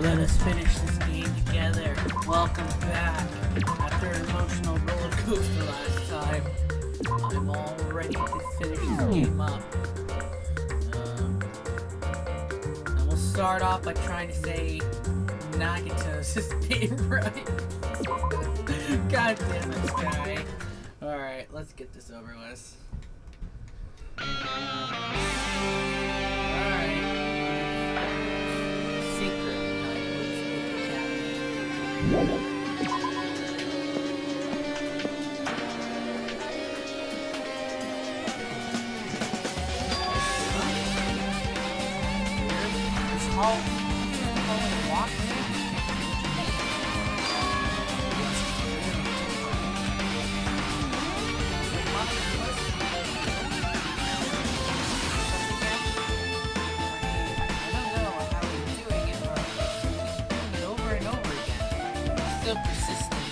Let us finish this game together. Welcome back. After an emotional roller coaster last time, I'm all ready to finish this game up. And we'll start off by trying to say Nagito's name right. God damn this guy. Alright, let's get this over with. Alright. Secret. This hall walk. So persistent,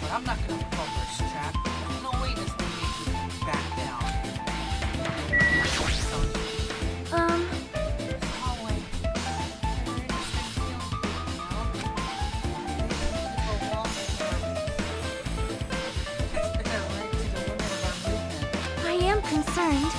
but I'm not gonna fall for this trap. There's no way this thing makes me back down. This hallway. I am concerned.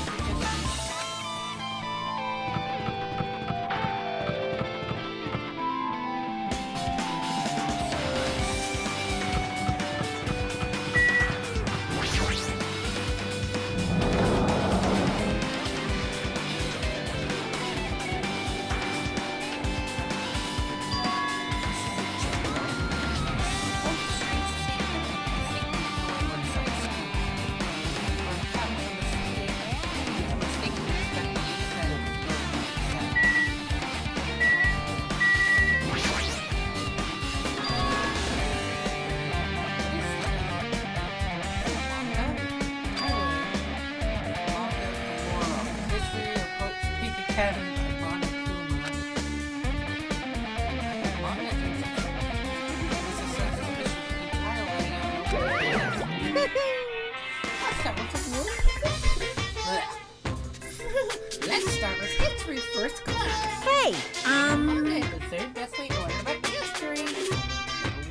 Let's start with history first class. Hey, Okay, the third best way to learn about history.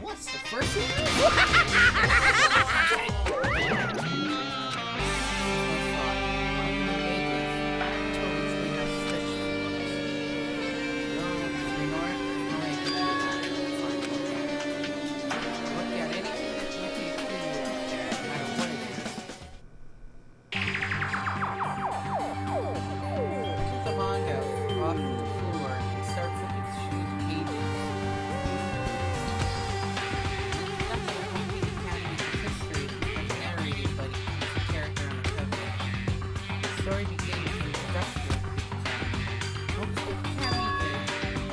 What's the first one? Story begins in industrial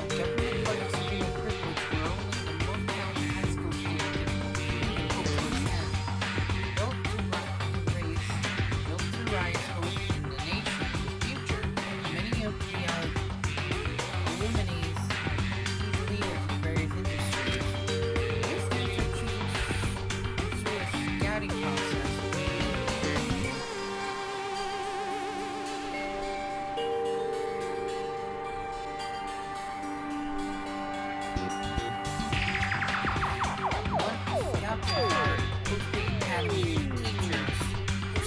government funded student privilege where only the most talented high school students can hope to attend. Built to rise hope in the nation's future, many of the illuminates leaders in various industries. These students are choosing through a scouting process.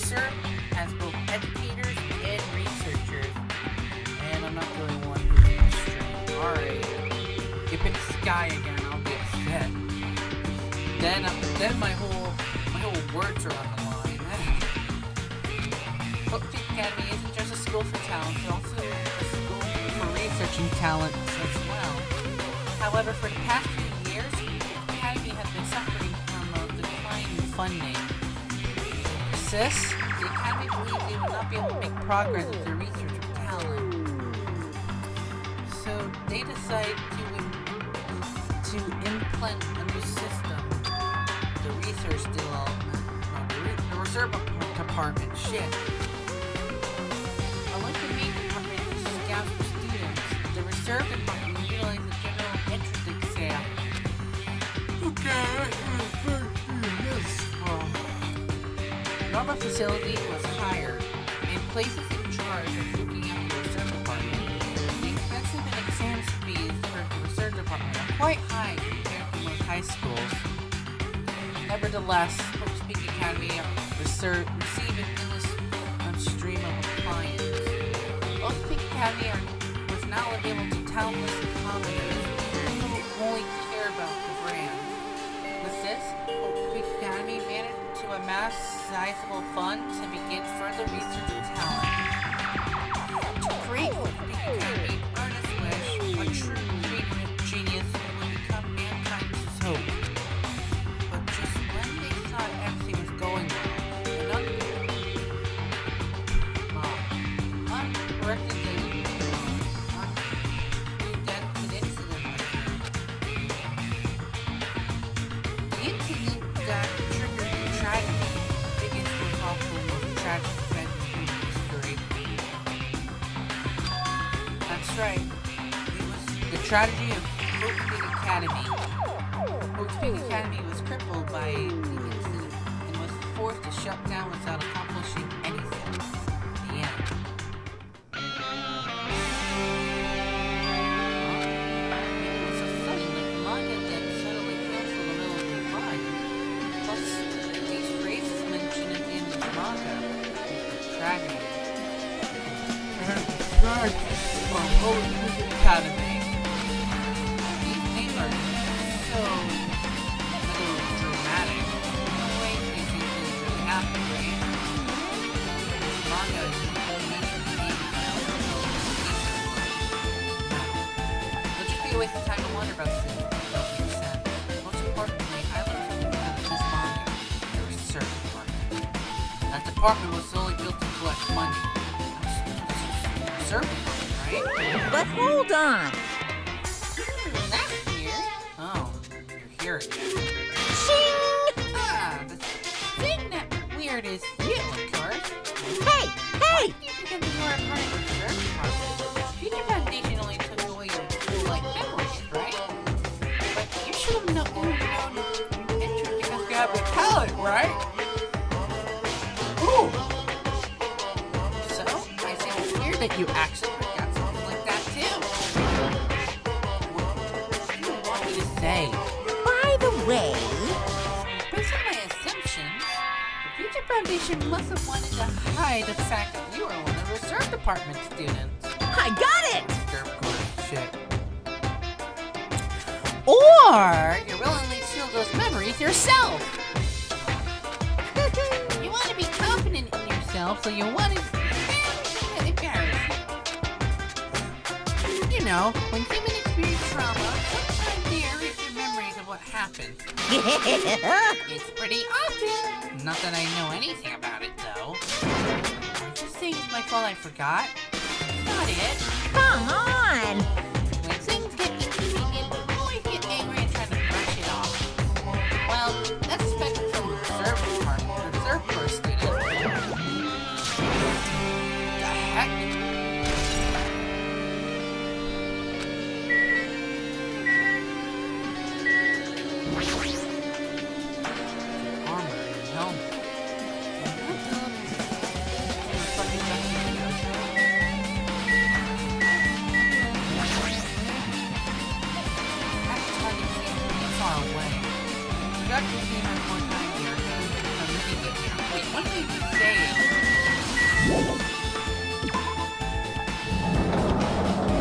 Serve as both educators and researchers, and I'm not doing one for the stream. Alright, if it's Sky again, I'll be upset. Then my whole words are on the line. Bookkeep Academy isn't just a school for talent, it's also a school for researching talent as well. However, for the past few years, the Academy has been suffering from a decline in funding. The Academy believes they will not be able to make progress with their research of talent. So they decide to implement a new system, the research development, the reserve department, shit. Unlike the main department that scouts for students, the reserve department will utilize the general entrance exam. Okay, Norma facility was hired and places in charge of looking after the research department. The expensive and exams fees for the research department quite high compared to most high schools. Nevertheless, Hope's Peak Academy received an endless stream of appliances. Hope's Peak Academy was now available to talentless commoners who only care about the brand. With this, Hope's Peak Academy managed to amass sizable funds to begin further research and talent. To create Hope's Peak Academy, artists wish a true creative genius would become mankind's hope. But just when they thought everything was going well, an uncorrected incident occurred. The incident that triggered the tragedy begins to involve the most tragic event in history. That's right. It was the tragedy of Hope's Peak Academy. Hope's Peak Academy was crippled by the incident and was forced to shut down without accomplishing anything. The end. Maybe it was a sudden like manga that suddenly canceled the middle of the ride. Plus, these phrases mentioned at the end of the manga. Tragedy. Hope's Peak Academy. These names are so dramatic. No way these things really happen, right? This manga is mentioned the name it'll just be a waste of time to wonder about things that don't make sense. Most importantly, I learned something about this manga. The research department. That department was solely built to collect money. Research department, right? But hold on. That's weird. Oh, you're here again. Shing! Ah, the thing that weird is you, of course. Hey! Why did you pretend that you were a part of the research department? Future Foundation only took away your school-like memories, right? But you should have known entry because you have the talent, right? Ooh! So, I think it's weird that you actually forgot something like that, too. What do you want me to say? By the way, Based on my assumptions, the Future Foundation must have wanted to hide the fact that you were one of the reserve department students. I got it! Shit. Or you willingly seal those memories yourself. You want to be confident in yourself, so you want to embarrass you. You know, when human experience trauma, sometimes they erase your memories of what happened. It's pretty often. Not that I know anything about it, though. I'm just saying it's my fault I forgot. That's not it. Come on! When things get inconvenient, you always get angry and try to brush it off. Well, that's expected from the reserve department, reserve corps student. The heck? Armor and helmet. Far away. Got to see my one time here. I'm looking at here. Wait, what did you say?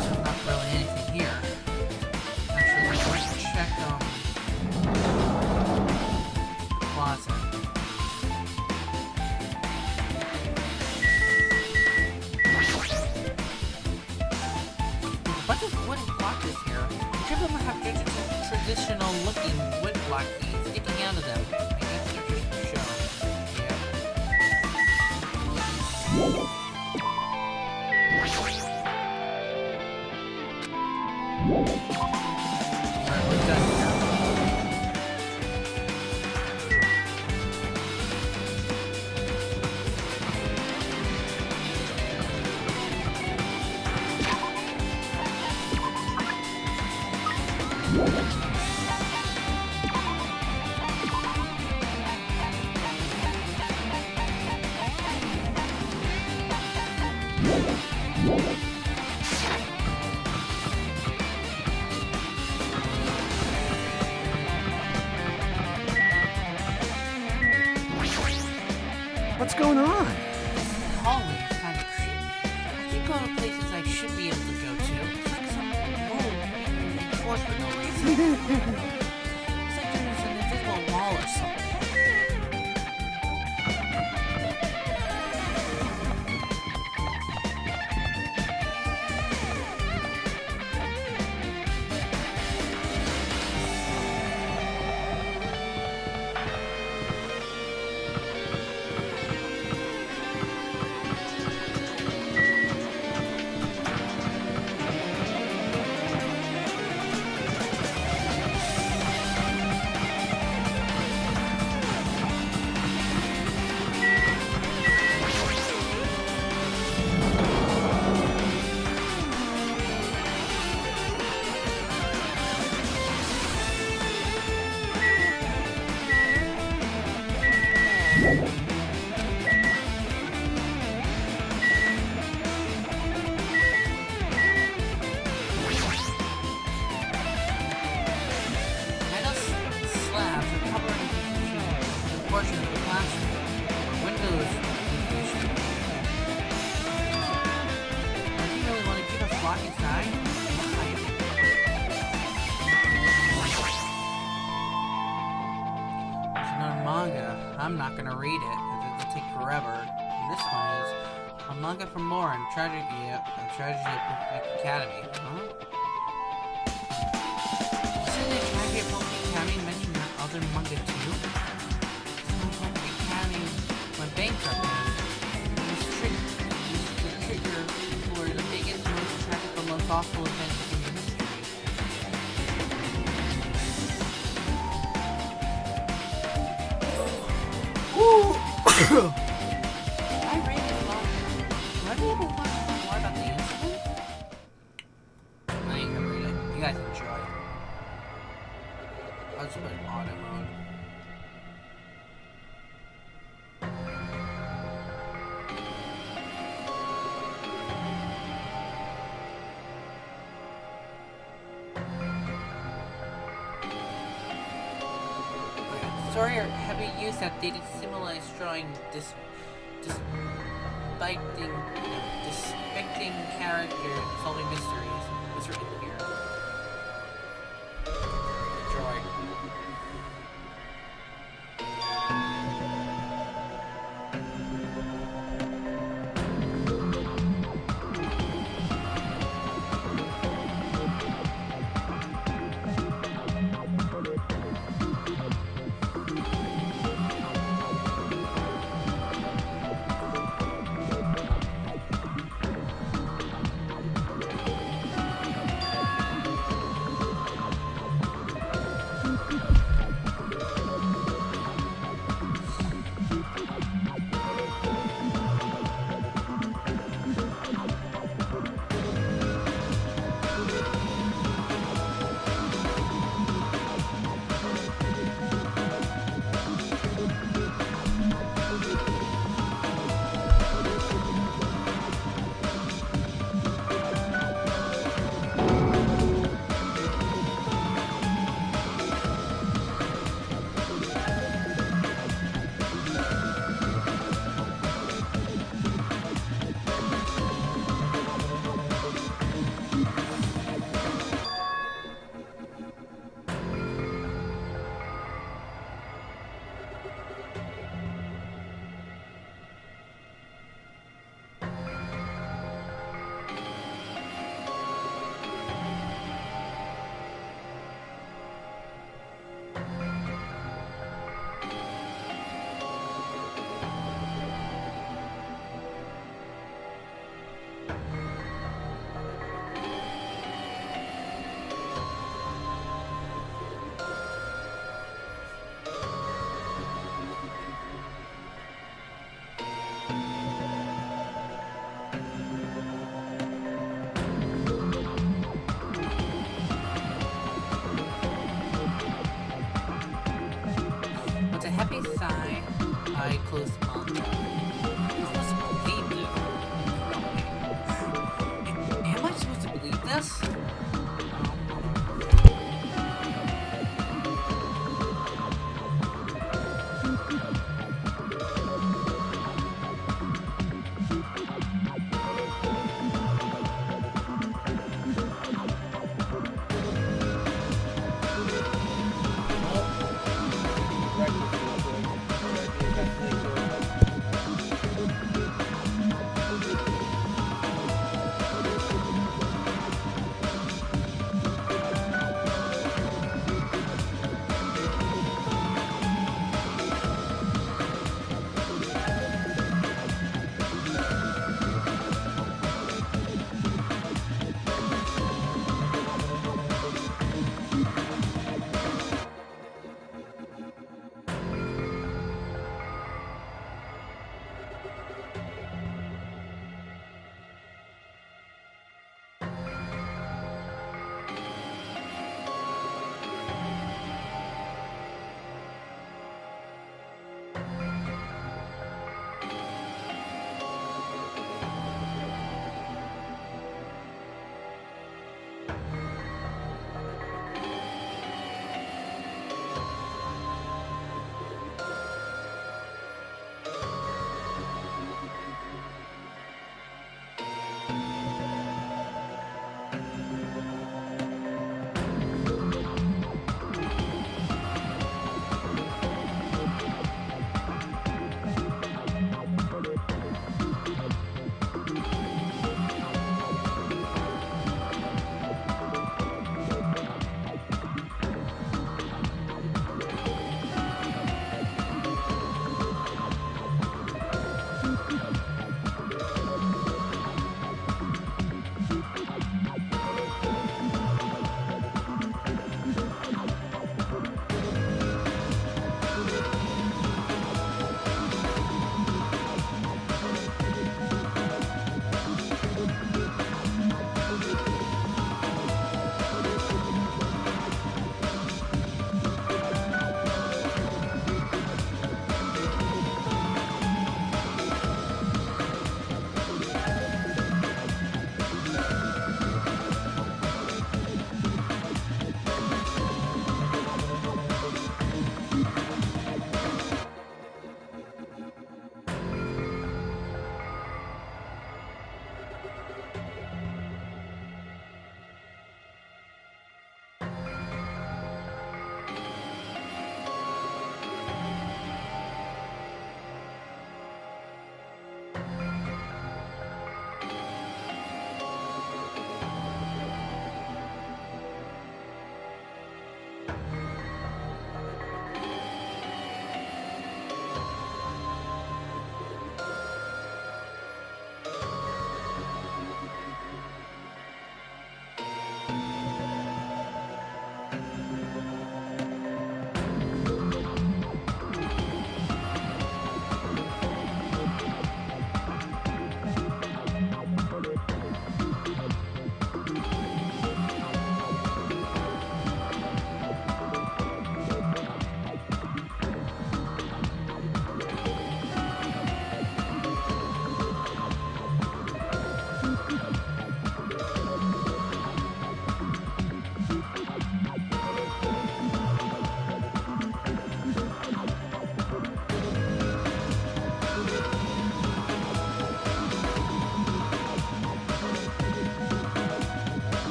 So not really anything here. Actually, I'm going to check the closet. There's a bunch of wooden boxes here. Each of them have traditional looking wood block keys sticking out of them. I guess they're just for show. Alright, what's done here? warning sign. It's another manga. I'm not gonna read it because it'll take forever. And this one is a manga from Lauren, Tragedy of Perfect Academy. Huh? Isn't the Tragedy of Perfect Academy mentioned in other manga too? Perfect Academy went bankrupt. The trigger for the biggest, most tragic, and most awful event in history. I read it long. Do I be able to learn more about the incident? I ain't gonna read it. You guys enjoy. I'll just put it in auto mode. Story or heavy use outdated similarities drawing depicting characters solving mysteries was written here. Enjoy.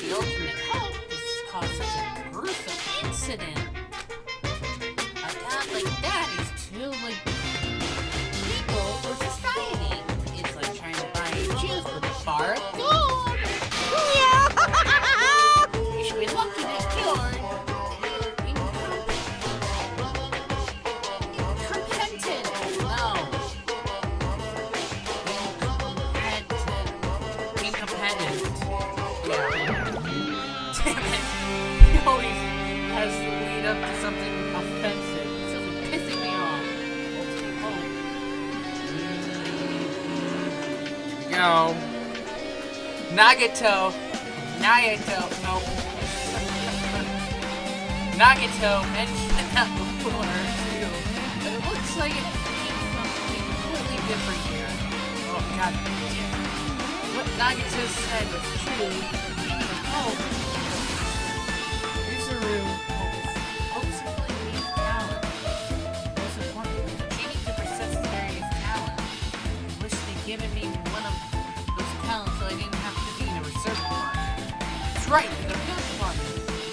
the ultimate hope has caused such a gruesome incident. A god like that is too, like, people for society. It's like trying to buy juice with a bar of gold. You should be lucky that you're incompetent. No. Incompetent. Yeah. Damn it. He always has to lead up to something offensive. It's just pissing me off. Go. Nagito. Nope. Nagito mentioned that before too. But it looks like it means something completely different here. Oh god. What Nagito said was true. Oh. Rizuru ultimately needs talent. Most importantly, achieving to possess various talents. I wish they'd given me one of those talents so I didn't have to be in a reserve department. That's right, in the reserve department.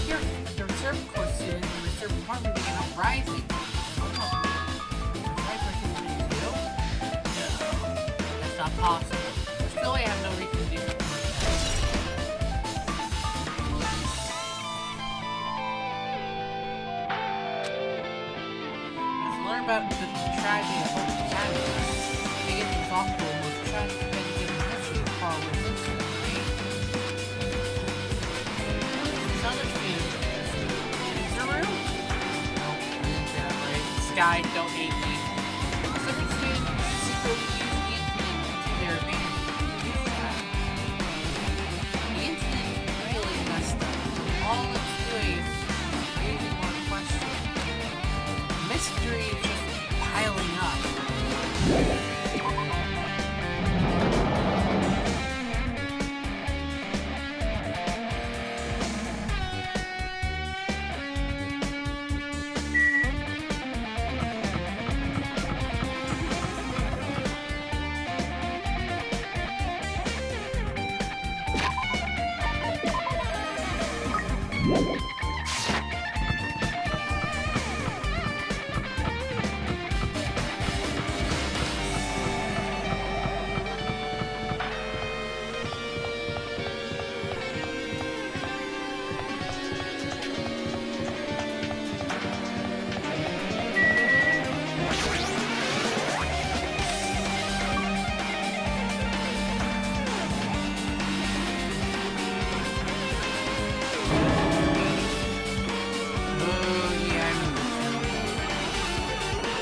Here, the reserve corps student in the reserve department began uprising. That's not possible. Still, I have no reason to do something like that. Let's learn about the tragedy of the academy. They get things off to the most tragic event in history as far as incident, right? This other student, Zuru? No, I didn't say that right. Sky, don't hate me. The second student secretly used the incident to their advantage. The incident really messed up. All it's doing is raising more questions. Mystery is just piling up.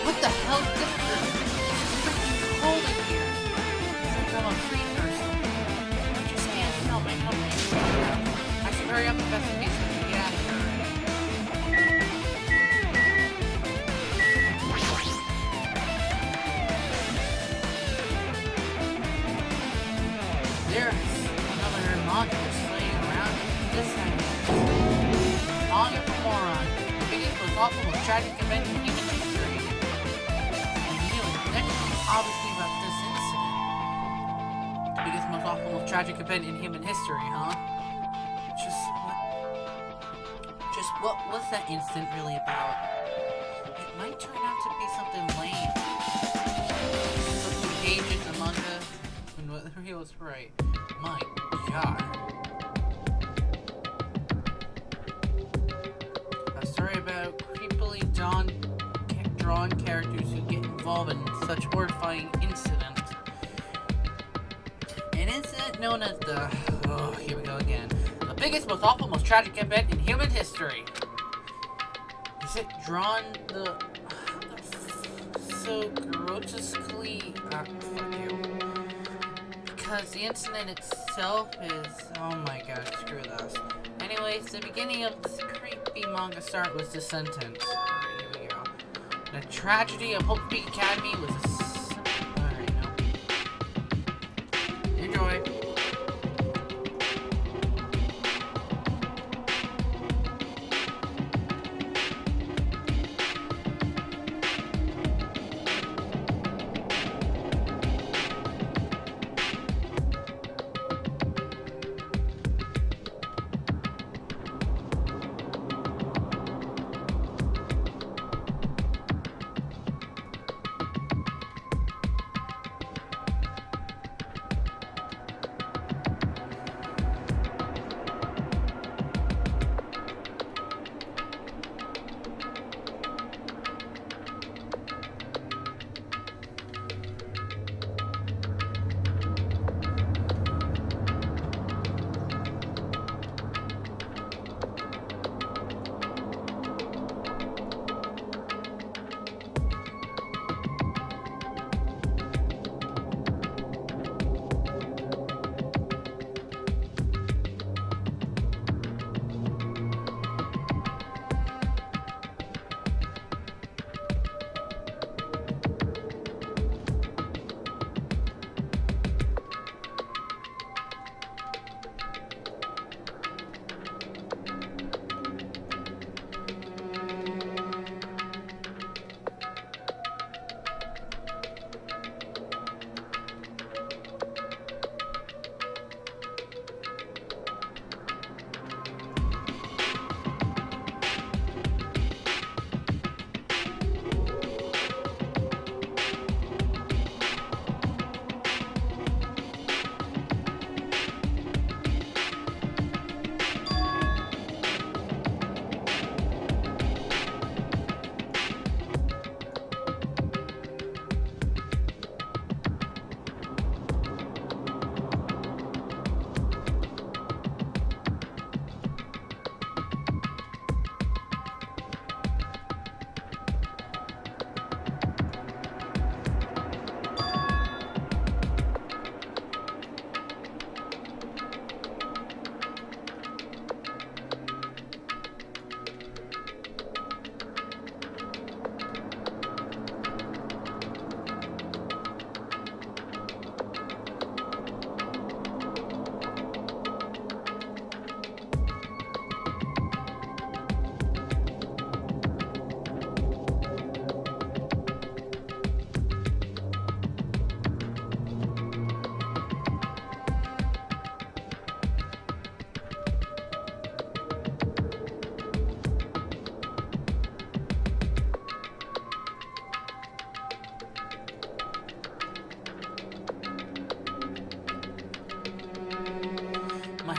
What the hell is this? It's freaking cold in here. It's like I'm a free person. I just can't tell my company. I should hurry up and investigate so we can get out of here. There's another monster slaying around this time. Calling it a moron. The biggest, most awful, most tragic event in human history. Obviously about this incident. The biggest, most awful, most tragic event in human history, huh? What was that incident really about? It might turn out to be something lame. Something pages of manga. And what he was right. My god. A story about creepily drawn characters who get involved in such horrifying incident. An incident known as the... Oh, here we go again. The biggest, most awful, most tragic event in human history. Is it drawn the... so grotesquely... fuck you. Because the incident itself is... Oh my god, screw this. Anyways, the beginning of this creepy manga start was this sentence. Here we go. The tragedy of Hope Peak Academy was a... Alright, no. Enjoy.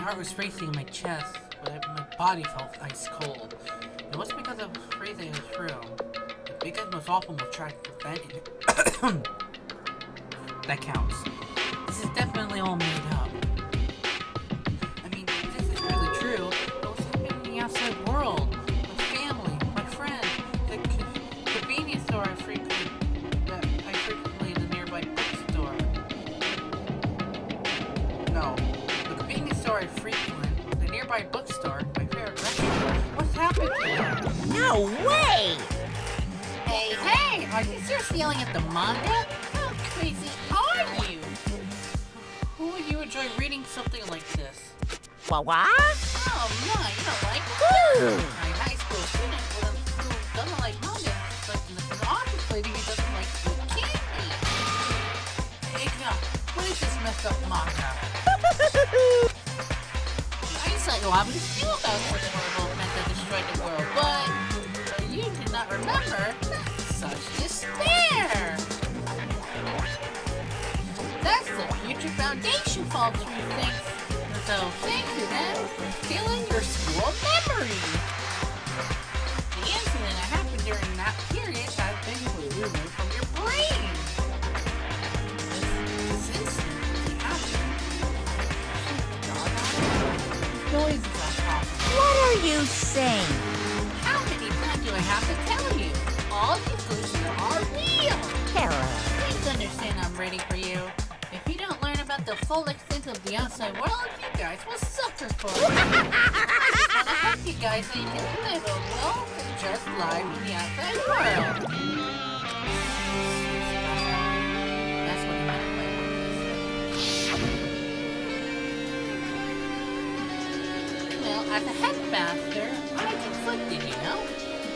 heart was racing in my chest, but my body felt ice cold. It wasn't because of freezing in this room, but because most awful will try to prevent it. That counts. This is definitely all made up. I mean, if this is really true, but what's happening in the outside world? My family, my friends, the convenience store I frequently the nearby bookstore. No, the convenience store I frequent, the nearby bookstore, my favorite restaurant. What's happened to them? No way! Hey, are you seriously yelling at the manga? How crazy are you? Who would you enjoy reading something like this? What? Oh my, you don't like Ooh. my high school student who doesn't like manga, but the office lady who doesn't like sweet candy. Igna, what is this messed up manga? I used to like Lobby's feel about such horrible event that destroyed the world, but you did not remember. Such despair! That's the future foundation fall through things. So thanks to them, killing your school memory. The incident that happened during that period has been removed from your brain. This incident really happened. Noise is impossible. What are you saying? How many times do I have to tell you? All these solutions are real. Hello. Please understand I'm ready for you. If you don't learn about the full extent of the outside world, you guys will suffer for it. I just want to help you guys so you can live a well just life in the outside world. That's what you meant by well, as a headmaster, I'm conflicted, you know?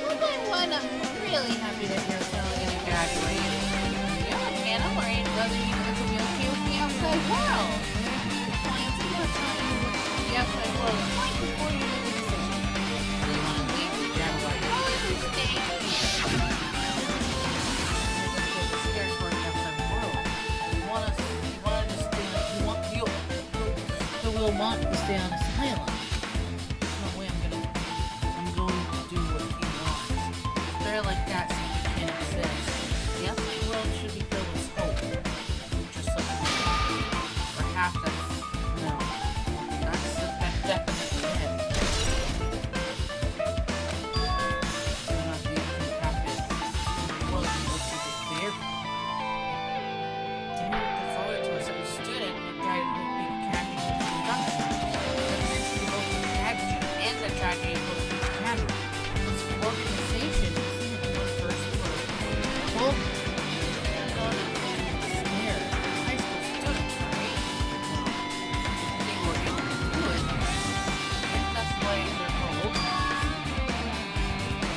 Well, then what I'm really happy that you're still going to graduate. On the other hand, I'm worried whether you guys will be okay with the outside world. Plans more time with the outside world right before you make a decision. Do you want to leave the graduate or do you stay here? You're scared for the outside world. You want to stay, you'll want to stay on this island. There's no way I'm going to do what he wants. If they're like that, simply can't exist. The outside world should be filled with hope. Just like perhaps that's definitely it. You're not being happy. Well, you look at despair. Then you look forward to a certain student who died of being candy production. And the tragedy of the candy. This organization was first well, scared. High school students, right? They were able to do it. And that's why they're called.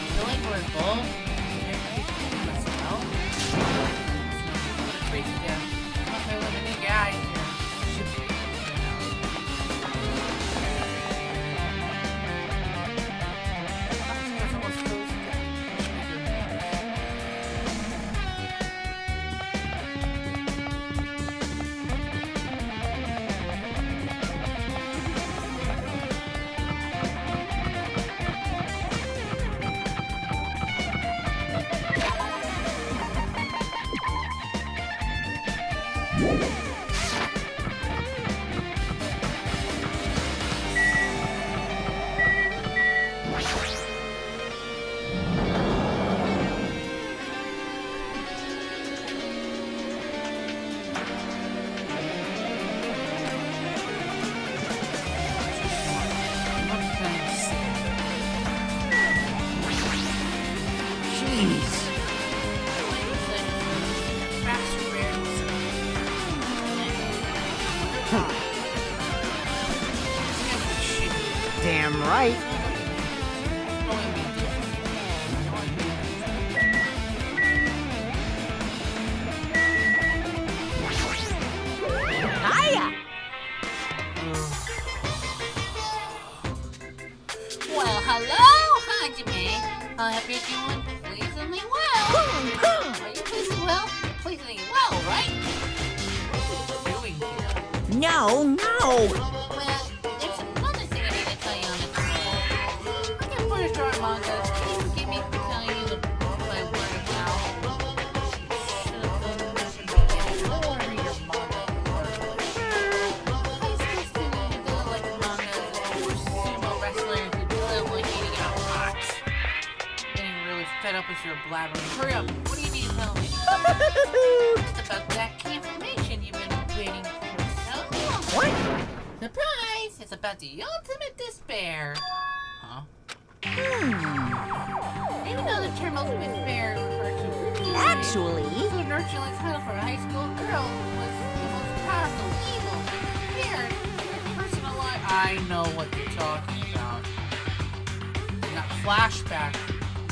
Feel like we're involved in everything as well. What a crazy death. Unless I live in a guy here. Should be. Damn right. Hiya! Well, hello, Hajime. I hope you're doing pleasingly well. Are you pleasing well? You're pleasingly well, right? What are you doing here? No. Well, there's some fed up with your blabbering. Hurry up. What do you need to tell me? It's about that confirmation you've been waiting for so long. What? Surprise! It's about the ultimate despair. Huh? Even though the term ultimate despair refers to Actually, the nurturing title for a high school girl was the most powerful, evil, and scared personal life. I know what you're talking about. That flashback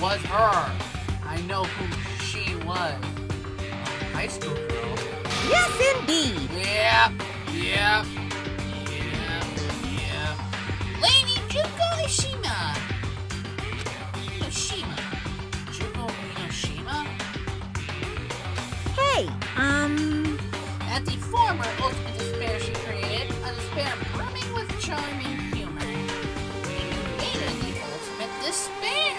was her. I know who she was. A high school girl. yes indeed. Yep. Lady Juko Ishima. Juko Inoshima? Hey, At the former ultimate despair she created, a despair brimming with charm and humor. Even later, the ultimate despair.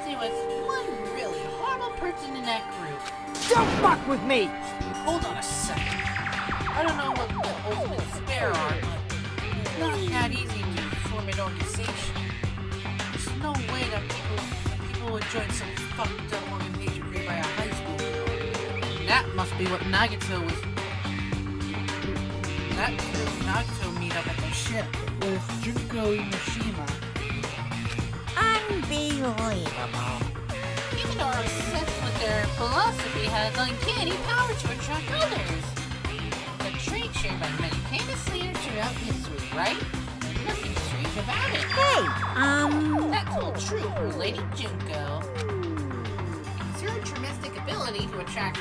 There was one really horrible person in that group. don't fuck with me. Hold on a second. I don't know what the ultimate despair are, but it's not that easy to form an organization. There's no way that people would join some fucked up organization created by a high school girl. That must be what Nagito was. That Nagito meet up at the ship with Junko Inoshima. Unbelievable. Even our obsessed with their philosophy has uncanny power to attract others. It's a trait shared by many famous leaders throughout history, right? Nothing strange about it. Hey, That's all true for Lady Junko. It's her tremendous ability to attach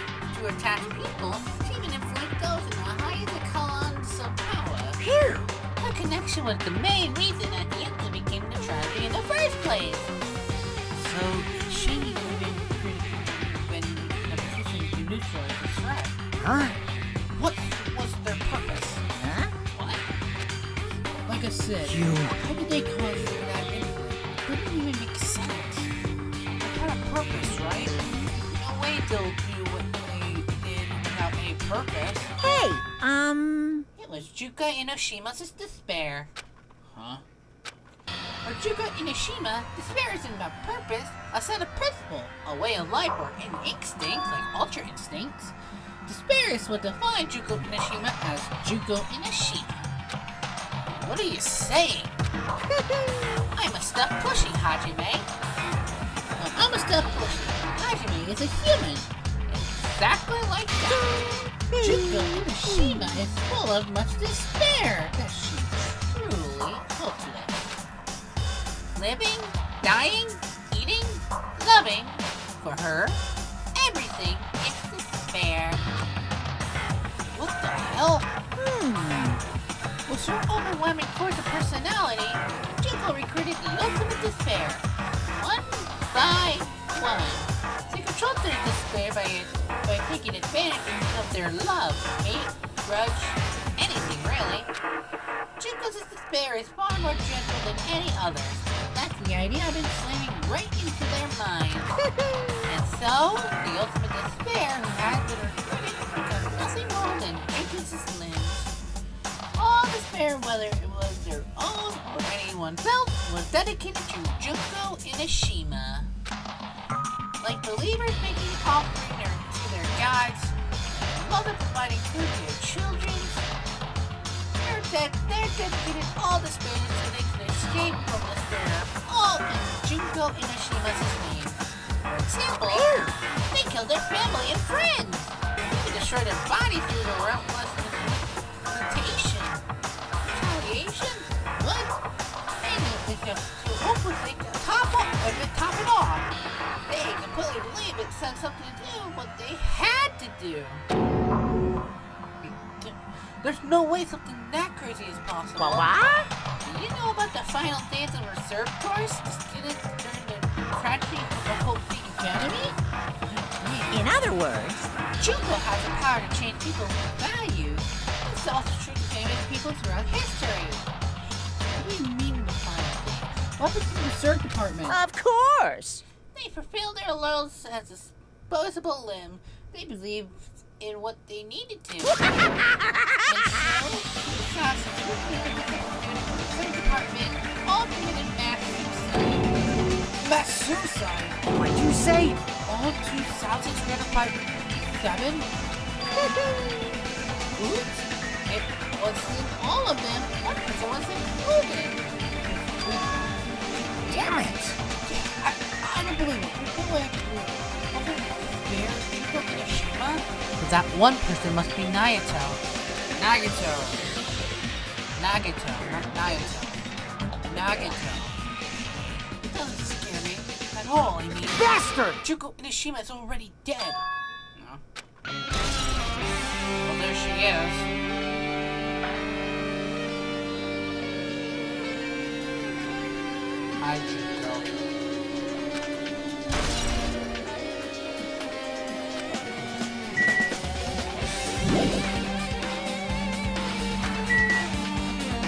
people, to even influence those in the highest echelons of power. phew. Her connection was the main reason that the incident became the tragedy in the first place. So she even been in a position to neutralize the threat. Huh? What was their purpose? Huh? What? Like I said, You. how did they cause that incident? It didn't even make sense. They had a purpose, right? No way they'll do what they did without any purpose. Hey, It was Juka Inoshima's despair. Huh? For Juka Inoshima, despair isn't about purpose, a set of principle, a way of life, or an instinct, like ultra instincts. Despair is what defines Juko Inoshima as Juko Inoshima. What are you saying? I'm a stuffed plushie, Hajime. I'm a stuffed plushie. Hajime is a human. Exactly like that. Juko Inoshima is full of much despair that she truly cultivates. Living, dying, eating, loving. For her, everything is despair. What the hell? With her overwhelming force of personality, Juko recruited the ultimate despair. One by one. She controlled their despair by taking advantage of their love, hate, grudge, anything really. Juko's despair is far more gentle than any other. That's the idea I've been slamming right into their minds. And so, the ultimate despair who has been recruited becomes nothing more than Juko's limbs. All despair, whether it was their own or anyone else, was dedicated to Junko Inoshima. Like believers making an offering to their gods, mother providing food to their children, they're dedicated all despair so they can escape from despair, all in Junko Inoshima's name. For example, they killed their family and friends. They destroyed their bodies through the relentless retaliation. What? And to hopelessly top it off. They completely believe it had something to do with what they had to do. There's no way something that crazy is possible. What? Do you know about the final days of reserve course the students during the tragedy of the Hope Peak Academy? In other words, Junko has the power to change people's values. This is also true to famous people throughout history. What do you mean the final thing? What happened to the research department? of course. They fulfilled their roles as a disposable limb. They believed in what they needed to. And so, the assassins who were the research department all committed mass suicide. mass suicide. What'd you say? All 2,357? Oops. It wasn't all of them. One person was included. Damn it! I don't believe it. People have to believe it. There, Juko Inashima? That one person must be Nagito. Nagito. Nagito, not Nagito. Nagito. It doesn't scare me at all, I mean. Bastard! Juko Inashima is already dead. No. Well, there she is. Hi, Juko.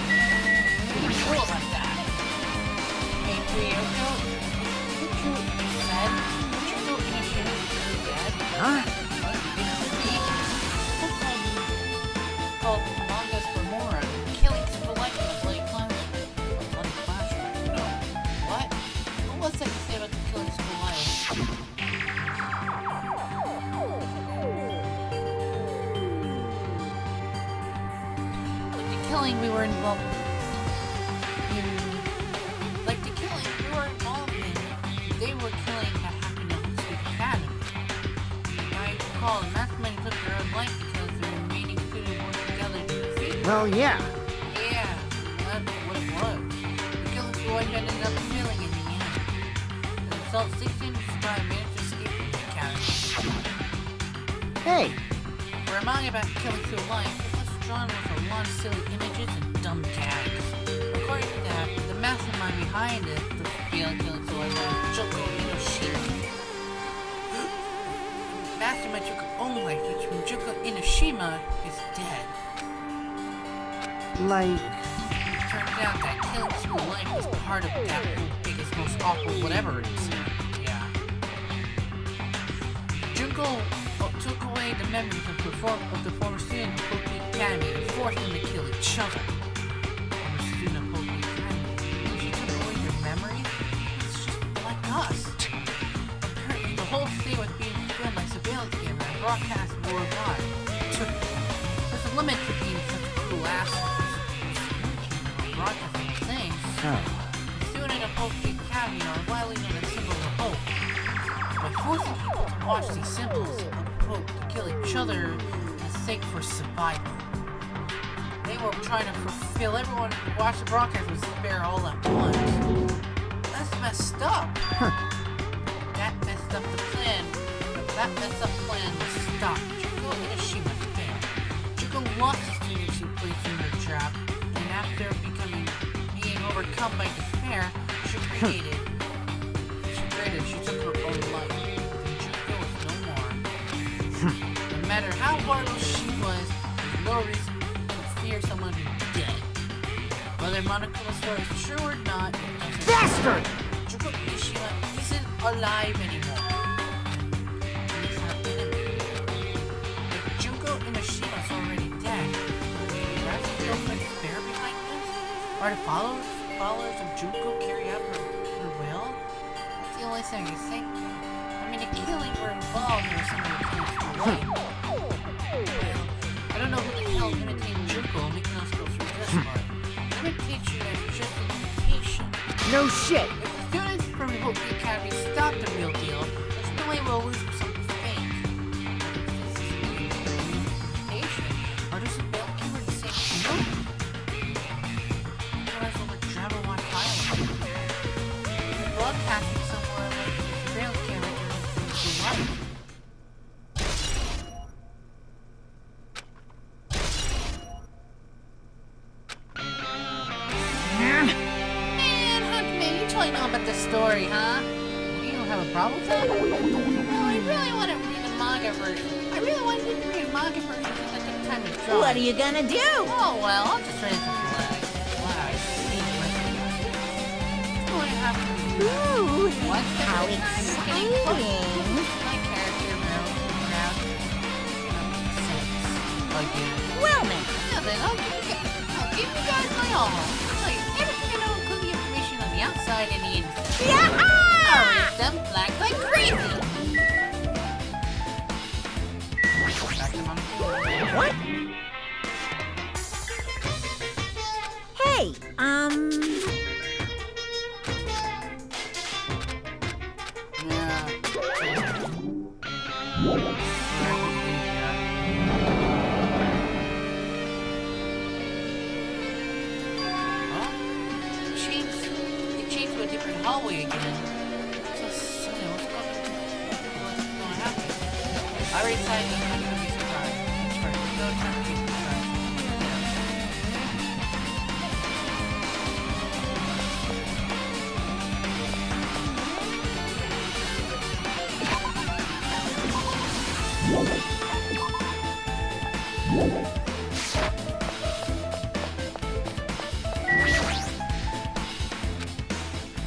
Cool about that. Hey, Ryoko, is it true what you said? Juko Inashima is dead? Huh? Called mangas for more. Killings for life in a bloody classroom. A bloody classroom? No. What? What was that you say about the killings for life? Like the killing we were involved in. Like the killing we were involved in. They were killing that happened in the Sweet Academy. I recall the mastermind took their own life because the remaining students worked together to defeat them. Well, yeah. Yeah, that's what it was. The killing boy ended up failing in the end. The result, 16 survived managed to escape from the academy. Hey, For a manga about killing through life, it was drawn with a lot of silly images and dumb gags. According to that, the mastermind behind it, the failing killing through life, was Joko Inoshima. Mastermind took her own life, which means Joko Inoshima is dead. like, It turns out that killing through life was part of that biggest, most awful whatever incident. Yeah. Junko took away the memories of the former student of Poki Academy and forced them to kill each other. Former student of Poki Academy. When she took away their memories, it's just like us. Apparently, the whole thing was being filmed by surveillance camera and broadcast worldwide. There's a limit to being such cruel assholes. Broadcasting things. oh. The student of Poki Academy are widely known as symbols of hope. By forcing people to watch these symbols of hope to kill each other as sake for survival. They were trying to fulfill everyone who watched the broadcast with despair all at once. That's messed up. That messed up the plan. That messed up plan was stopped. Juko Inashima failed. Juko lost the student she placed in her trap, and after being overcome by despair, she took her own life. And Juko was no more. No matter how horrible she was, there's no reason to fear someone who's dead. Whether Monokuma's story is true or not, it doesn't Bastard! Juko Inashima isn't alive anymore. He's not enemy. If Juko Inashima's already dead, perhaps the government despair behind this? Are the followers of Juko carry out her will? That's the only thing I think. I mean, the killing were involved in someone who killed her life. Well, I don't know who the hell imitating Juko, making us go through this part. Imitation is just an imitation. No shit! If the students from the Hopi Academy stop the real deal, there's no way we'll lose something fake. This is an imitation. Or does it build keyword the same field? Otherwise, we'll travel on file. We're broadcasting somewhere like the real character is life. Man, Huntman, you totally know about this story, huh? You don't have a problem with that? No, I really want to read the manga version. I really want you to read the manga version since I took time to draw. What are you gonna do? Oh, well, I'll just raise the flag. What do I have to do? Ooh, One step how at a time, getting exciting! my character around. Again. Well then, Yeah, then I'll give you guys my all. I'll tell you everything I know, including the information on the outside and the inside. yeah! Back to Montana. What? Hey, It changed to a different hallway again. So sudden, what's going to happen? I already decided I'm not going to be surprised. That's right. No time to be surprised.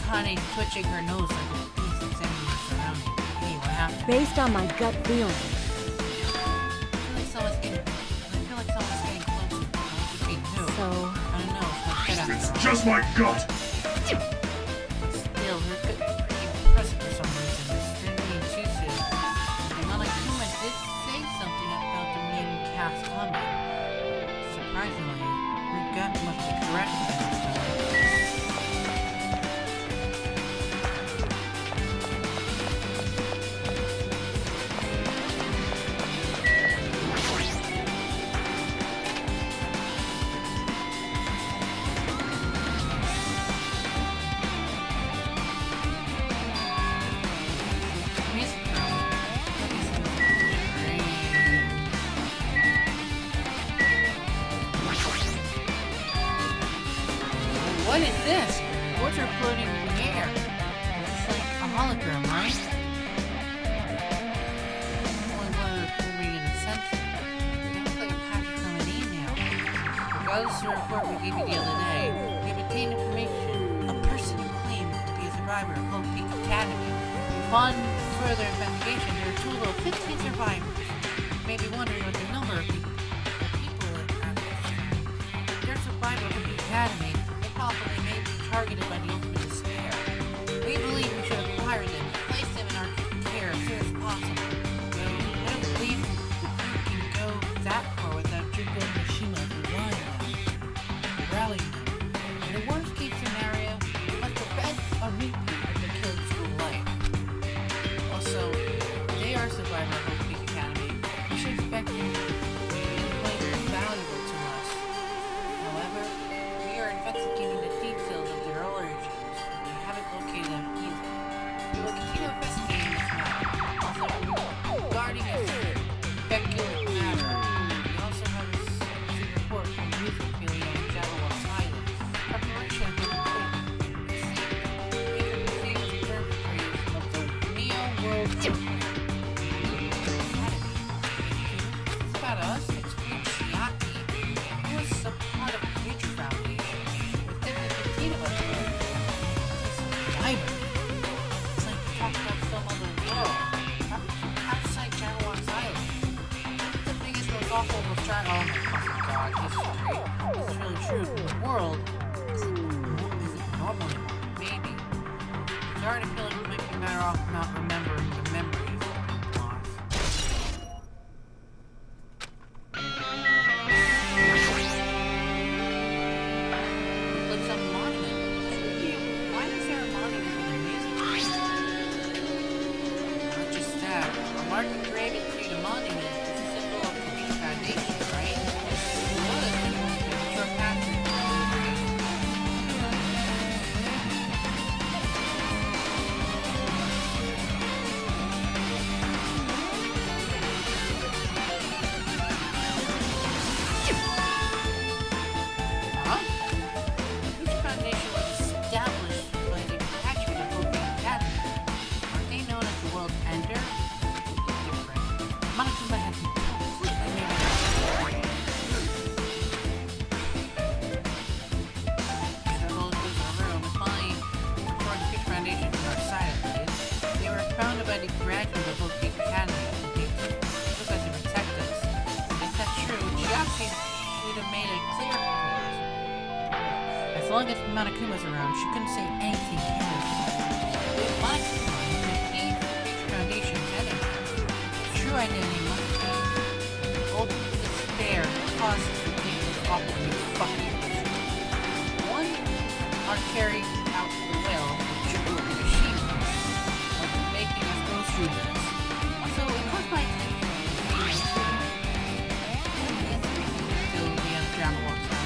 Connie twitching her nose like a beast examining her surroundings. Hey, what happened? based on my gut feeling. I feel like someone's getting closer. Between who? So, I don't know. Let's get It's after her. just my gut. Still, her could be pretty impressive for some reason. This didn't mean too soon. And Monokuma did say something about the main cast coming. Surprisingly, her gut must be correct this time. What is this? Words are floating in the air. It's like a hologram, right? Only one of the in a sense. It looks like a passage from an email. Regardless of the report we gave you the other day, we have obtained information. A person who claimed to be a survivor of Hope Peak Academy. Upon further investigation, there are a total of 15 survivors. You may be wondering what the number of people are at this time. They're survivors of Hope Peak Academy. They may be targeted by the ultimate despair. We believe we should acquire them and place them in our care as soon as possible. Though I don't believe the group can go that far without Junko and Mishima relying on them. Rallying them. In the worst case scenario, we must prevent a repeat of the killed school life. Also, they are survivors of Hope Peak Academy. We should expect them to be quite valuable to us. However, we are investigating the details of their origins. We haven't located them either. We will continue investigating this matter. Also, regarding a speculate matter, we also have a secret report from youth affiliate of Jaguar's Island. Preparation has been complete. We can receive as perpetrators of the Neo World Program. Academy. It's about us. It's Chiaki, who is a part of the Future Foundation. With 15 of us there. It's like you talk about some other world. Outside Jaguar's Island. The biggest, most awful, most giant. Oh my god, history. This is really true. The world isn't normal anymore. Maybe. I'm starting to feel like we might be better off not remembering the memories lost. Like some monument. Why is there a monument in the music? Not just that. A mark engraved to the monument is a symbol of the Peak Foundation, right? What a symbol of the short passage. Huh? The Future Foundation was established by the graduate of Hope Peak Academy. Aren't they known as the world's ender? Completely different. Monokuma has completely made it up. Several of those are room. Finally, before the Future Foundation from our side at least, they were founded by the graduate of Hope Peak Academy. They took us to protect us. If that's true, Chiaki should have made it clear for us. As long as Monokuma's around, she couldn't say anything careless. With Monokuma, the Future find any money. Old despair causes the things awful to fucking one are carrying out the will of the machine, like making us go through this. Also, it caught my attention. Still, the drama works on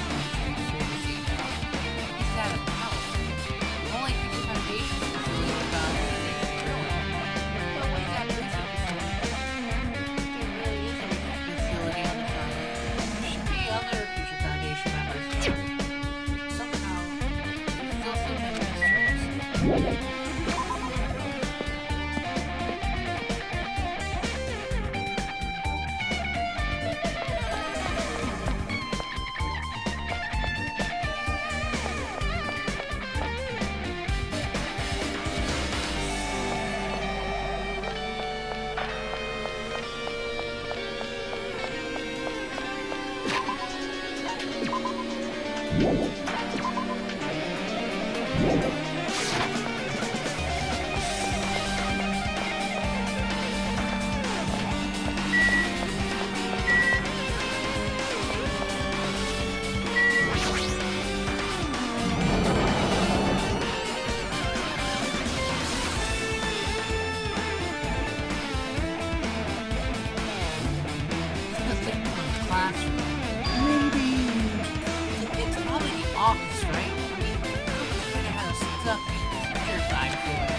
is that a power? The only future foundation facility about it is ruin. But what is that research facility? There really is a research facility on the planet. There should be other future foundation members. Somehow, there's still so many mysteries. Office, right? I mean, kind of had a stuffy computer vibe to it.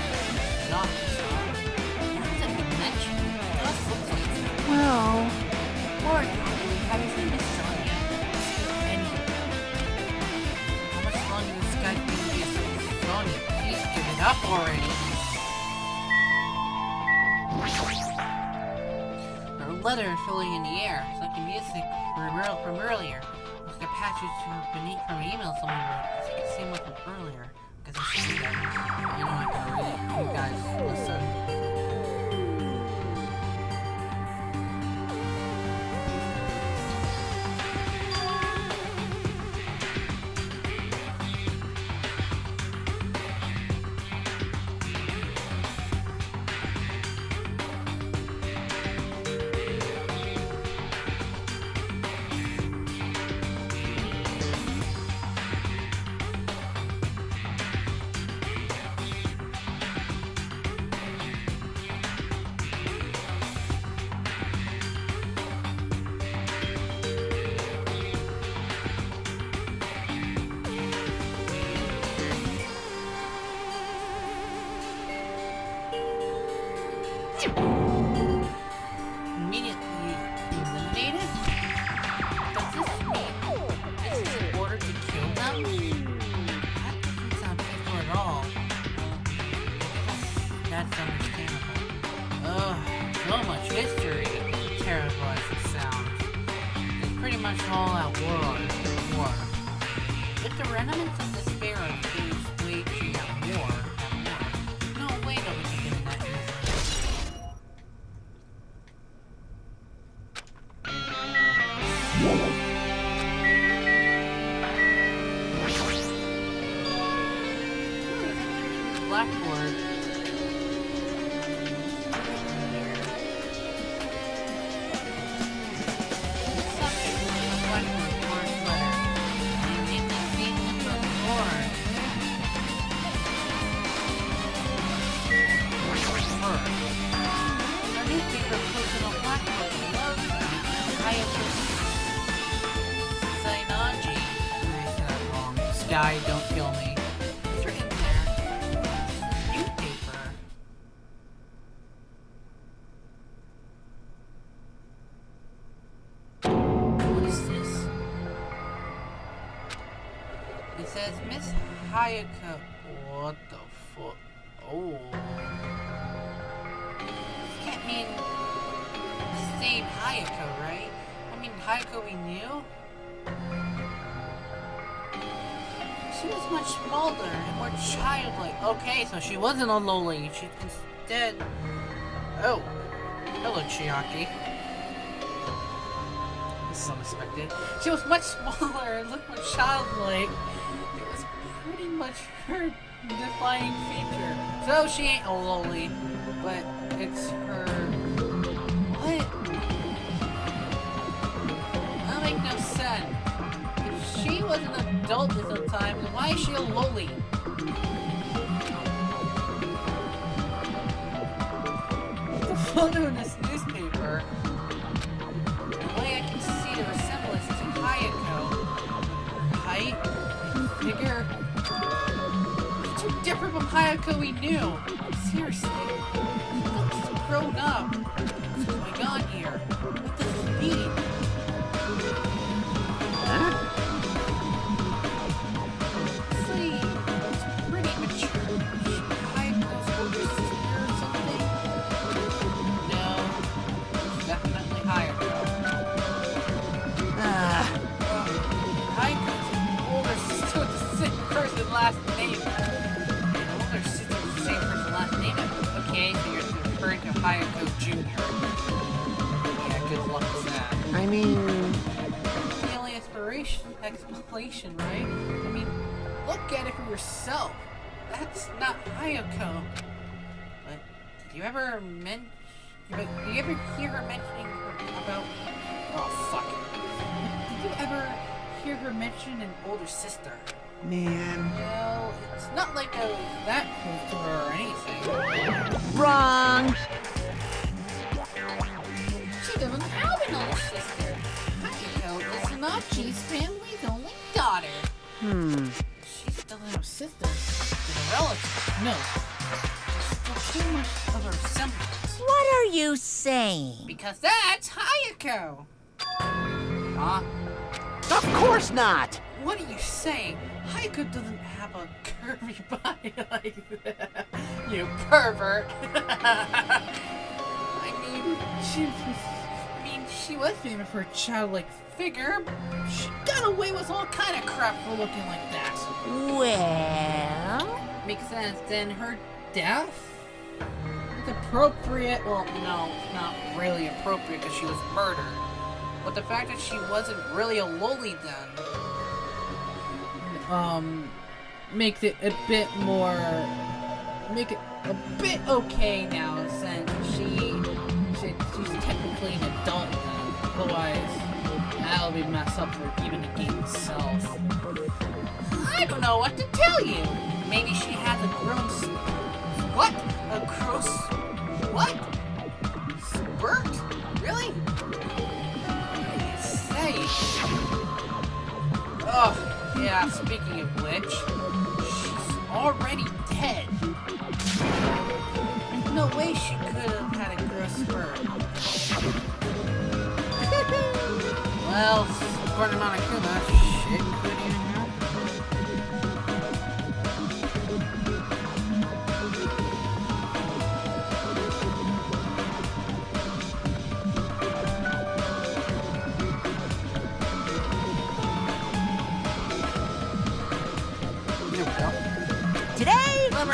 The office, now that you mention it, it does look like it. Well, Or probably have you seen this song yet? Anyway, how much longer this guy can be so Sony? Please give it up already. There are letters filling in the air. It's like the music from earlier. Like a passage beneath from an email someone wrote. It's like the same one from earlier. Because I see that. You know, I can read it. You guys listen. Immediately eliminated? Does this mean this is in order to kill them? That doesn't sound peaceful at all. That's understandable. Ugh, so much history. Terrible as it sounds. It's pretty much all out war. With the remnants of despair of those waging at war, no way that we can get in that easily. Blackboard. Subject of the blackboard first letter. Name the theme of the board. Our newspaper posted on blackboard. Love Hayato Sainanji. I said that wrong. Sky, don't kill me. It's written there. Newspaper. What is this? It says Miss Hayaka. What the fuck? Oh. This can't mean the same Hayako, right? I mean, Hayako we knew? She was much smaller and more childlike. Okay, so she wasn't a lowly. She instead. Oh. Hello, Chiaki. This is unexpected. She was much smaller and looked more childlike. It was pretty much her defining feature. So she ain't a lowly, but it's her. What? was an adult at some time, then why is she a loli? The photo in this newspaper, the way I can see the resemblance to Hayako, her height and figure, it's too different from Hayako we knew. Seriously, she looks grown up. What's going on here? What does it mean? Honestly, it's pretty mature. Hayako's older sister or something? No, it's definitely Hayako. Hayako's older sister with the same first and last name. And older sister with the same first and last name. Okay, so you're referring to Hayako Jr. Yeah, good luck with that. I mean, The only explanation, right? I mean, look at it for yourself. That's not Hayako. But did you ever hear her mentioning about? Oh fuck! Did you ever hear her mention an older sister? man. Well, it's not like I was that close to her or anything. Wrong. She doesn't have an older sister. Hayako is Nachi's family's only daughter. She doesn't have a sister. She's a relative. No. There's still too much of a resemblance. What are you saying? Because that's Hayako. Huh? Of course not. What are you saying? Hayako doesn't have a curvy body like that. You pervert. She was famous for a childlike figure. She got away with all kind of crap for looking like that. Well, Makes sense. Then her death? It's appropriate. Well, no, it's not really appropriate because she was murdered. But the fact that she wasn't really a loli then, makes it a bit more, make it a bit okay now since she's technically an adult now. Otherwise, that'll be messed up for even the game itself. I don't know what to tell you. Maybe she has a gross, what? A gross, what? Spurt? Really? What do you say? Oh. Yeah, speaking of which, she's already dead. There's no way she could have had a growth spurt. Well, according to Monokuma, shit could even happen. today I'm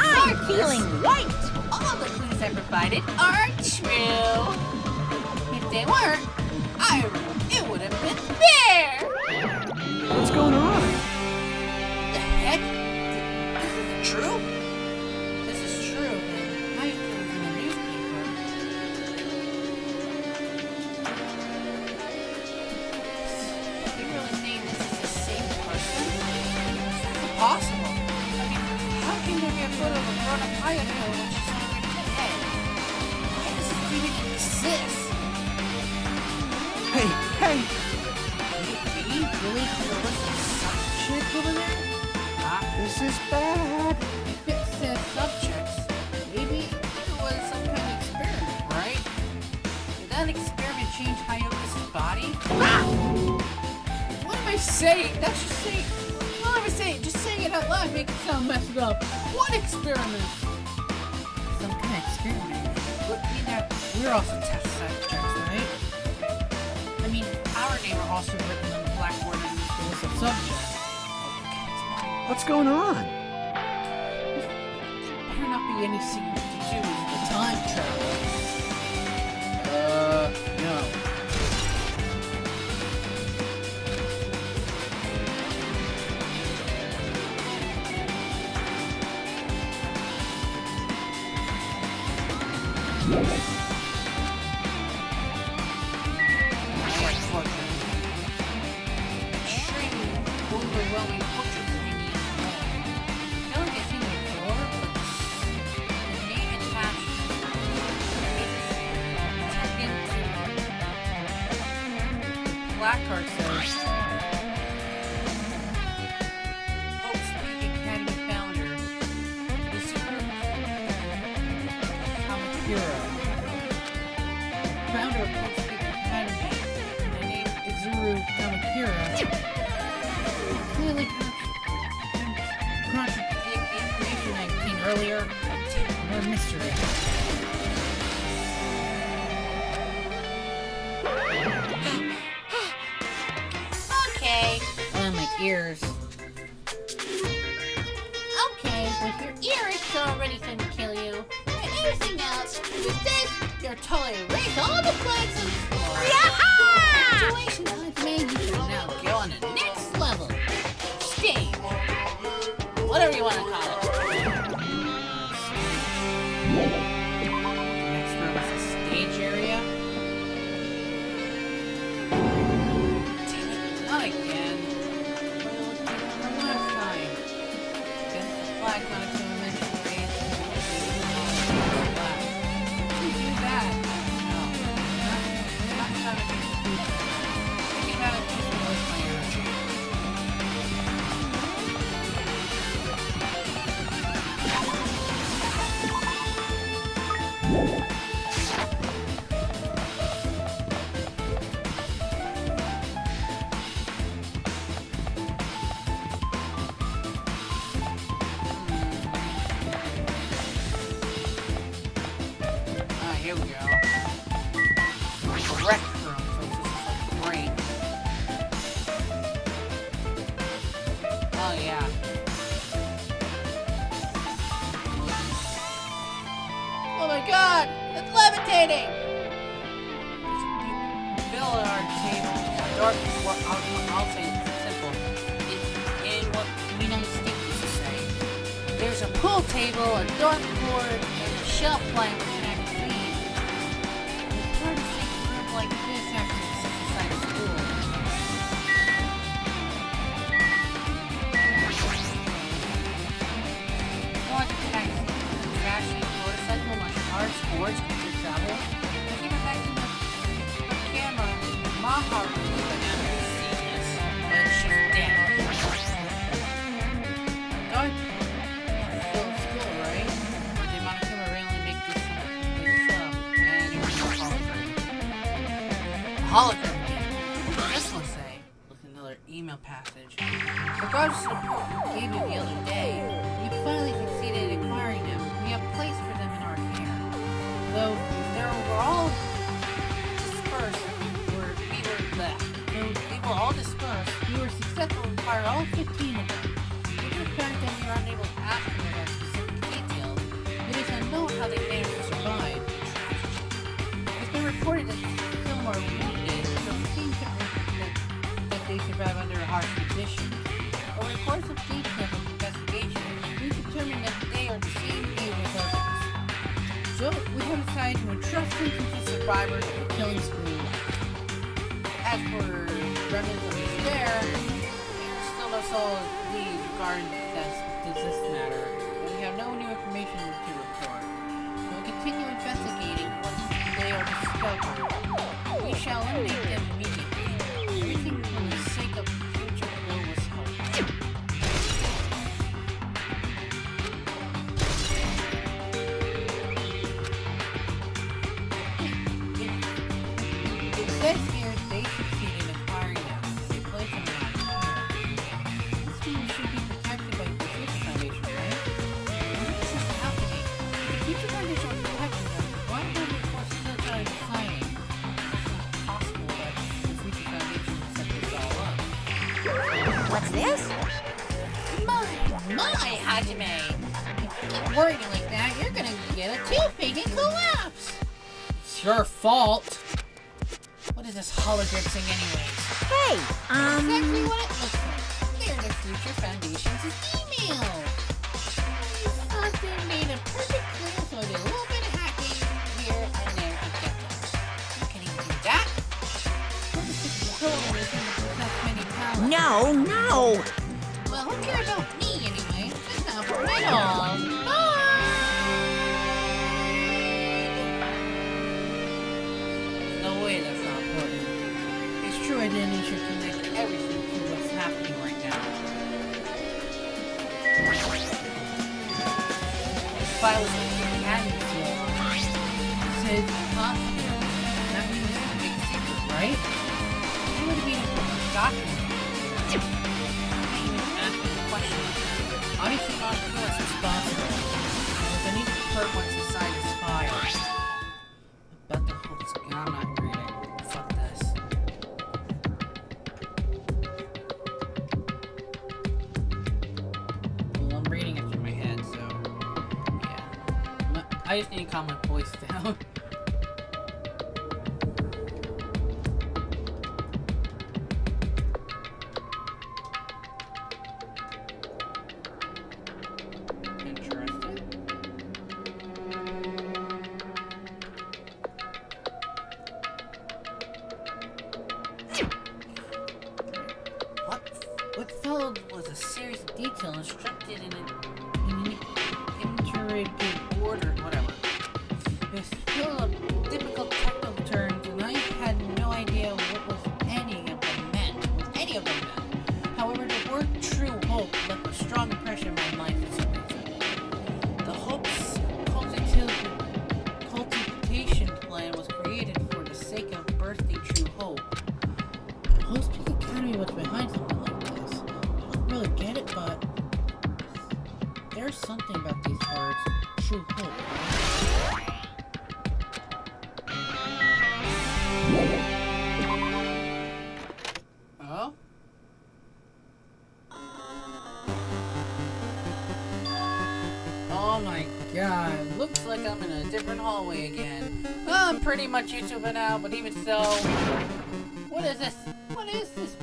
feeling white. All the clues I provided are true. If they weren't, it would have been there. What's going on? The heck? This is true? This is true. Then Hayako was in the newspaper. You really think this is the same person? That's impossible. I mean, how can there be a photo of a grown-up Hayako when she's already dead? Why does it even exist? Hey. Maybe really realistic subject over there? This is bad. If it says subjects, maybe it was some kind of experiment, right? Did that experiment change Hayako's body? What am I saying? That's just saying. What am I saying? Just saying it out loud makes it sound messed up. What experiment? Some kind of experiment. But mean that we're also test subjects, right? I mean, our name are also written on the blackboard and the list of subjects. What's going on? There better not be anything to do with the time travel. No. Extremely overwhelming glowing portraits hanging on the wall. No one gets into the floor, but the name attached to the placard says, Hope Speak Academy founder, Isuru Kamakura. Founder of Hope Speak Academy, and the name Isuru Kamakura, clearly contradicting information I've seen earlier. More mystery. Okay. Oh, my ears. Okay, with your ears already finna kill you. And everything else, with this, you're totally erase all the flags on the floor. Congratulations, Hajime. You shall now go on the next level. Stage. Whatever you want to call it. Next room is the stage area. Not again. From last time. Guess the flag not to mention raised and who do that? No. Not trying to be stupid. Thinking about it just blows my ears. Here we go. Rec room, so this is like a break. Oh yeah. Oh my god! It's levitating! Billiard table. I'll say it's simple. In what the United States used to say. There's a pool table, a dartboard, and a shelf playing with magazine. It's hard to think of a room like this after it's inside of school. Going to taxi, fashion, motorcycle, martial arts, sports, computer travel. Even back to the camera, Maharu, but now she's seeing us, and she's dead. Going still at school, right? Or did Monokuma randomly make this show? And it was a hologram again. What does this one say? Look at another email passage. Regardless of the report we gave you the other day, you finally succeeded in acquiring them. We have place for them in our care. Though they were all dispersed, we were successful in acquiring all 15 of them. Due to the fact that we are unable to ask them about specific details, it is unknown how they managed to survive. It's been reported that some are wounded, so it seems that they survive under a harsh condition. Over the course of detailed investigation, we determined that they are the same age as others. So we have decided to entrust them to the survivors of the killing school. As for remnants of despair, there's still no solid lead regarding this matter, and we have no new information to report. We will continue investigating once they are discovered. We shall eliminate them immediately. Everything for the sake of future glorious hope. It says here they succeeded in acquiring them. They place them in our care. This team should be protected by the Future Foundation, right? What is this happening? If the Future Foundation was protecting them, why would they force still trying to sign it? It's not possible that the Future Foundation would set this all up. What's this? My Hajime! If you keep worrying like that, you're gonna get a toothache and collapse! It's your fault! What is this hologram thing anyways? Hey, Exactly what it looks like. They're the Future Foundation's email! You thought they made it perfect clear so I did a little bit of hacking here and there to get them. You can even do that? Purpose control is in the possess many powers. no. Don't care about me anyway. That's not important at all. Bye! No way that's not important. It's true identity should connect everything to what's happening right now. If I was in the academy field, it said confidence. That means it's a big secret, right? It would be a document. I can't even ask me the question. Obviously not who is responsible. Because I need to hurt what's inside this file. About the hopes again. I'm not reading. Fuck this. Well, I'm reading it through my head, so yeah. I just need to calm my voice down. Interesting. What followed was a series of details instructed in an iterative order, whatever. It's full of difficult technical terms, and I had no idea what was any of them meant. However, the word true hope left a strong impression in my mind for some reason. The Hope's cultivation plan was created for the sake of birthing true hope. The whole Speak Academy was behind something like this. I don't really get it, but there's something about these words. True hope. Oh? Oh my god, looks like I'm in a different hallway again. I'm pretty much used to it now, but even so... What is this? What is this?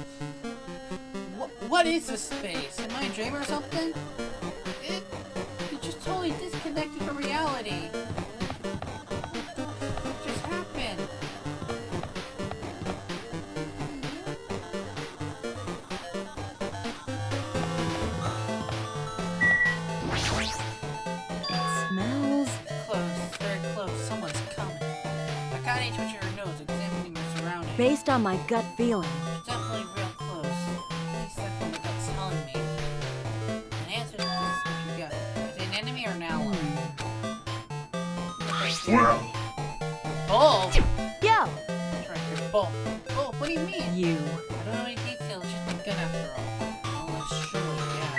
What is this space? Am I a dream or something? It just totally disconnected from reality. What just happened? Smells. Close, it's very close. Someone's coming. I got each with your nose, examining my surroundings. Based on my gut feeling. It's definitely real close. At least that's what my gut's telling me. An answer to this is what you got. Is it an enemy or an ally? Bull? Yo! That's right, you're bull. Bull, what do you mean? You. I don't know any details, just a gun after all. Well, that's true, I guess.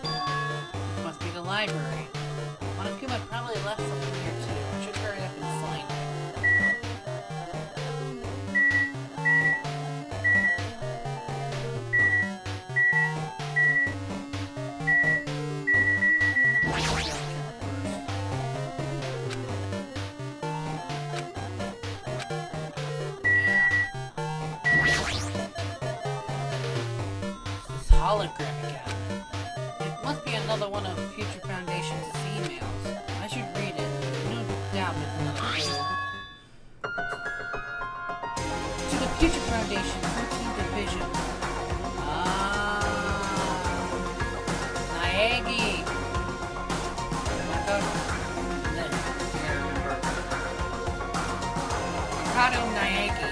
This must be the library. Monokuma probably left something here too. I should hurry up and find it. This hologram again. It must be another one of Future Foundation's emails. I should read it. No doubt it's another clue. To the Future Foundation, 13th Division. Naegi. Mikado Naegi.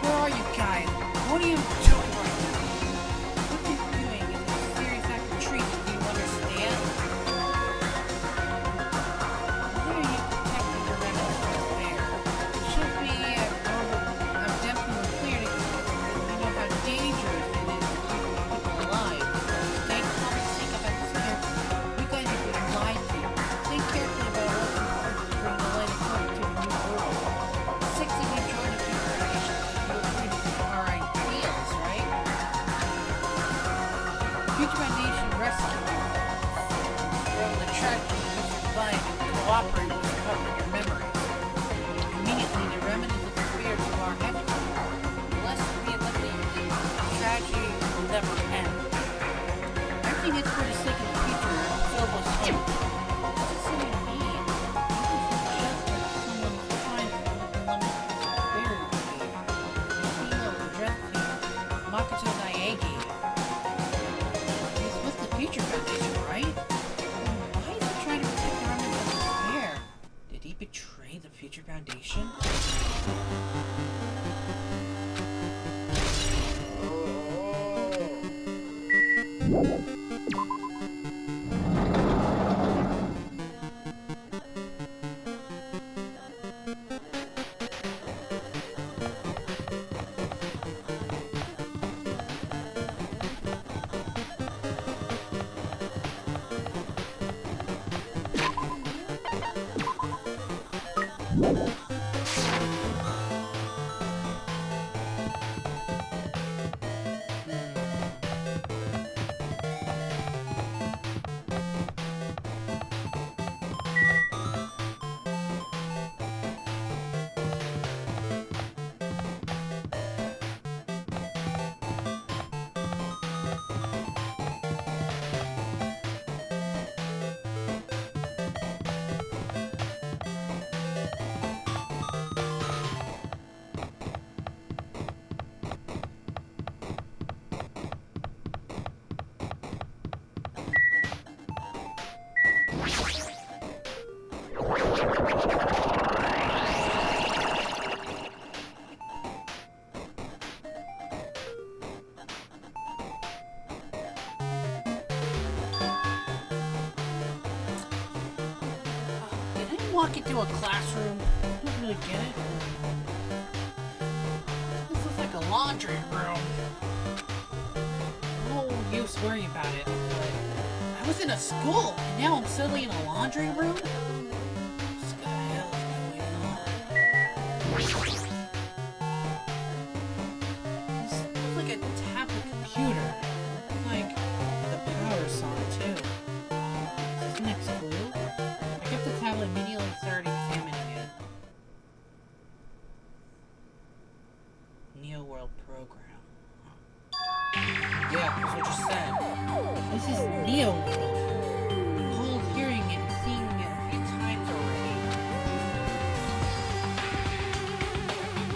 Where are you guys? What are you doing right now? What are you doing? It's a serious act of treason. Do you understand? Why are you protecting your remnants right there? It should be I'm definitely clear to you know how to Walk into a classroom. I don't really get it. This looks like a laundry room. No use worrying about it. But I was in a school, and now I'm suddenly in a laundry room? What the hell is going on? This looks like a tablet computer. Like the power song, too. Is this next clue? I kept the tablet immediately and started examining it. Neo World Program. Yeah, that's what you said. This is Neo World. Whole hearing it and seeing it a few times already.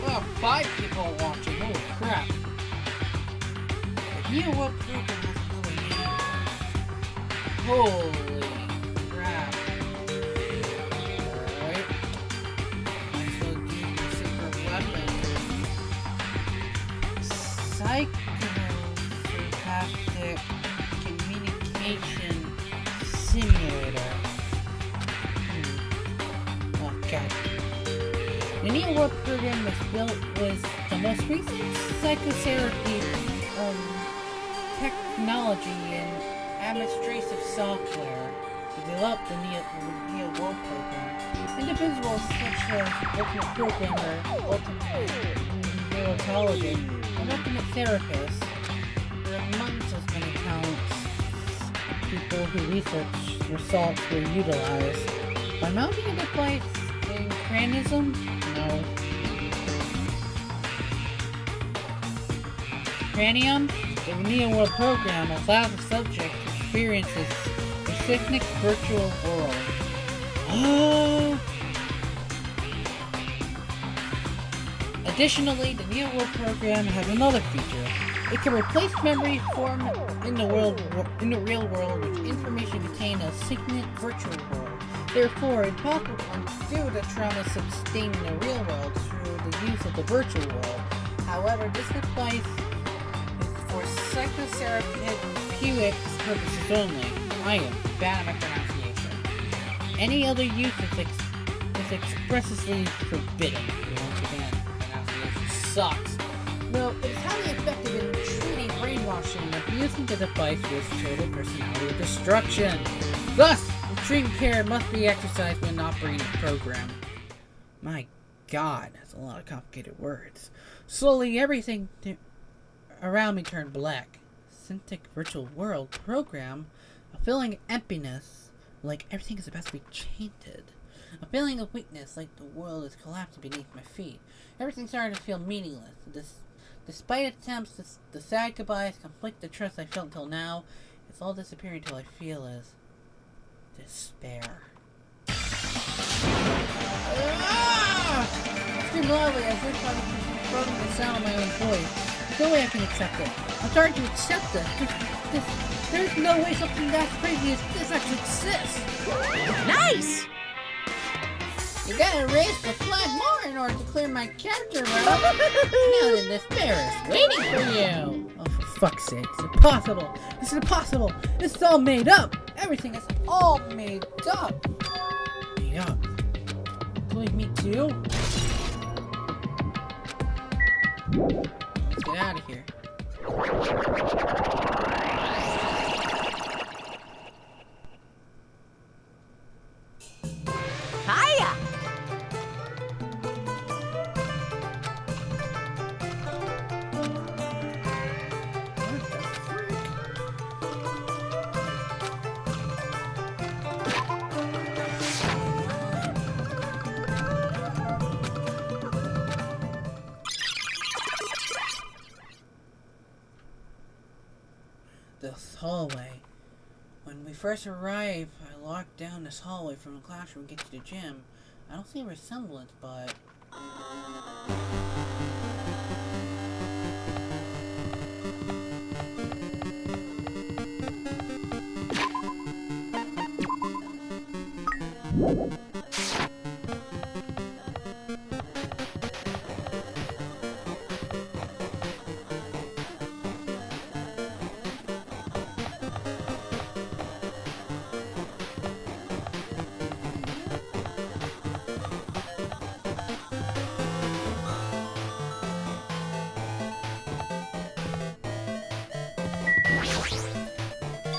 Well, 5 people are watching. Holy crap. The Neo World Program has another name. Holy crap. Alright. Might as well use my secret weapon. Psychopathic communication simulator. Oh god. The Neo World program was the most recent psychotherapy technology and administrative software to develop the Neo World program. Individuals such as Ultimate Programmer, Ultimate Neurologist, and Ultimate Therapist are amongst as many talents people who research results will utilize. By mounting a device in craniism? No. Cranium? The Neo World program allows the subject to experience a specific virtual world. Additionally, the Neo World program has another feature. It can replace memory formed in the real world with information contained in a significant virtual world. Therefore, it's possible to undo the trauma sustained in the real world through the use of the virtual world. However, this device is for psychotherapeutic purposes only. I am bad at my pronunciation. Any other use is expressly forbidden. Once again, pronunciation sucks. No, it's highly effective in treating brainwashing and abusing the device with total personality destruction. Thus, extreme care must be exercised when operating the program. My god, that's a lot of complicated words. Slowly, everything around me turned black. Synthetic virtual world program, a feeling of emptiness, like everything is about to be tainted. A feeling of weakness, like the world is collapsing beneath my feet. Everything started to feel meaningless. Despite attempts to the sad goodbyes, conflict, the trust I felt until now, it's all disappearing until I feel as despair. I scream loudly as if I was confronting the sound of my own voice. There's no way I can accept it. I'm starting to accept it. There's no way something that crazy as this actually exists. Nice! You gotta raise the flag more in order to clear my character route. Now then, this bear is waiting for you. Oh, for fuck's sake. It's impossible. This is impossible. This is all made up. Everything is all made up. Made up. Including me too? Let's get out of here. Hiya! This hallway. When we first arrived, I locked down this hallway from the classroom to get to the gym. I don't see a resemblance, but...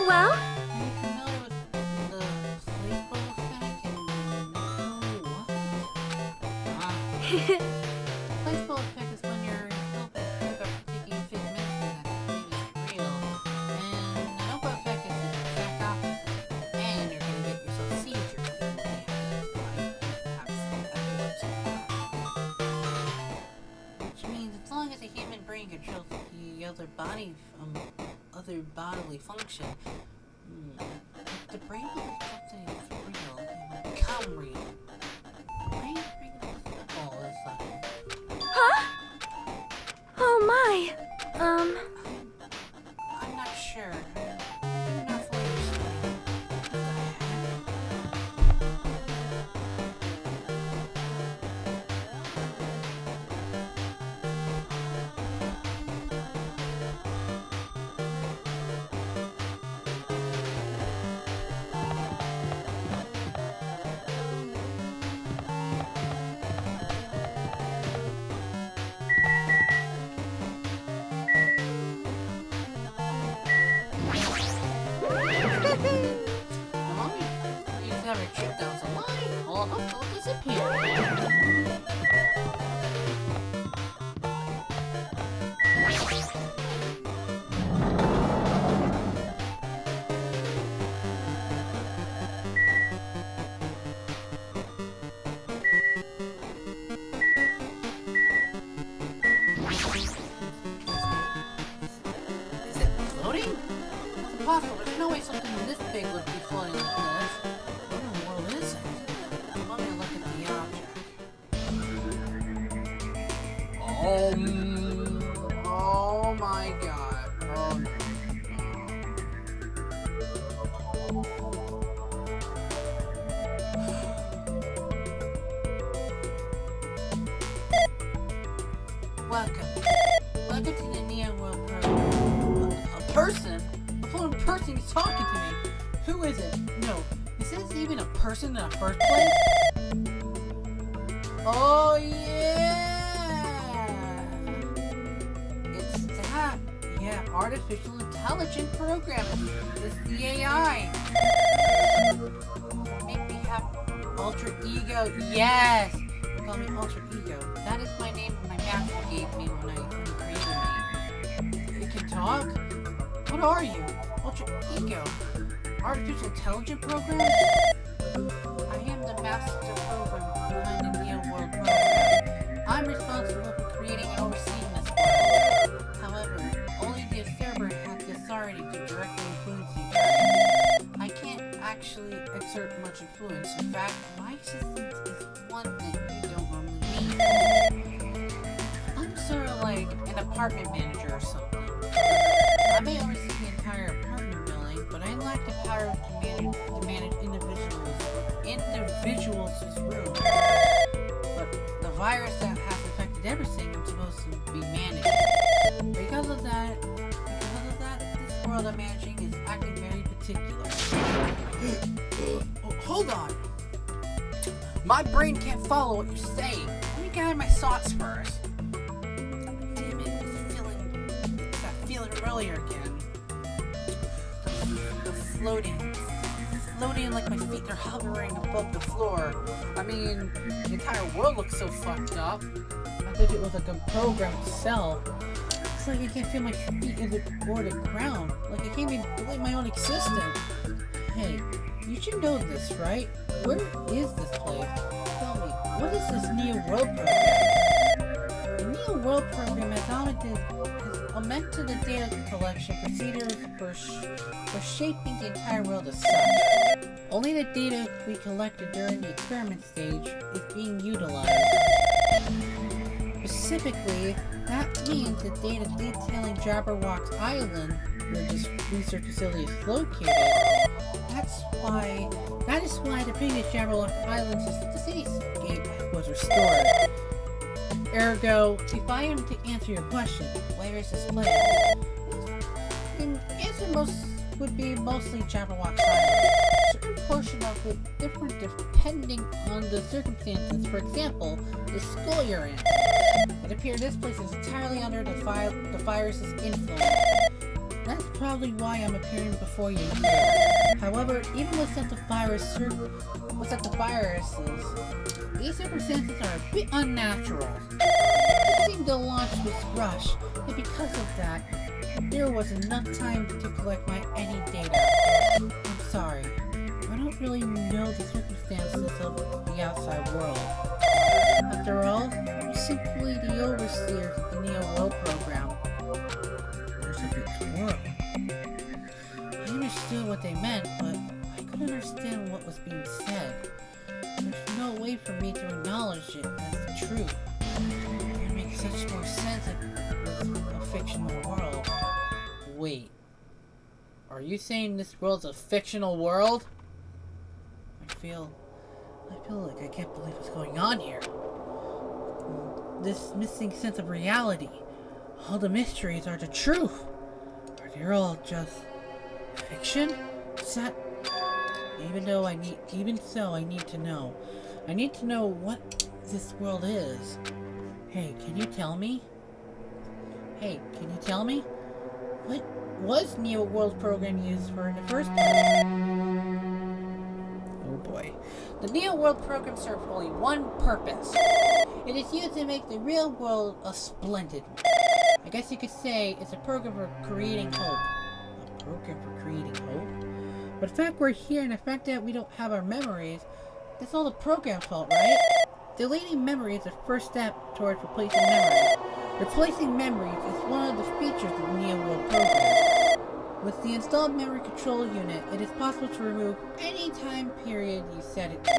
Well, Are you familiar with the playful effect and what? Playful effect is when you're taking a fake medicine that maybe is real. And the notebook effect is the exact opposite. And you're gonna get yourself seizures which means as long as a human brain controls the other bodily function, the brain will become something real. It will become real. Why are you bringing up all this stuff? huh? Oh my. I'm not sure. I'm not fully understanding. The moment you discover a trick that was a lie, all hope will disappear. Is it floating? It's impossible. There's no way something this big would be floating like this. What in the world is it? Let me look at the object. Oh my god. Oh no. Welcome. Welcome to the Neo World program. A person? A floating person is talking to me. Who is it? No. Is this even a person in the first place? Oh yeah! It's that. Yeah, artificial intelligence programming. This is the AI. Maybe have alter ego. Yes! Call me alter ego. That is my name my master gave me when he created me. It can talk? What are you? Alter ego. Artificial intelligence program? I am the master program behind the Neo World program. I'm responsible for creating and overseeing this world. However, only the server has the authority to directly influence you. I can't actually exert much influence. In fact, my assistance is one thing you don't normally need. I'm sort of like an apartment manager or something. I may oversee the entire apartment building, but I lack the power to manage individuals' room. But the virus that has affected everything I'm supposed to be managing. Because of that, world I'm managing is acting very particular. Oh, hold on. My brain can't follow what you're saying. Let me gather my thoughts first. Damn it, it's that feeling earlier again. The floating like my feet are hovering above the floor. I mean, the entire world looks so fucked up. I thought it was like a programmed cell. It's like I can't feel my feet or the ground. Like I can't even believe my own existence. Hey, you should know this, right? Where is this place? Tell me, what is this Neo World program? The Neo World program has augmented the data collection procedures for shaping the entire world as such. Only the data we collected during the experiment stage is being utilized. Specifically, that means the data detailing Jabberwock's Island, where this research facility is located. That is why the previous Jabberwock Island's cityscape was restored. Ergo, if I am to answer your question, where is this place? The answer would be mostly Jabberwock Island. A certain portion of it different depending on the circumstances. For example, the school you're in. It appears this place is entirely under the virus's influence. That's probably why I'm appearing before you here. However, even without the viruses, these circumstances are a bit unnatural. It seemed to launch this rush, and because of that, there was enough time to collect any data. I'm sorry, I don't really know the circumstances of the outside world. After all, I'm simply the overseer of the Neo World program. There's a big swirl. I understood what they meant, but I couldn't understand what was being said. There's no way for me to acknowledge it as the truth. It makes such more sense with a fictional world. Wait, are you saying this world's a fictional world? I feel like I can't believe what's going on here. This missing sense of reality. All the mysteries are the truth. Are they all just fiction? Is that... Even so, I need to know. I need to know what this world is. Hey, can you tell me? What was Neo World program used for in the first place? Oh boy. The Neo World program serves only one purpose. It is used to make the real world a splendid one. I guess you could say it's a program for creating hope. A program for creating hope? But the fact we're here and the fact that we don't have our memories, that's all the program's fault, right? Deleting memories is the first step towards replacing memories. Replacing memories is one of the features of the Neo World program. With the installed memory control unit, it is possible to remove any time period you set it to.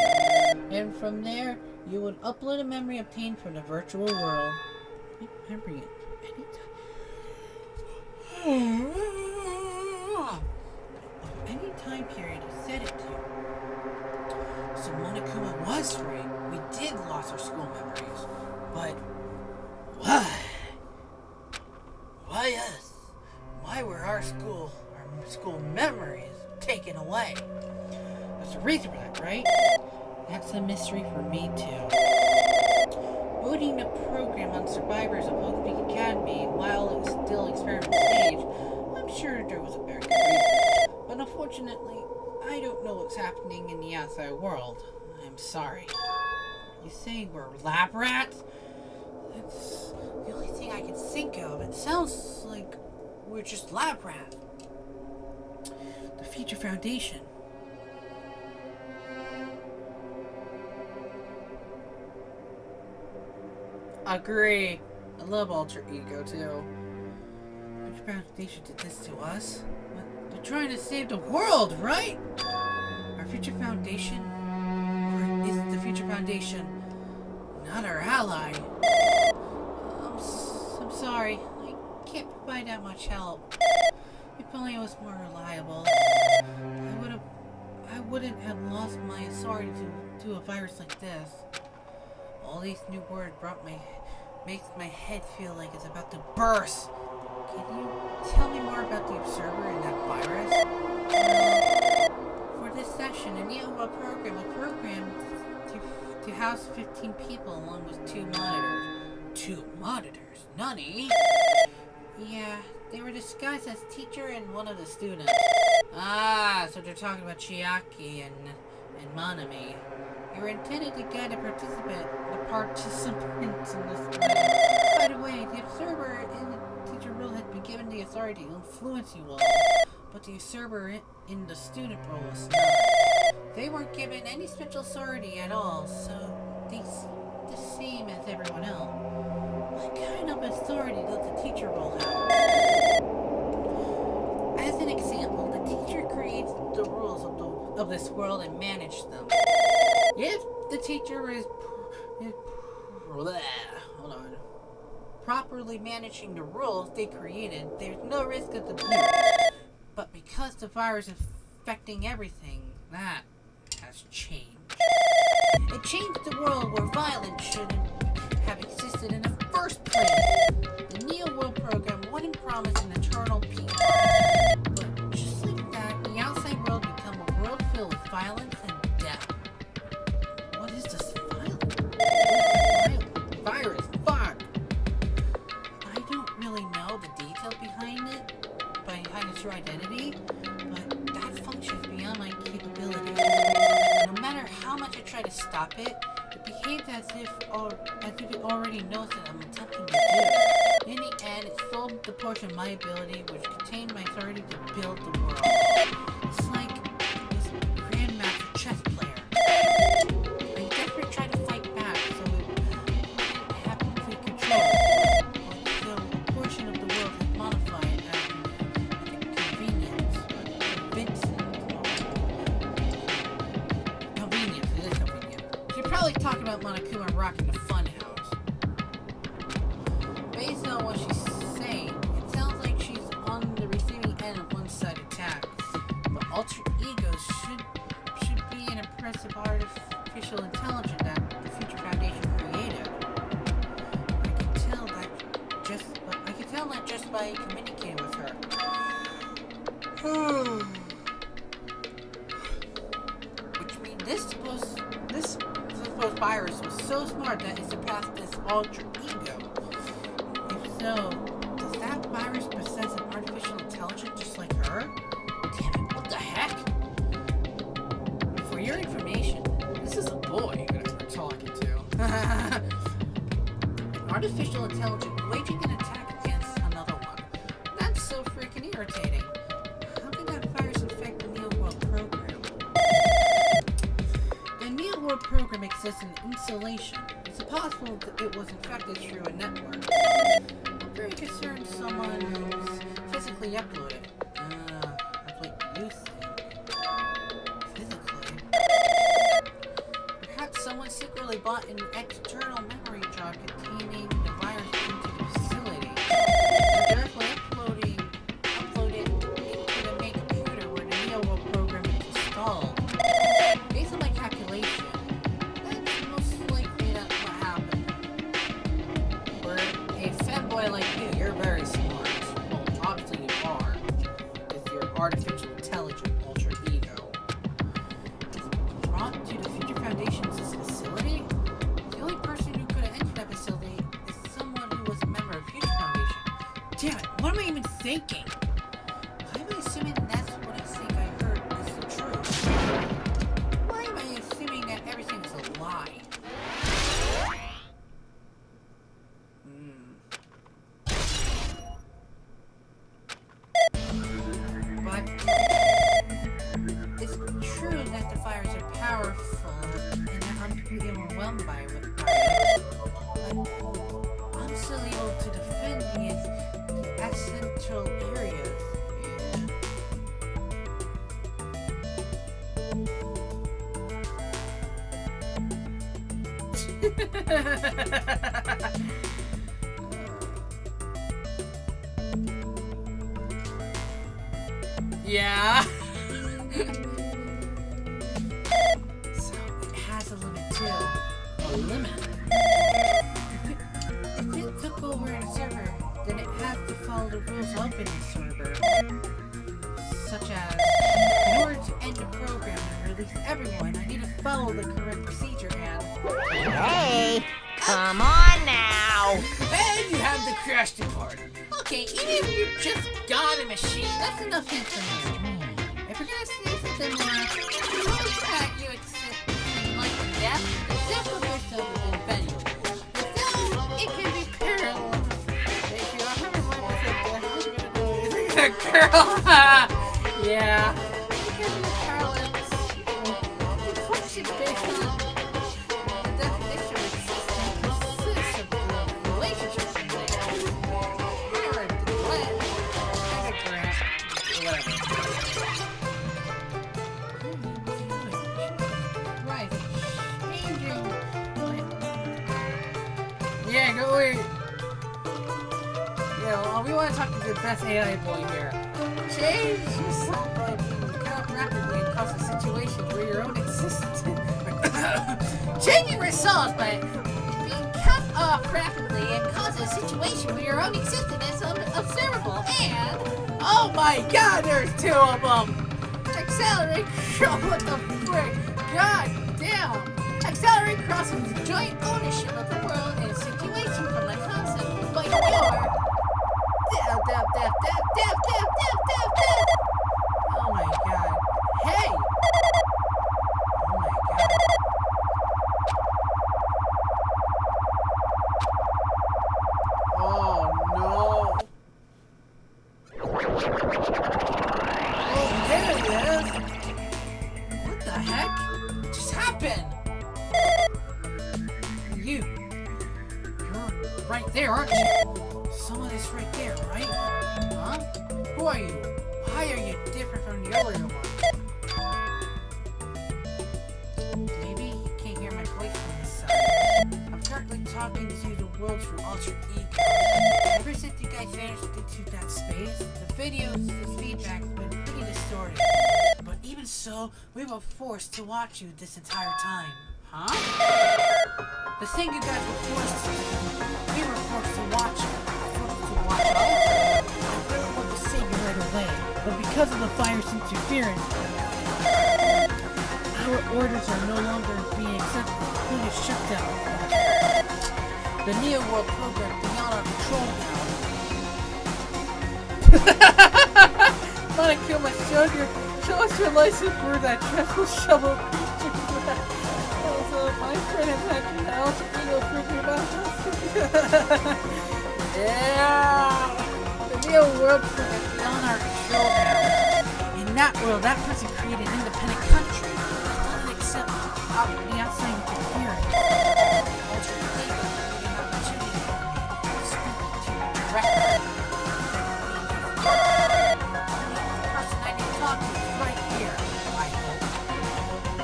And from there, you would upload a memory obtained from the virtual world. Memory any time period you set it to. So Monokuma was right. We did lose our school memories. But why? Why us? Why were our school memories taken away? There's a reason for that, right? That's a mystery for me too. Booting the program on survivors of Oak Peak Academy while it was still experiment stage, I'm sure there was a very good reason. But unfortunately, I don't know what's happening in the outside world. I'm sorry. You say we're lab rats? That's the only thing I can think of. It sounds like we're just lab rats. The Future Foundation. Agree. I love Alter Ego too. Future Foundation did this to us. But they're trying to save the world, right? Our Future Foundation? Or is the Future Foundation not our ally? I'm sorry. I can't provide that much help. If only I was more reliable. I wouldn't have lost my authority to a virus like this. All these new words makes my head feel like it's about to burst. Can you tell me more about the observer and that virus? For this session, a NEO program was programmed to house 15 people along with 2 monitors. 2 monitors? Nani? Yeah, they were disguised as teacher and one of the students. Ah, so they're talking about Chiaki and Manami. They were intended to guide the participants in this plan. By the way, the observer in the teacher role had been given the authority to influence you all, but the observer in the student role was not. They weren't given any special authority at all, so they seemed the same as everyone else. What kind of authority does the teacher role have? As an example, the teacher creates the rules of this world and manages them. If the teacher is properly managing the rules they created, there's no risk of abuse. But because the virus is affecting everything, that has changed. It changed the world where violence shouldn't have existed in the first place. The Neo World program wouldn't promise an eternal peace. But just like that, the outside world become a world filled with violence and death. What is this violence? Virus, fuck! I don't really know the details behind its true identity, but that functions beyond my capabilities. No matter how much I try to stop it, it behaves as if it already knows that I'm attempting to do. In the end, it stole the portion of my ability which contained my authority to build the world. It's like this grandmaster chess player. I desperately tried to fight back so it wouldn't have complete control. So a portion of the world is modified as convenience. Convenience, it is convenient. You're probably talking about Monokuma rocking the funhouse. Based on what she's saying, it sounds like she's on the receiving end of one-sided attacks. But alter egos should be an impressive artificial intelligence that the Future Foundation created. I can tell that just by communicating with her. Which means this supposed virus was so smart that it surpassed this alter ego. If so, does that virus possess an artificial intelligence just like her? Damn it, what the heck? For your information, this is a boy that we're talking to. An artificial intelligence waging an attack against another one. That's so freaking irritating. How did that virus infect the Neo World program? The Neo World program exists in insulation. It's possible that it was infected through a network. I'm very concerned someone who's physically uploaded. You think? Physically? Perhaps someone secretly bought an external memory drive containing the virus into the facility. They're directly upload it into the main computer where the Neo World program is installed. Based on my calculation, that's most likely not what happened. For a fanboy like you, you're very smart. Well, obviously you are, with your artificial intelligent alter ego. Brought to the Future Foundation's facility? The only person who could have entered that facility is someone who was a member of Future Foundation. Damn it, what am I even thinking? Why am I assuming that's what I think I heard is the truth? Why am I assuming that everything is a lie? But it's true that the fires are powerful and that I'm completely overwhelmed by it. But I'm still able to defend these essential areas. Yeah. So it has a limit too. A limit? If it took over a server, then it has to follow the rules of the server. such as, in order to end the program and release everyone, I need to follow the correct procedure and... Hey, come on now. And you have the crash depart. Okay, even if you just got a machine, that's enough information. If you're gonna say something more, suppose that you accept between life and death, the death of yourself is invaluable. Though it can be perilous. If you are having one with a girl, yeah. It can be perilous. The function based on the definition of existence consists of the relationship from there. Parent, blend, anagram, whatever. Right. Changing. Yeah, go away. Yeah, well, we want to talk to the best AI boy here. Change yourself by being cut up rapidly and cause a situation where your own existence. Changing results by being cut off rapidly and cause a situation where your own existence is observable. And oh my God, there's two of them. Accelerate. What the frick? God damn. Accelerate crosses the joint ownership of the world in a situation from the concept by your. Oh my God. Hey! Oh my God. Oh no. Oh, there it is. What the heck? What just happened? You're right there, aren't you? Someone is right there, right? Huh? Who are you? Why are you different from the earlier one? Maybe you can't hear my voice from this side. I'm currently talking to the world through alter ego. Ever since you guys vanished into that space, the videos, the feedback have been pretty distorted. But even so, we were forced to watch you this entire time. Huh? The thing you guys were forced to do, we were forced to watch you. I really want to save you right away, but because of the virus interference, our orders are no longer being accepted, including shutdown. The Neo World program beyond our control now. Wanna kill my soldier? Show us your license for that dreadful shovel creature. Also, my friend imagined how else ego freaking about us. Yeah! The Neo World program is beyond our control now. In that world, that person created an independent country that doesn't accept the outside interference. Ultra ego giving an opportunity to speak to you directly. The person I need to talk to is right here, I hope.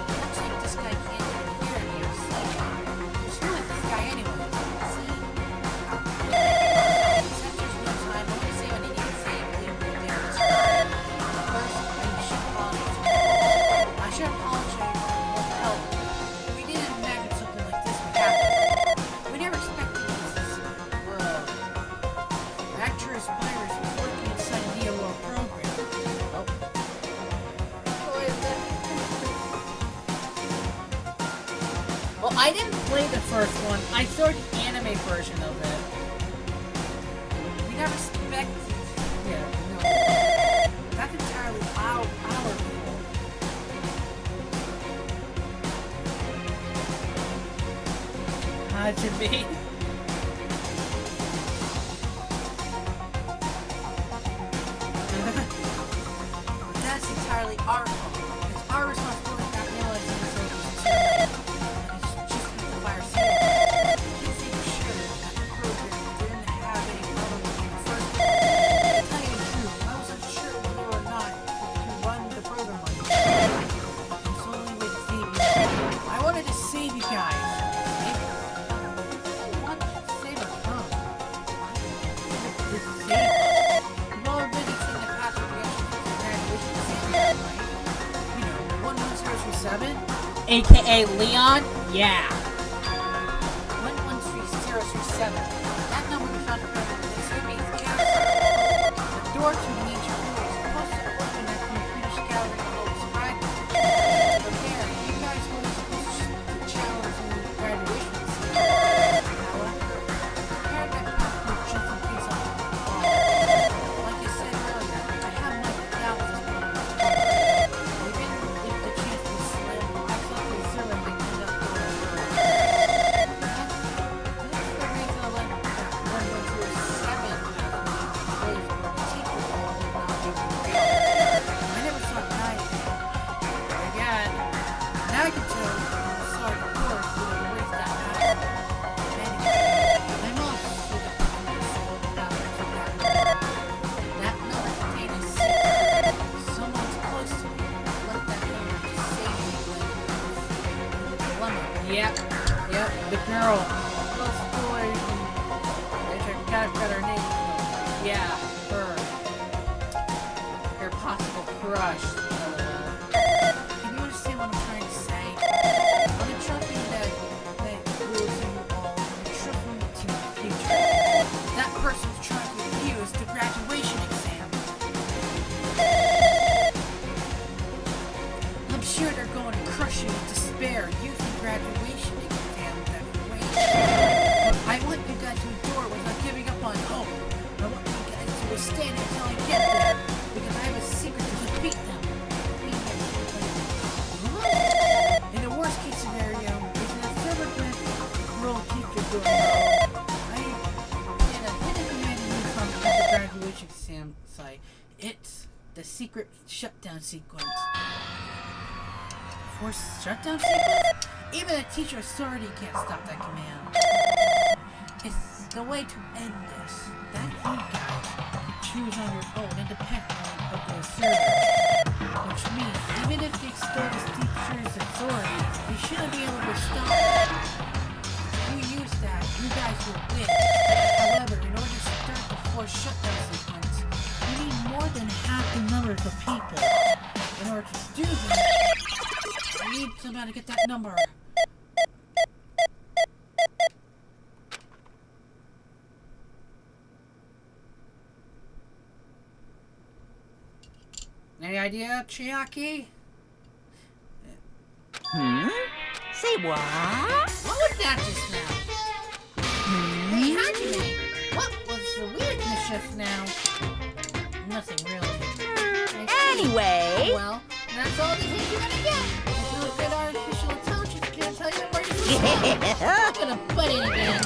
Looks like this guy can't even hear me or see me. Who is this guy anyway? See? I should apologize for help. We didn't imagine something like this would happen. We never expected this world. Rapturous virus was working inside the Neo World program. Oh. What is that? Well, I didn't play the first one. I saw the anime version of it. We never expected. Yeah, no. That's entirely our fault. Had to be. That's entirely our fault. It's our responsibility not realizing this was it's just the virus. Can't say for sure that the program didn't have any problem with you first. To tell you the truth, I wasn't sure whether or not to run the program on you. It's the only way to save you. I wanted to save you guys. AKA Leon? Yeah. 113037. That number is not present in the survey's castle. The door to the ancient room is supposed to open at the Yep, the girl. Little school agent. I got her name. Yeah, her. Her possible crush. Can you understand what I'm trying to say? I'm interrupting that rules you all. I'm interrupting to the future. That person's trying to refuse the graduation exam. I'm sure they're going to crush you with despair using graduation exam evaluation. But I want you guys to endure without giving up on hope. I want you guys to withstand until I get there, because I have a secret to defeat them. In the worst case scenario, it's an observant role teacher doing I in a hidden command uniform at the graduation exam site. It's the secret shutdown sequence. Forced shutdown sequence? Even a teacher authority can't stop that command. It's the way to end this. That you guys can choose on your own independently of the server. Which means, even if they extol the teacher's authority, they shouldn't be able to stop it. If you use that, you guys will win. However, in order to start the forced shutdown sequence, you need more than half the numbers of people. In order to do that, I need somebody to get that number. Any idea, Chiaki? Say what? What was that just now? Hey, Hajime! What was the weirdness just now? Nothing really. Anyway. Well, that's all the hint you're gonna get. If you're a good artificial intelligence, can't tell you where you're I'm gonna butt in again.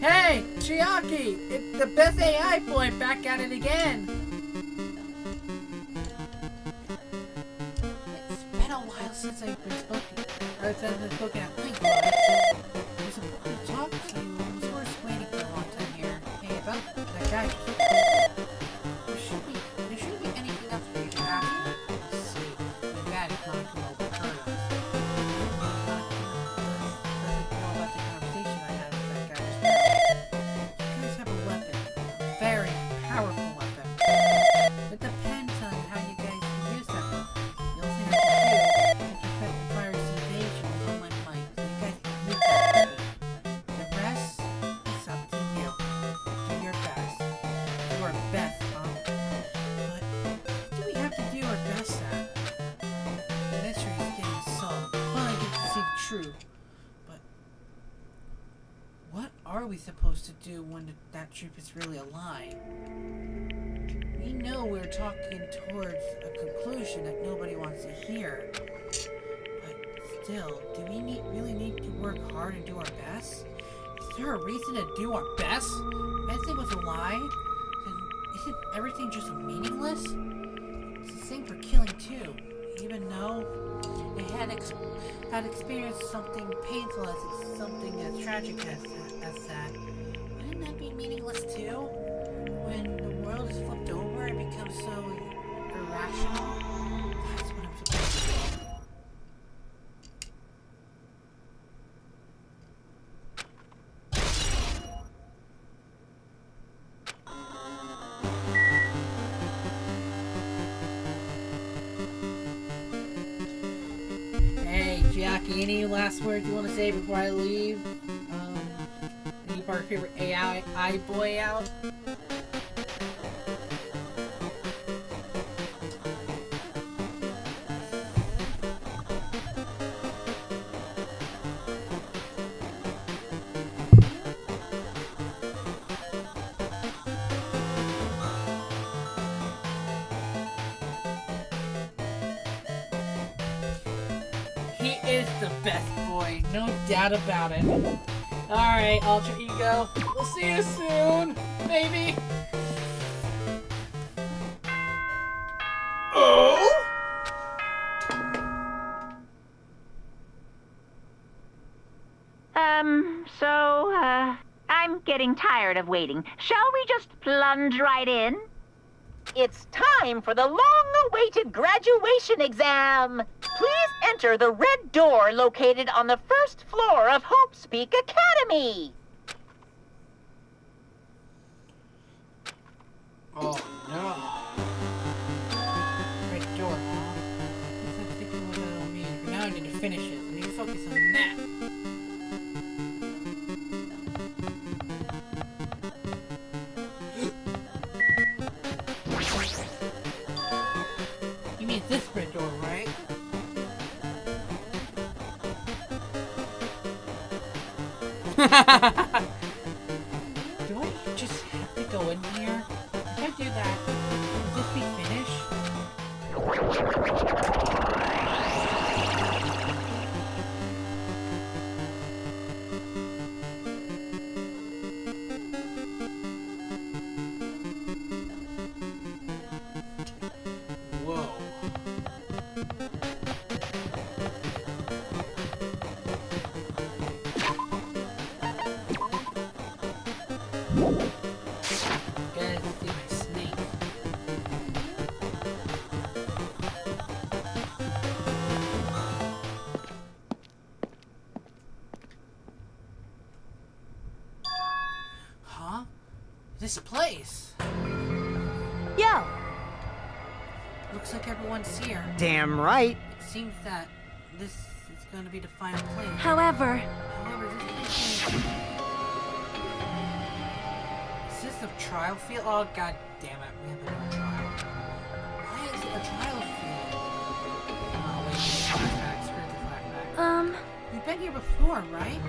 Hey, Chiaki! It's the best AI boy back at it again! It's been a while since I've been spoken at length. There's a point to talk to you. I was worth waiting for a long time here. Hey, about that guy. There shouldn't be anything else for you to ask. Let's see. The bad is going to come over her. Doesn't know about the conversation I had with that guy just now. You guys have a weapon. A very powerful weapon. It depends on how you guys can use that weapon. The only thing I can do is prevent the virus invasion with all my might, so you guys can use that weapon. The rest is up to you. Do your best. Do our best, huh? But what do we have to do our best at? The mystery is getting solved. Well, it doesn't seem true. But what are we supposed to do when that troop is really alive? We know we're talking towards a conclusion that nobody wants to hear. But still, do we really need to work hard and do our best? Is there a reason to do our best? If anything was a lie, then isn't everything just meaningless? It's the same for killing too. Even though it had experienced something painful as something as tragic as that, wouldn't that be meaningless too? When the world is flipped over and becomes so irrational, that's what I'm supposed to do. Hey, Jackie, any last words you want to say before I leave? Any of our favorite AI boy out? He is the best boy, no doubt about it. Alright, Alter Ego, we'll see you soon, maybe. Oh? I'm getting tired of waiting. Shall we just plunge right in? It's time for the long-awaited graduation exam. Please enter the red door located on the first floor of Hope Speak Academy. Oh, no. Red door, huh? Let's think what that'll mean. For now, I need to finish it. I need to focus on that. You mean this red door, right? Do I just have to go in here? If I do that, will this be finished? Whoa. Gotta see my snake. Huh? This place. Yo! Looks like everyone's here. Damn right. It seems that this is going to be the final place. However, However, this place is this a trial field? Oh god damn it, we have a trial. Why is it a trial field? Oh wait, flashback, screw the flashback. We've been here before, right?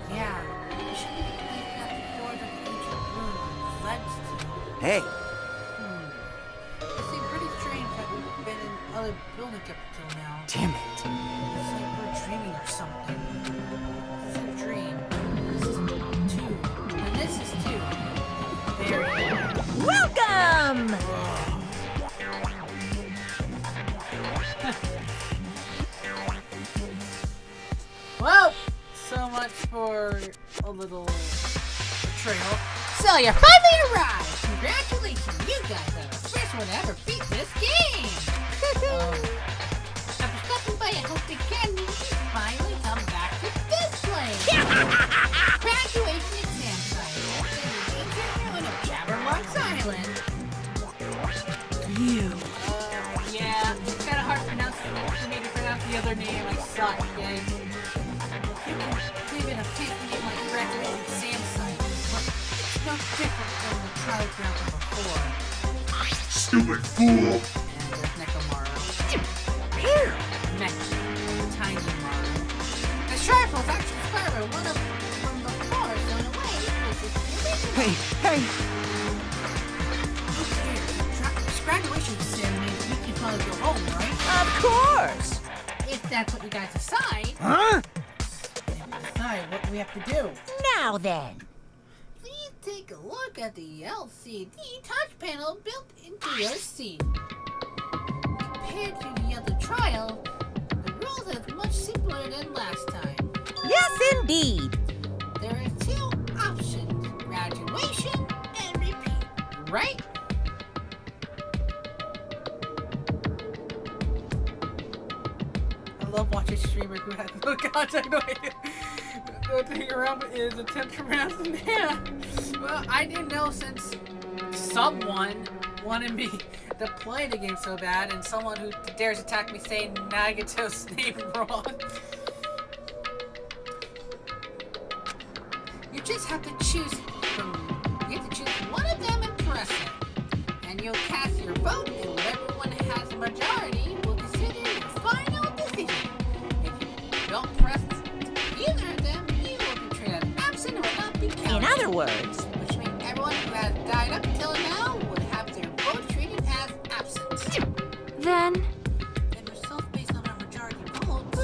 Yeah. We should be the place that the doors of the ancient room led to. Hey, It seems pretty strange that we've been in other buildings up until now. damn it. It's like we're dreaming or something. This is a dream. This is 2. And this is 2. Very welcome! Well, so much for a little betrayal. So you finally arrived! Congratulations, you guys are the first one to ever beat this game! After stopping by a Hope Academy, you finally come back to this place! Graduation exam site. The ancient ruin of Jabberwock's Island. Yeah, it's kind of hard for me to pronounce the other name. I suck, guys. Leave it a fake name like graduation exam site, but it's no different from the trial ground from before. Stupid fool! And there's Nekomaru. Here! Tiny Maru. This trifle is actually inspired by one of from before, so in a way, this is the original. Hey, hey. Who cares? This graduation ceremony, we can probably go home, right? Of course! If that's what you guys decide. Huh? Decide what we have to do. Now then! Please take a look at the LCD touch panel built into your seat. Compared to the other trial, the rules are much simpler than last time. Yes, indeed! There are 2 options, graduation and repeat, right? I love watching streamers who have no contact no thing around is attempt to pronounce the name. Well, I didn't know since someone wanted me to play the game so bad, and someone who dares attack me saying Nagito's name wrong. You just have to choose one of them and press it. And you'll cast your vote, and whatever one has a majority will consider your final decision. If you don't press either of them, you will be treated as absent and will not be counted. In other words, Which means everyone who has died up till now would have their vote treated as absent. then... And results based on our majority votes.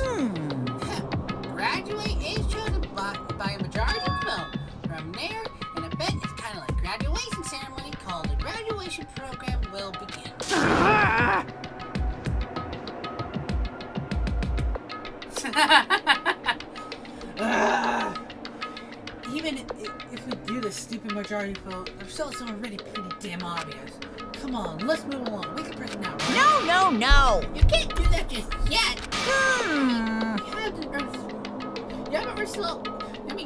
Graduate is chosen by a majority vote. From there, an event is kind of like graduation ceremony called the graduation program will begin. Even if we do this stupid majority vote, the results are already pretty damn obvious. come on, let's move along. We can press now. Right? No, no, no. You can't do that just yet. Hmm.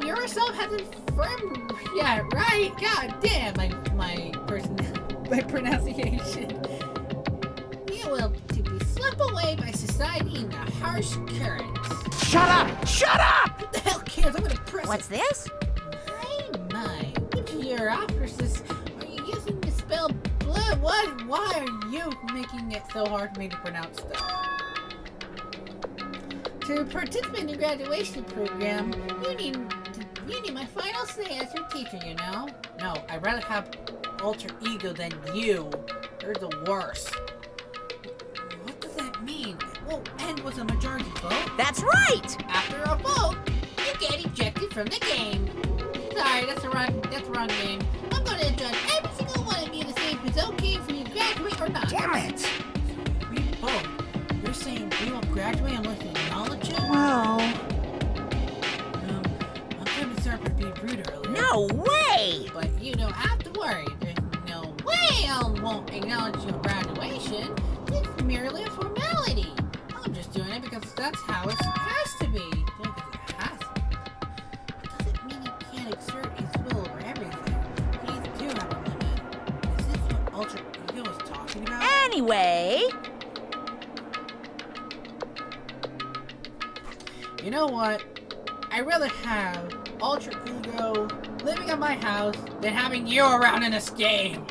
Yourself hasn't firm. Yeah, right. God damn, my pronunciation. You will to be swept away by society in the harsh currents. Shut up! Shut up! What the hell cares? I'm gonna press What's it. this? My, which bureaucracies are you using to spell blood? What? Why are you making it so hard for me to pronounce stuff? To participate in the graduation program, you need my final say as your teacher, you know? No, I'd rather have alter ego than you. You're the worst. What does that mean? It won't end with a majority vote. That's right! After a vote, you get ejected from the game. Sorry, that's the wrong game. I'm gonna judge every single one of you to see if it's okay for you to graduate or not. Damn it! We vote. You're saying we won't graduate unless we acknowledge it? Well... I'm kind of sorry for being rude earlier. No way! But you don't have to worry. There's no way I won't acknowledge your graduation. It's merely a formality. I'm just doing it because that's how it has to be. Don't because it has to be. It doesn't mean he can't exert his will over everything. He do have a limit. Is this what Ultra Ego was talking about? Anyway... You know what? I'd rather have Ultra Ego living at my house than having you around in this game.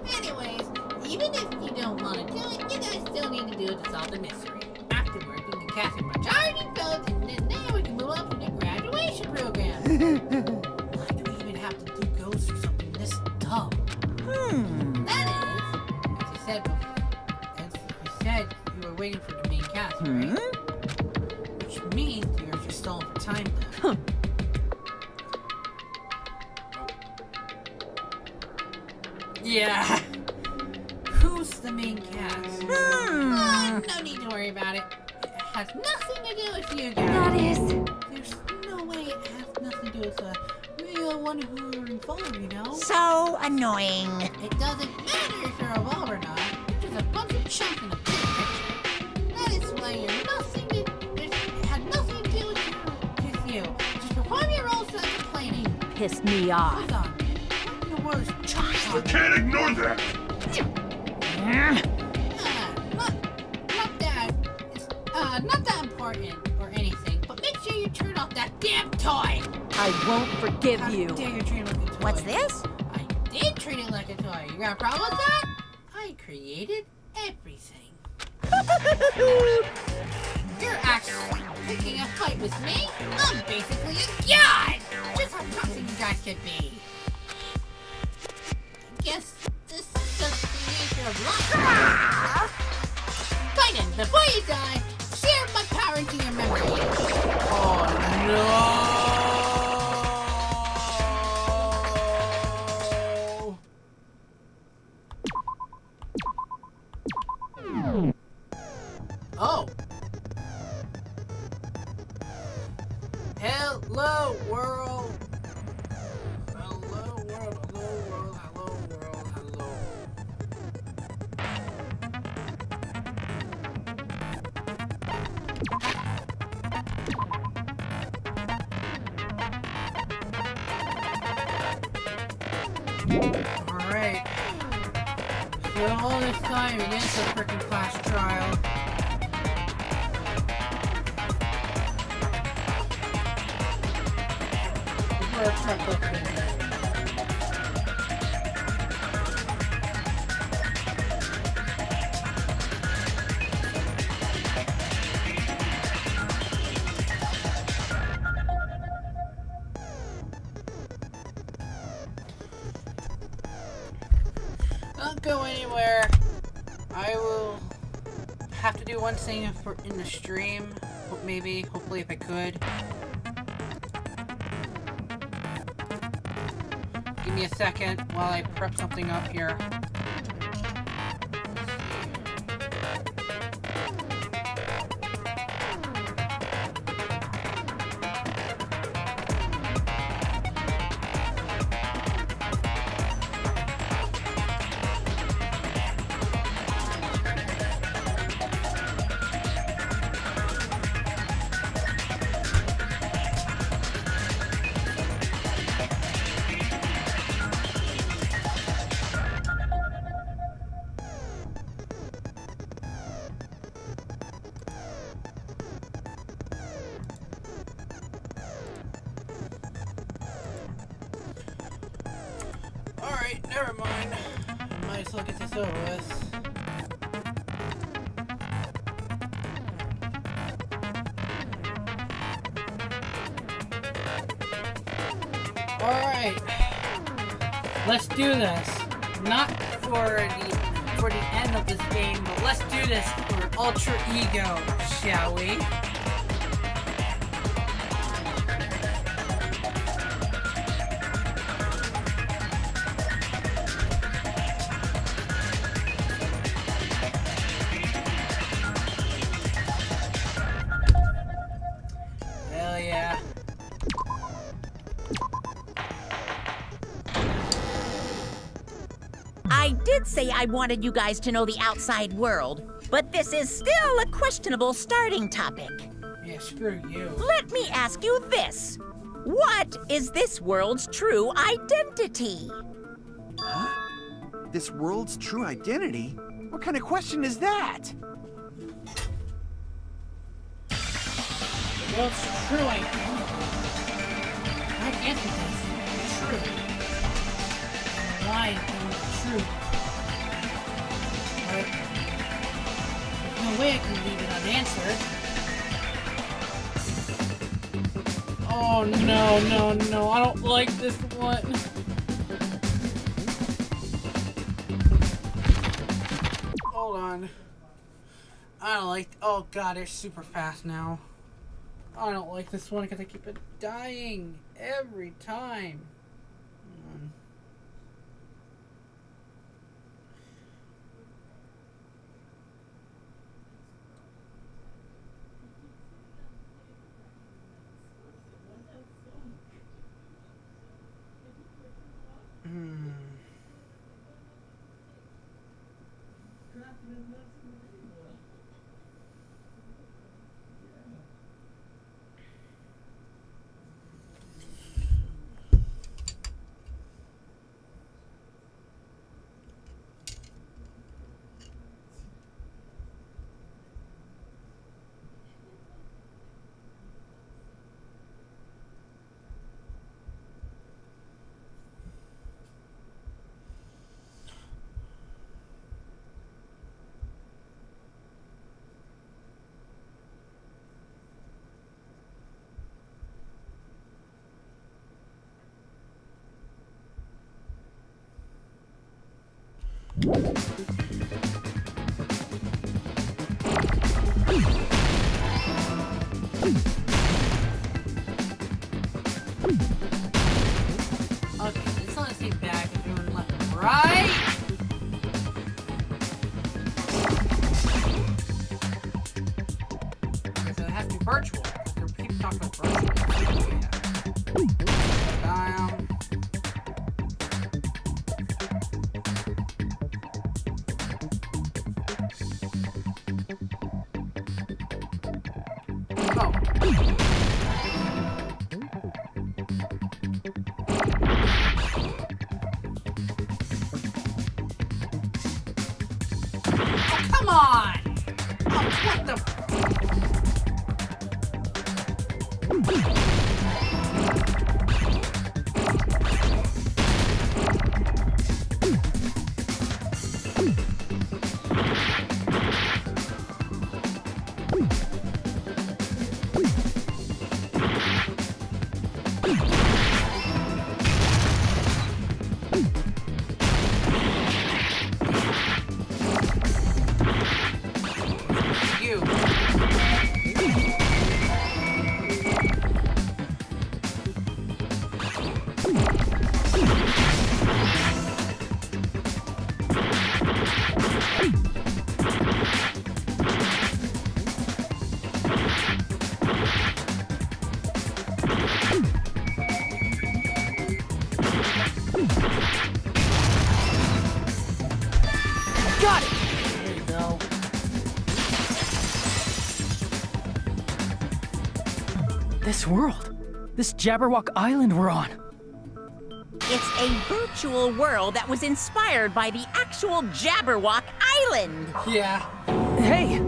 Anyways, even if you don't want to do it, you guys still need to do it to solve the mystery. Afterward, you can cast a majority vote, and then we can move on to the graduation program. Why do we even have to do ghosts or something this dumb? That is, as you said you were waiting for the main cast, right? Which means you're just stalling for time then. Yeah. Who's the main cast? No need to worry about it. It has nothing to do with you guys. That is... There's no way it has nothing to do with the real one who you're involved, you know? so annoying. It doesn't matter if you're involved or not. You're just a bunch of chump in the big picture. That is why you're nothing to... It had nothing to do with you. Just perform your roles without complaining. Pissed me off. Hold on. What in the world is chump? I can't ignore that! Not that important or anything, but make sure you turn off that damn toy! I won't forgive How you. dare you treat it like a toy? What's this? I did treat it like a toy. You got a problem with that? I created everything. You're actually picking a fight with me? I'm basically a god! Just how toxic you guys can be. I guess this is just the nature of life. Titan, before you die, share my power into your memory. Oh no! Oh. Hello world. Hello world. Hello world. Hello world. Hello. Alright. So all this time against the frickin' class trial. Before I start looking. Don't go anywhere. I will have to do one thing in the stream. Maybe, hopefully, if I could. Give me a second while I prep something up here. Alright, never mind. Might as well get this over with. Alright. Let's do this. Not for the end of this game, but let's do this for Ultra Ego, shall we? Hell yeah. I did say I wanted you guys to know the outside world, but this is still a questionable starting topic. Yeah, screw you. Let me ask you this. What is this world's true identity? This world's true identity? What kind of question is that? Well, it's true, I think. My answer is true. Why true? But there's no way I can leave it unanswered. Oh no, I don't like this one. Hold on. I don't like, oh god, it's super fast now. I don't like this one because I keep it dying every time. Okay, this one is back if you were left and right. Okay, so it has to be virtual. There people talking about virtual. Down. Come on! Oh, what the? Got it! There you go. This world. This Jabberwock Island we're on. It's a virtual world that was inspired by the actual Jabberwock Island. Yeah. Hey!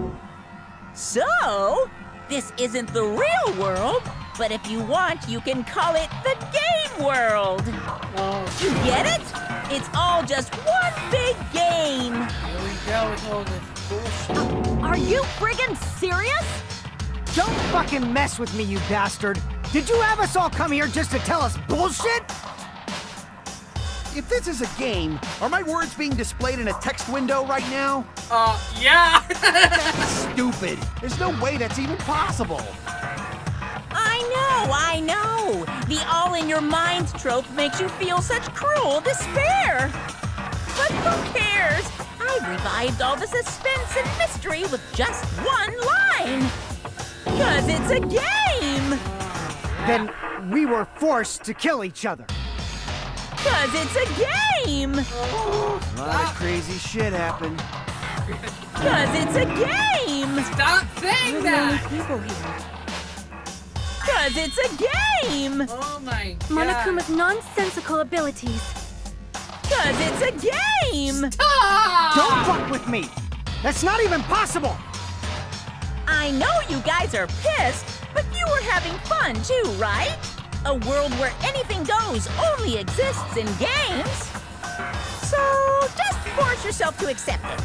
So, this isn't the real world, but if you want, you can call it the game world. Oh. You get it? It's all just one big game. Here we go with all this bullshit. Are you friggin' serious? Don't fucking mess with me, you bastard! Did you have us all come here just to tell us bullshit? If this is a game, are my words being displayed in a text window right now? Yeah! Stupid. There's no way that's even possible. I know. The all-in-your-mind trope makes you feel such cruel despair. But who cares? I revived all the suspense and mystery with just one line. 'Cause it's a game. Then we were forced to kill each other. 'Cause it's a game. A lot of crazy shit happened. 'Cause it's a game. Stop saying that! People here. 'Cause it's a game. Oh my god. Monokuma's nonsensical abilities. 'Cause it's a game. Stop! Don't fuck with me! That's not even possible! I know you guys are pissed, but you were having fun too, right? A world where anything goes only exists in games. So just force yourself to accept it.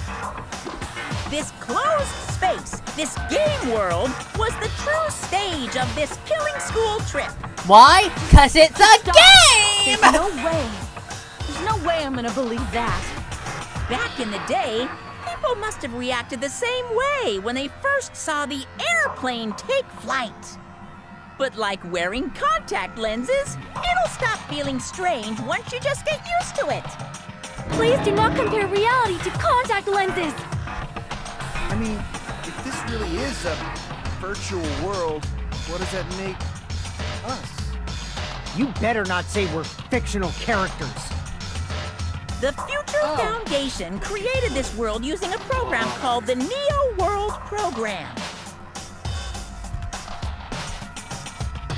This closed space, this game world, was the true stage of this killing school trip. Why? 'Cause it's a game! There's no way. There's no way I'm gonna believe that. Back in the day, people must have reacted the same way when they first saw the airplane take flight. But like wearing contact lenses, it'll stop feeling strange once you just get used to it. Please do not compare reality to contact lenses. I mean, if this really is a virtual world, what does that make us? You better not say we're fictional characters. The Future Foundation created this world using a program called the Neo World Program.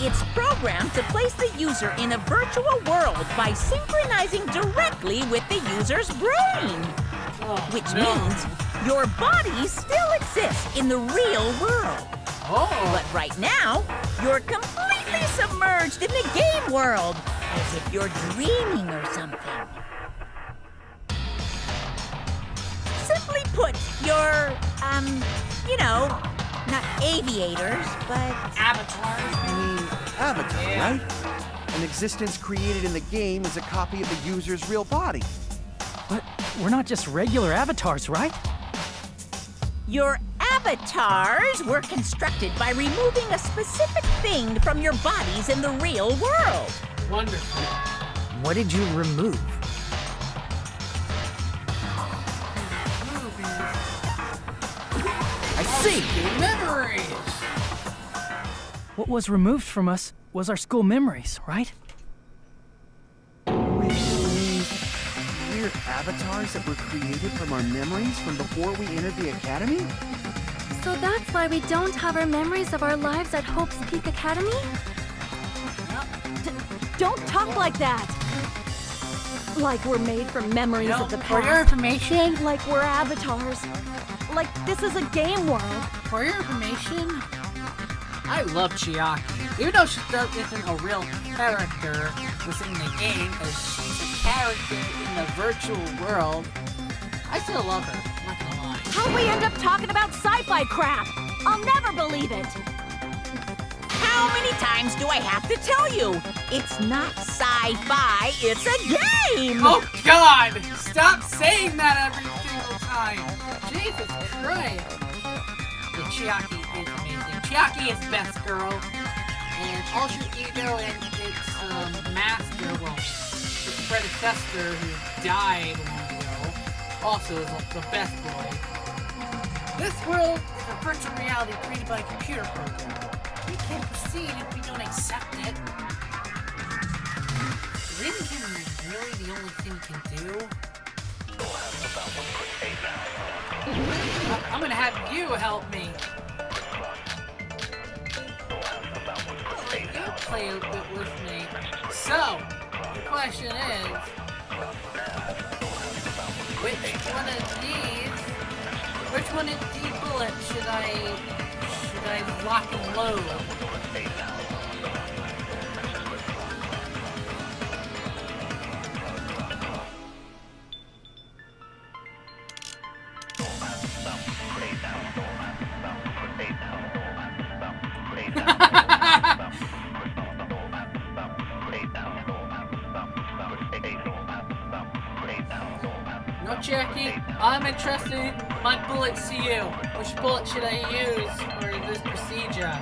It's programmed to place the user in a virtual world by synchronizing directly with the user's brain. Which means your body still exists in the real world. But right now, you're completely submerged in the game world, as if you're dreaming or something. Simply put, you're, not aviators, but... Avatars. I mean, avatar, right? An existence created in the game is a copy of the user's real body. But we're not just regular avatars, right? Your avatars were constructed by removing a specific thing from your bodies in the real world. Wonderful. What did you remove? I see! Memories! What was removed from us was our school memories, right? Wait, we're avatars that were created from our memories from before we entered the academy? So that's why we don't have our memories of our lives at Hope's Peak Academy? Don't talk like that! Like we're made from memories of the For your past. information, Like we're avatars. Like this is a game world. For your information, I love Chiaki. Even though she isn't a real character within the game, because she's a character in the virtual world, I still love her. I'm not gonna lie. How'd we end up talking about sci-fi crap? I'll never believe it. How many times do I have to tell you? It's not sci-fi, it's a game! Oh God! Stop saying that every single time. Jesus Christ! The Chiaki is amazing. Chiaki is best girl, and Ultra Ego and its master, well, its predecessor who died long ago, also is the best boy. This world is a virtual reality created by a computer program. We can't proceed if we don't accept it. Reading him is really the only thing we can do. I'm gonna have you help me. You play a bit with me. So, the question is, which one of these bullets should I lock and load? No, Cherokee, I'm interested in my bullets to you. Which bullet should I use for this procedure?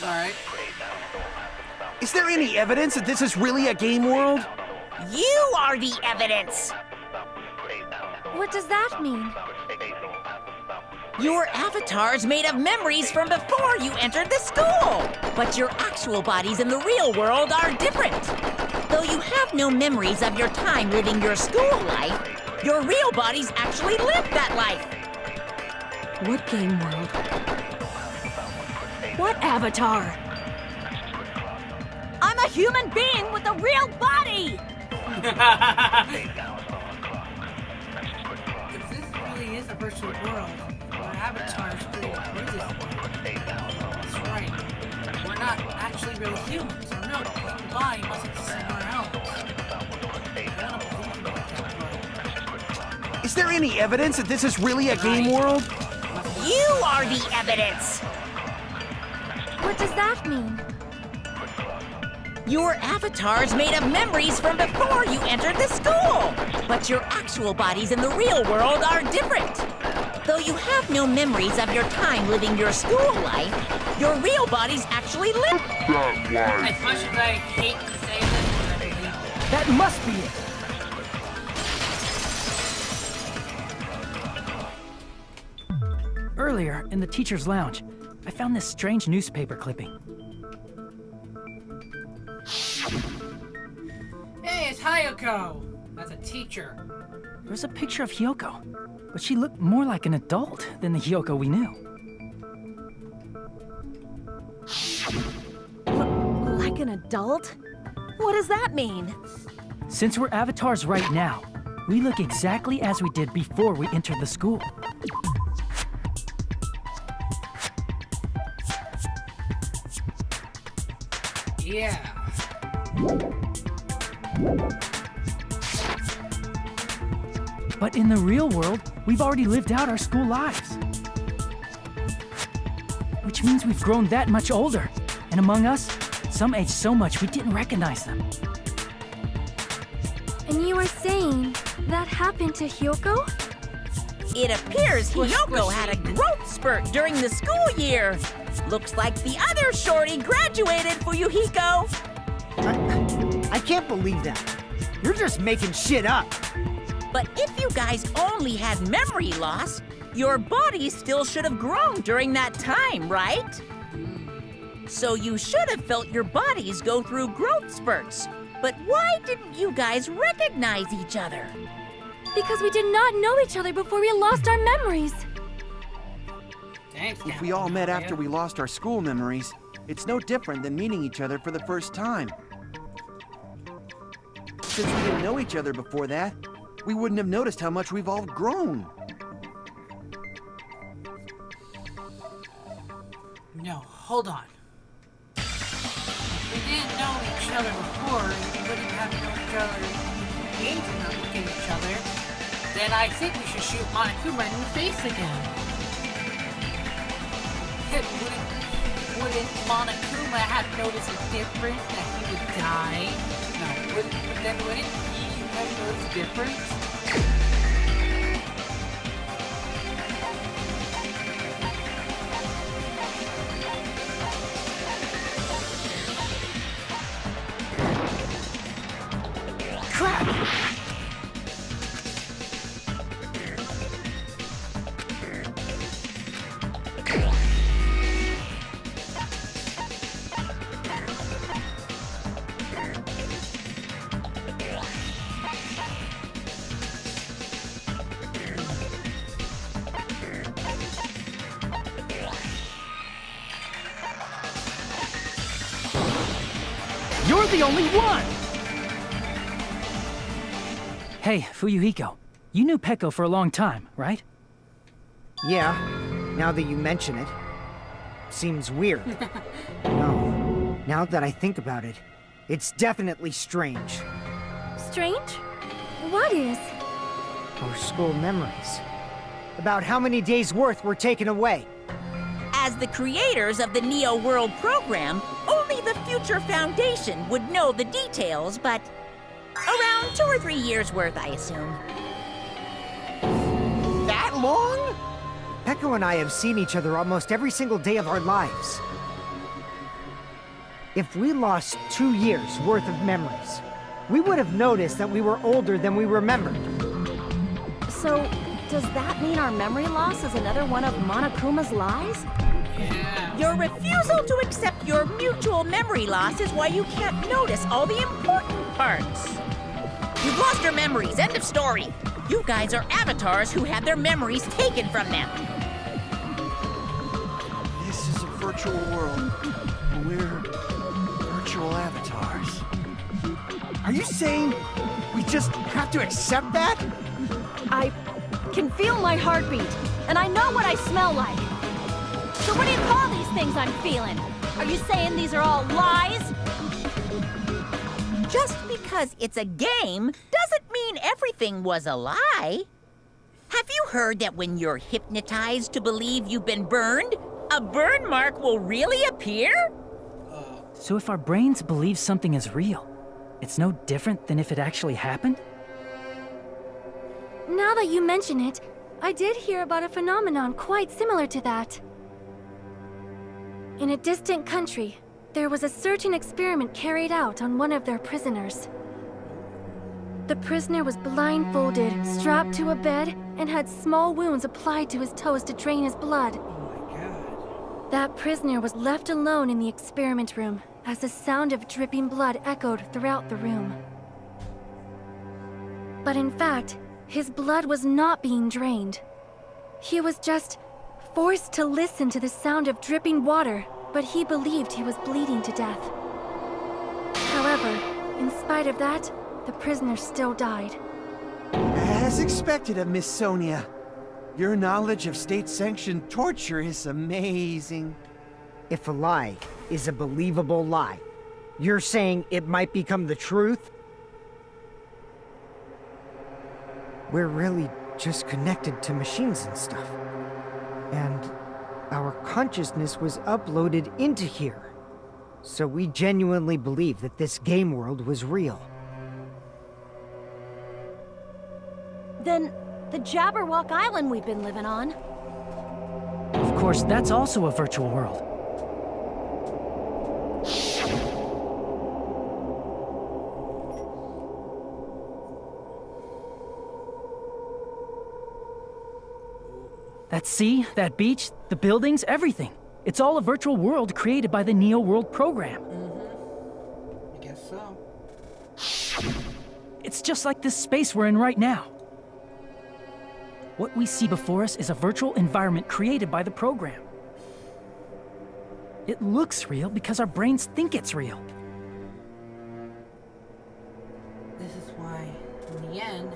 Alright. Is there any evidence that this is really a game world? You are the evidence! What does that mean? Your avatar's made of memories from before you entered the school. But your actual bodies in the real world are different. Though you have no memories of your time living your school life, your real bodies actually lived that life. What game world? What avatar? I'm a human being with a real body! If this really is a virtual world, our avatars really through this world. That's right. We're not actually real humans, or no, the body must be somewhere else. I don't believe in that. Is there any evidence that this is really a game world? You are the evidence! What does that mean? Your avatar's made of memories from before you entered the school. But your actual bodies in the real world are different. Though you have no memories of your time living your school life, your real bodies actually live That life. As much as I hate to say this, I believe it. That must be it. Earlier, in the teacher's lounge, I found this strange newspaper clipping. Hey, it's Hayako! That's a teacher. There was a picture of Hyoko, but she looked more like an adult than the Hyoko we knew. Like an adult? What does that mean? Since we're avatars right now, we look exactly as we did before we entered the school. Yeah. But in the real world, we've already lived out our school lives. Which means we've grown that much older. And among us, some aged so much we didn't recognize them. And you were saying that happened to Hyoko? It appears Hyoko had a growth spurt during the school year. Looks like the other shorty graduated, Fuyuhiko. I can't believe that. You're just making shit up. But if you guys only had memory loss, your body still should have grown during that time, right? So you should have felt your bodies go through growth spurts. But why didn't you guys recognize each other? Because we did not know each other before we lost our memories. Thanks, If we all met after we lost our school memories, it's no different than meeting each other for the first time. Since we didn't know each other before that, we wouldn't have noticed how much we've all grown. No, hold on. If we didn't know each other before, and we wouldn't have known each other age enough to look at each other, then I think we should shoot Monokuma in the face again. Wouldn't Monokuma have noticed a difference that he would die? No, wouldn't he have noticed a difference? Crap! You're the only one! Hey, Fuyuhiko, You knew Pecco for a long time, right? Yeah, now that you mention it. Seems weird. No, now that I think about it, it's definitely strange. Strange? What is? Our school memories. About how many days' worth were taken away. As the creators of the Neo World program, only the Future Foundation would know the details, but around 2 or 3 years worth, I assume. That long? Pecco and I have seen each other almost every single day of our lives. If we lost 2 years' worth of memories, we would have noticed that we were older than we remembered. So, does that mean our memory loss is another one of Monokuma's lies? Your refusal to accept your mutual memory loss is why you can't notice all the important parts. You've lost your memories, end of story. You guys are avatars who had their memories taken from them. This is a virtual world. We're virtual avatars. Are you saying we just have to accept that? I can feel my heartbeat, and I know what I smell like. So what do you call these things I'm feeling? Are you saying these are all lies? Just because it's a game doesn't mean everything was a lie. Have you heard that when you're hypnotized to believe you've been burned, a burn mark will really appear? So if our brains believe something is real, it's no different than if it actually happened? Now that you mention it, I did hear about a phenomenon quite similar to that. In a distant country, there was a certain experiment carried out on one of their prisoners. The prisoner was blindfolded, strapped to a bed, and had small wounds applied to his toes to drain his blood. Oh my god. That prisoner was left alone in the experiment room as the sound of dripping blood echoed throughout the room. But in fact, his blood was not being drained. He was just forced to listen to the sound of dripping water, but he believed he was bleeding to death. However, in spite of that, the prisoner still died. As expected of Miss Sonia. Your knowledge of state-sanctioned torture is amazing. If a lie is a believable lie, you're saying it might become the truth? We're really just connected to machines and stuff. And our consciousness was uploaded into here. So we genuinely believe that this game world was real. Then the Jabberwock Island we've been living on. Of course, that's also a virtual world. That sea, that beach, the buildings, everything. It's all a virtual world created by the Neo World program. I guess so. It's just like this space we're in right now. What we see before us is a virtual environment created by the program. It looks real because our brains think it's real. This is why, in the end,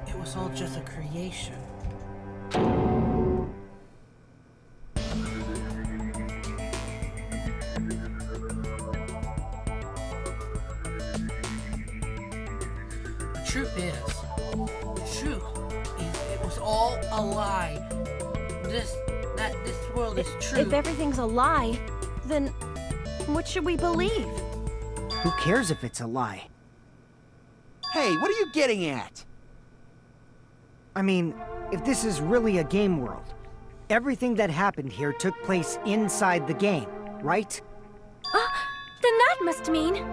it was all just a creation. The truth is, it was all a lie. This world is true. If everything's a lie, then what should we believe? Who cares if it's a lie? Hey, what are you getting at? I mean, if this is really a game world, everything that happened here took place inside the game, right? Then that must mean...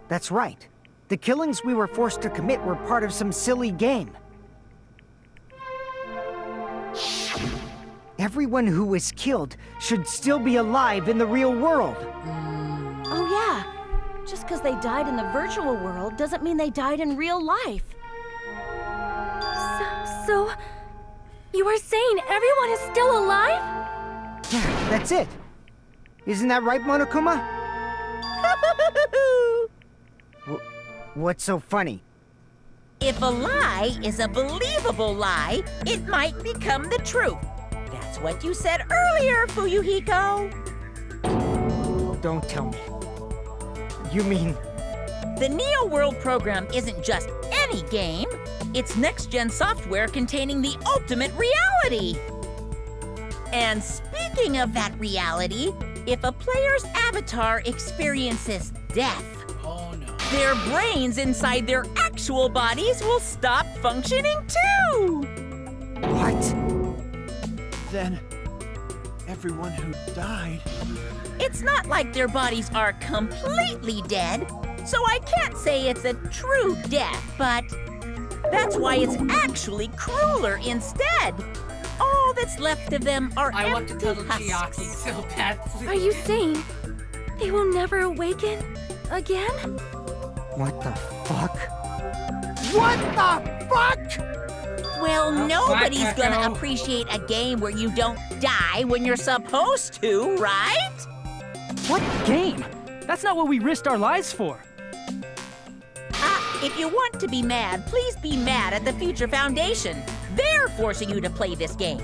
That's right. The killings we were forced to commit were part of some silly game. everyone who was killed should still be alive in the real world. Oh yeah. Just because they died in the virtual world doesn't mean they died in real life. So, you are saying everyone is still alive? Yeah, that's it. Isn't that right, Monokuma? What's so funny? If a lie is a believable lie, it might become the truth. That's what you said earlier, Fuyuhiko. Don't tell me. You mean... The Neo World program isn't just any game. It's next-gen software containing the ultimate reality. And speaking of that reality, if a player's avatar experiences death, their brains inside their actual bodies will stop functioning too! What? Then, everyone who died... It's not like their bodies are completely dead, so I can't say it's a true death, but that's why it's actually crueler instead. All that's left of them are I want to empty cuddle husks. Chiaki so badly. Are you saying they will never awaken again? What the fuck? What the fuck? Well, nobody's Black gonna Echo. appreciate a game where you don't die when you're supposed to, right? What game? That's not what we risked our lives for. If you want to be mad, please be mad at the Future Foundation. They're forcing you to play this game.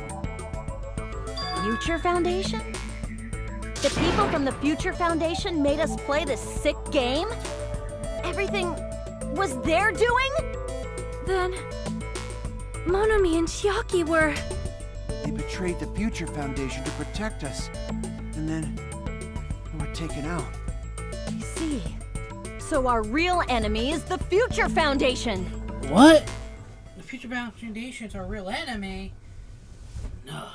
Future Foundation? The people from the Future Foundation made us play this sick game? Everything was their doing? Then, Monomi and Chiaki were... They betrayed the Future Foundation to protect us. And then... they were taken out. I see. So our real enemy is the Future Foundation. What? The Future Foundation's our real enemy? No.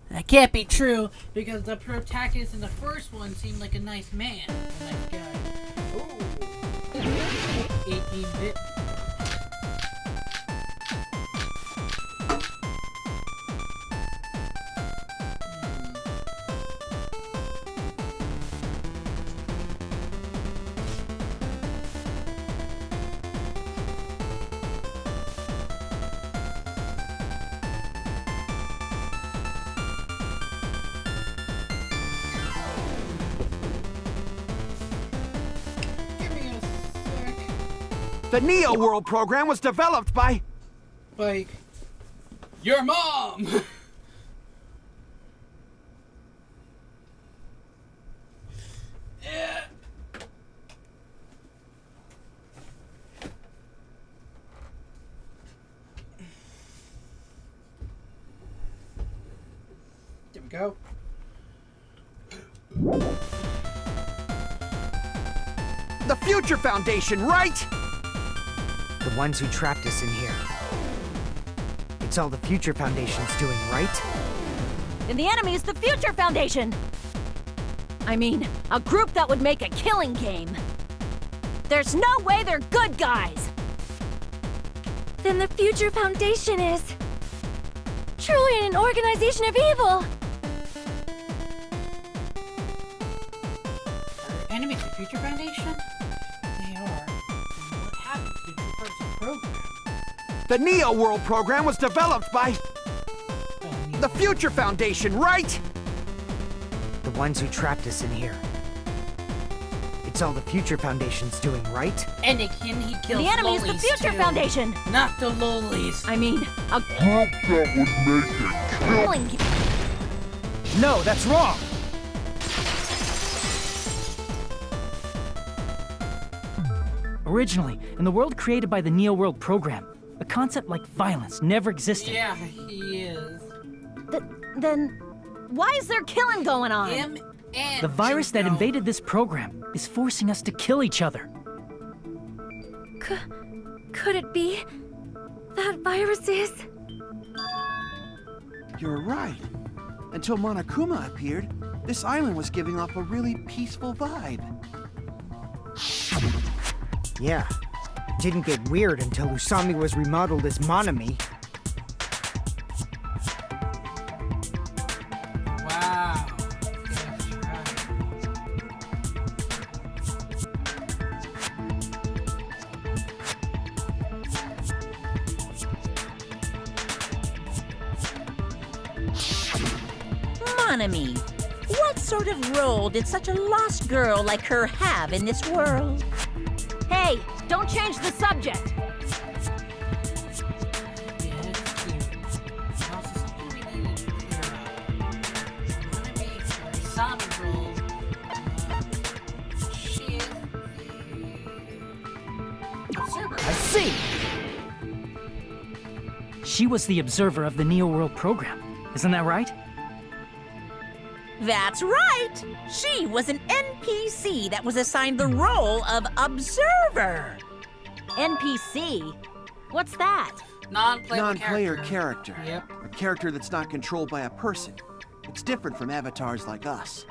That can't be true, because the protagonist in the first one seemed like a nice man. A nice guy. Ooh. 18-bit. The Neo World program was developed by... Like, your mom! Yeah. There we go. The Future Foundation, right? The ones who trapped us in here. It's all the Future Foundation's doing, right? And the enemy is the Future Foundation. I mean, a group that would make a killing game. There's no way they're good guys. Then the Future Foundation is... truly an organization of evil. Enemies of the Future Foundation? They are. What happened to the True program? The Neo World program was developed by... the Future Foundation, right? The ones who trapped us in here. It's all the Future Foundation's doing, right? And he kills The enemy is the lolies, Future too. Foundation. Not the lolies. I mean, a Group that would make it killing game. No, that's wrong. Originally, in the world created by the Neo World program, a concept like violence never existed. Yeah, he is. Then, why is there killing going on? Him and The virus that Juno. invaded this program is forcing us to kill each other. Could it be that virus is... You're right. Until Monokuma appeared, this island was giving off a really peaceful vibe. Yeah. It didn't get weird until Usami was remodeled as Monomi. Monami. What sort of role did such a lost girl like her have in this world? Hey, don't change the subject. Yeah, it's cute. Also, something we needed to clear up. Monami, for Sami role, she is the observer. I see! She was the observer of the Neo World program. Isn't that right? That's right! She was an NPC that was assigned the role of observer. NPC? What's that? Non-player character. Yep. A character that's not controlled by a person. It's different from avatars like us.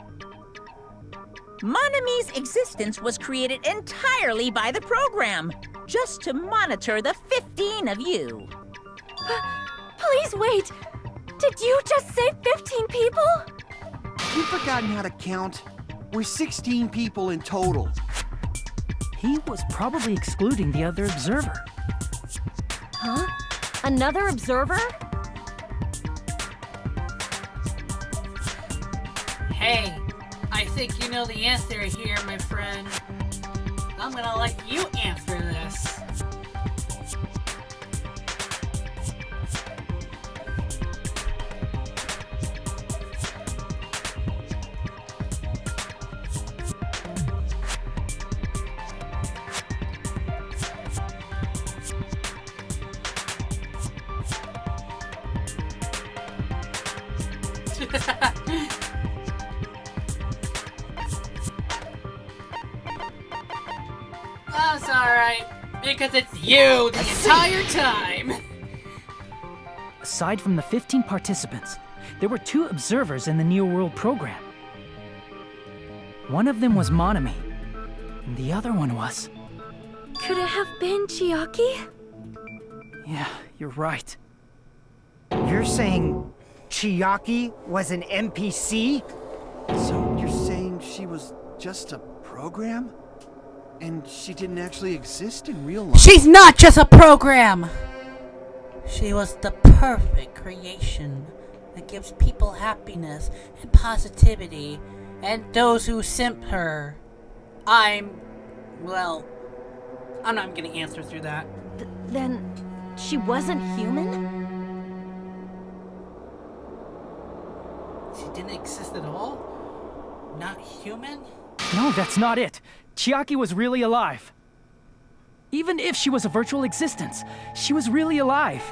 Monami's existence was created entirely by the program, just to monitor the 15 of you. Please wait! Did you just say 15 people? You've forgotten how to count? We're 16 people in total. He was probably excluding the other observer. Huh? Another observer? Hey, I think you know the answer here, my friend. I'm gonna let you answer this. That's alright, because it's you the entire time! Aside from the 15 participants, there were 2 observers in the Neo World program. One of them was Monami, and the other one was... Could it have been Chiaki? Yeah, you're right. You're saying Chiaki was an NPC? So you're saying she was just a program? And she didn't actually exist in real life? She's not just a program! She was the perfect creation that gives people happiness and positivity, and those who simp her. I'm not gonna answer through that. Then she wasn't human? She didn't exist at all? Not human? No, that's not it. Chiaki was really alive. Even if she was a virtual existence, she was really alive.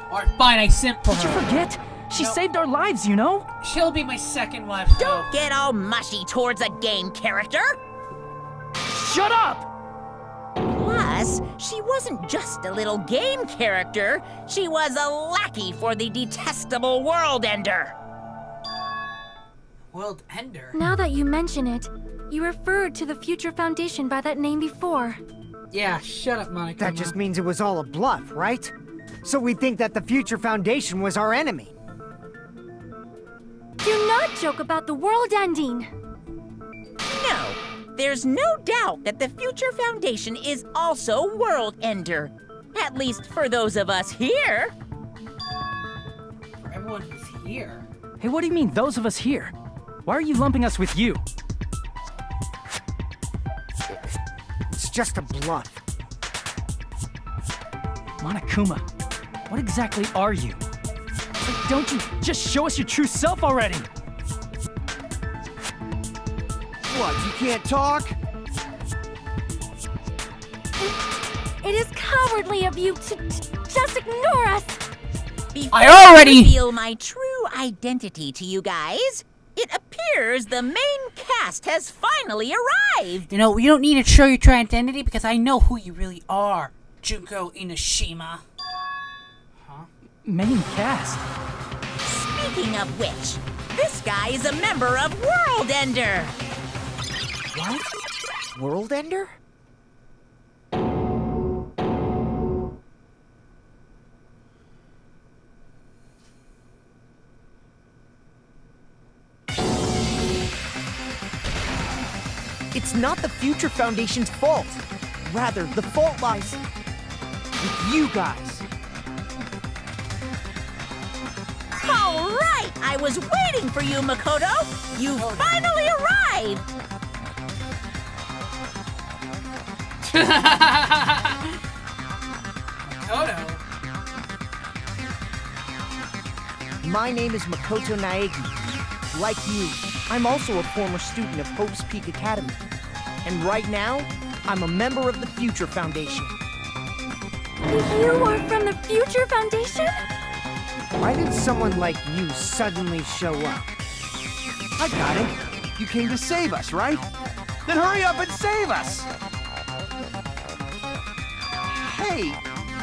Alright, fine, I simp for Did you her. forget? She No. saved our lives, you know? She'll be my second wife, though. Don't get all mushy towards a game character. Shut up! Plus, she wasn't just a little game character. She was a lackey for the detestable World Ender. World Ender? Now that you mention it, you referred to the Future Foundation by that name before. Yeah, shut up, Monica. That just means it was all a bluff, right? So we think that the Future Foundation was our enemy. Do not joke about the world ending. No, there's no doubt that the Future Foundation is also World Ender. At least for those of us here. For everyone who's here. Hey, what do you mean, those of us here? Why are you lumping us with you? It's just a bluff. Monokuma, what exactly are you? Like, don't you just show us your true self already? What, you can't talk? It is cowardly of you to just ignore us. Before I already- reveal my true identity to you guys, it appears the main cast has finally arrived. You know, you don't need to show your true identity because I know who you really are, Junko Inoshima. Main cast. Speaking of which, this guy is a member of World Ender. What? World Ender? It's not the Future Foundation's fault. Rather, the fault lies with you guys. Oh All right! I was waiting for you, Makoto! You finally arrived! Makoto. My name is Makoto Naegi. Like you, I'm also a former student of Hope's Peak Academy. And right now, I'm a member of the Future Foundation. You are from the Future Foundation? Why did someone like you suddenly show up? I got it. You came to save us, right? Then hurry up and save us! Hey,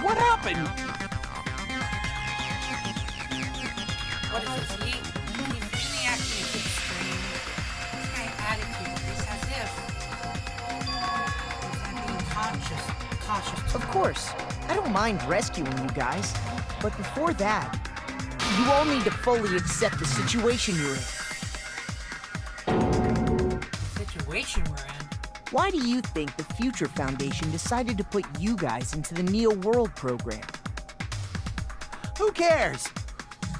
what happened? What is this? He's really acting a bit strange. This guy's attitude is as if he's being cautious. Of course, I don't mind rescuing you guys. But before that, you all need to fully accept the situation you're in. Situation we're in. Why do you think the Future Foundation decided to put you guys into the Neo World program? Who cares?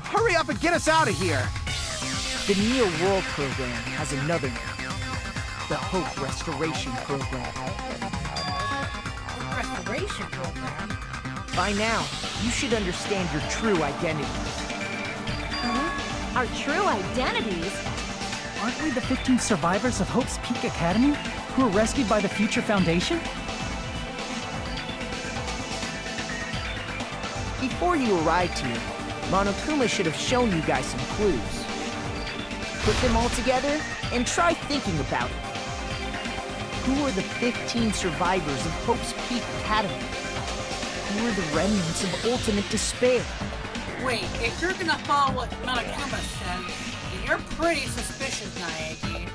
Hurry up and get us out of here! The Neo World program has another name. The Hope Restoration Program. Restoration program? By now, you should understand your true identity. Our true identities? Aren't we the 15 survivors of Hope's Peak Academy who were rescued by the Future Foundation? Before you arrived here, Monokuma should have shown you guys some clues. Put them all together and try thinking about it. Who are the 15 survivors of Hope's Peak Academy? Who are the remnants of ultimate despair? Wait, if you're gonna follow what Monokuma said, then you're pretty suspicious, Naegi.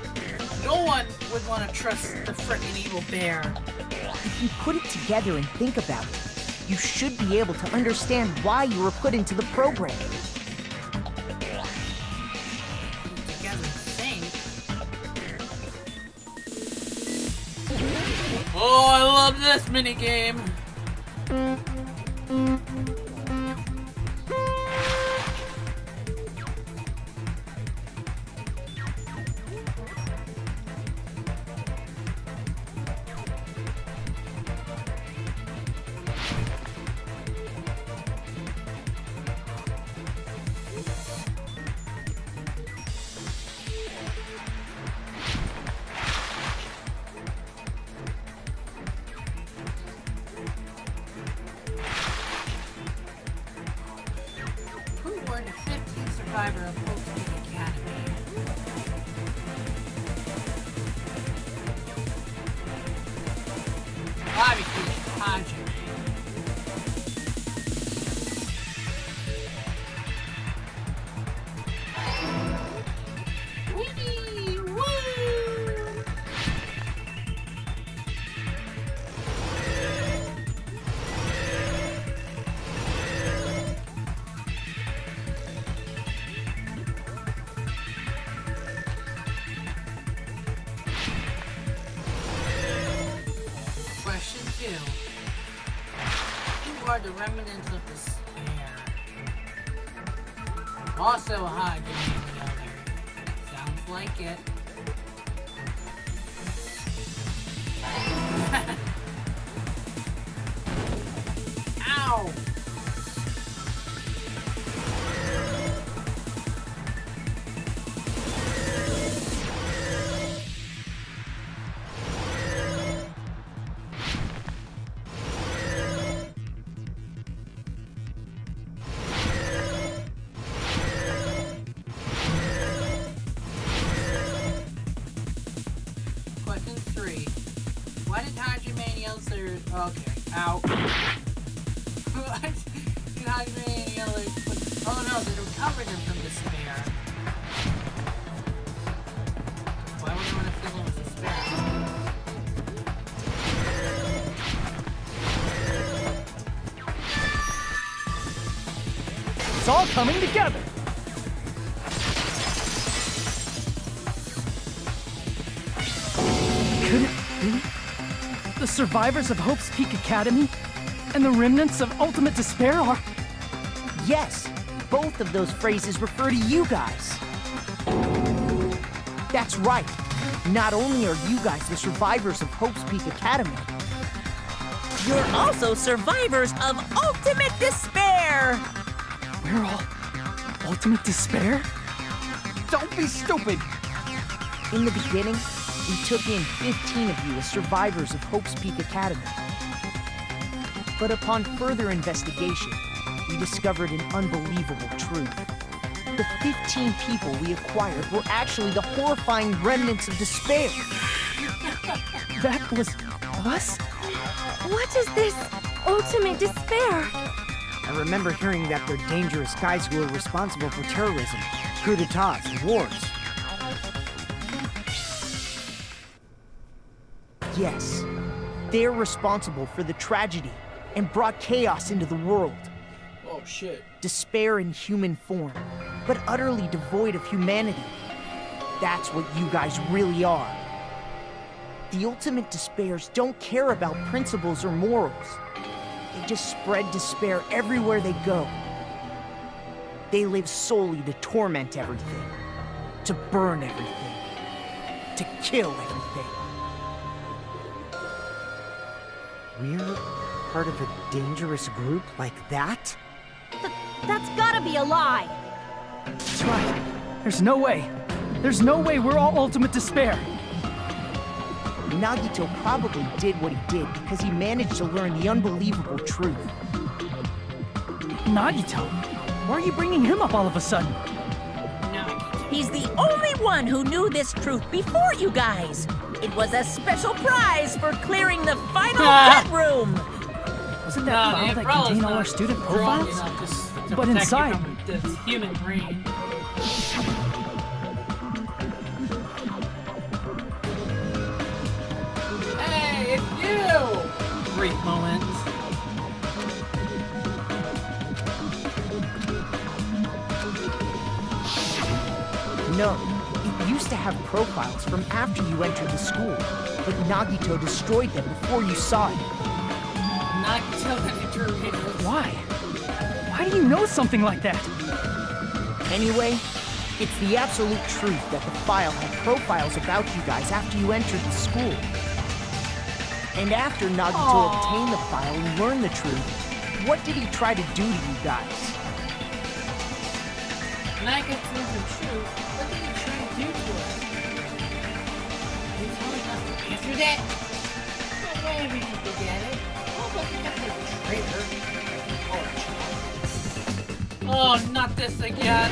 No one would want to trust the frickin' evil bear. If you put it together and think about it, you should be able to understand why you were put into the program. Together think. Oh, I love this minigame. Survivor of Hope's Peak Academy. Obviously, it's Hajime. Whee! Woo! Question 2. Who are the remnants of despair? Also Hajime and the other. Sounds like it. Ow! Question 3. Why did Hajime and the others... Okay. Ow. Why did Hajime and the others... Oh no, they recovered them from despair. Why would I want to fill them with despair? It's all coming together! Could it be the survivors of Hope's Peak Academy and the remnants of ultimate despair are... Yes, both of those phrases refer to you guys. That's right. Not only are you guys the survivors of Hope's Peak Academy, You're also survivors of ultimate despair! We're all ultimate despair? Don't be stupid! in the beginning, we took in 15 of you as survivors of Hope's Peak Academy. But upon further investigation, we discovered an unbelievable truth. The 15 people we acquired were actually the horrifying remnants of despair. That was us? What is this ultimate despair? I remember hearing that they're dangerous guys who are responsible for terrorism, coup d'etats, and wars. Yes, they're responsible for the tragedy and brought chaos into the world. Oh shit. Despair in human form, but utterly devoid of humanity. That's what you guys really are. The ultimate despairs don't care about principles or morals. They just spread despair everywhere they go. They live solely to torment everything, to burn everything, to kill everything. We're part of a dangerous group like that? That's gotta be a lie. That's right. There's no way. There's no way we're all ultimate despair. Nagito probably did what he did because he managed to learn the unbelievable truth. Nagito? Why are you bringing him up all of a sudden? He's the only one who knew this truth before you guys. It was a special prize for clearing the final cut room. Wasn't that file that contained all our student profiles? But inside... The human brain. Hey, it's you! Great moment. No, it used to have profiles from after you entered the school, but Nagito destroyed them before you saw it. Nagito entered. Why? Why do you know something like that? Anyway, it's the absolute truth that the file had profiles about you guys after you entered the school. And after Nagito obtained the file and learned the truth, what did he try to do to you guys? Nagito knew the truth. What did he try to do to us? He's telling us to answer that? No way we can forget it. Oh, but we got the traitor. Oh, not this again.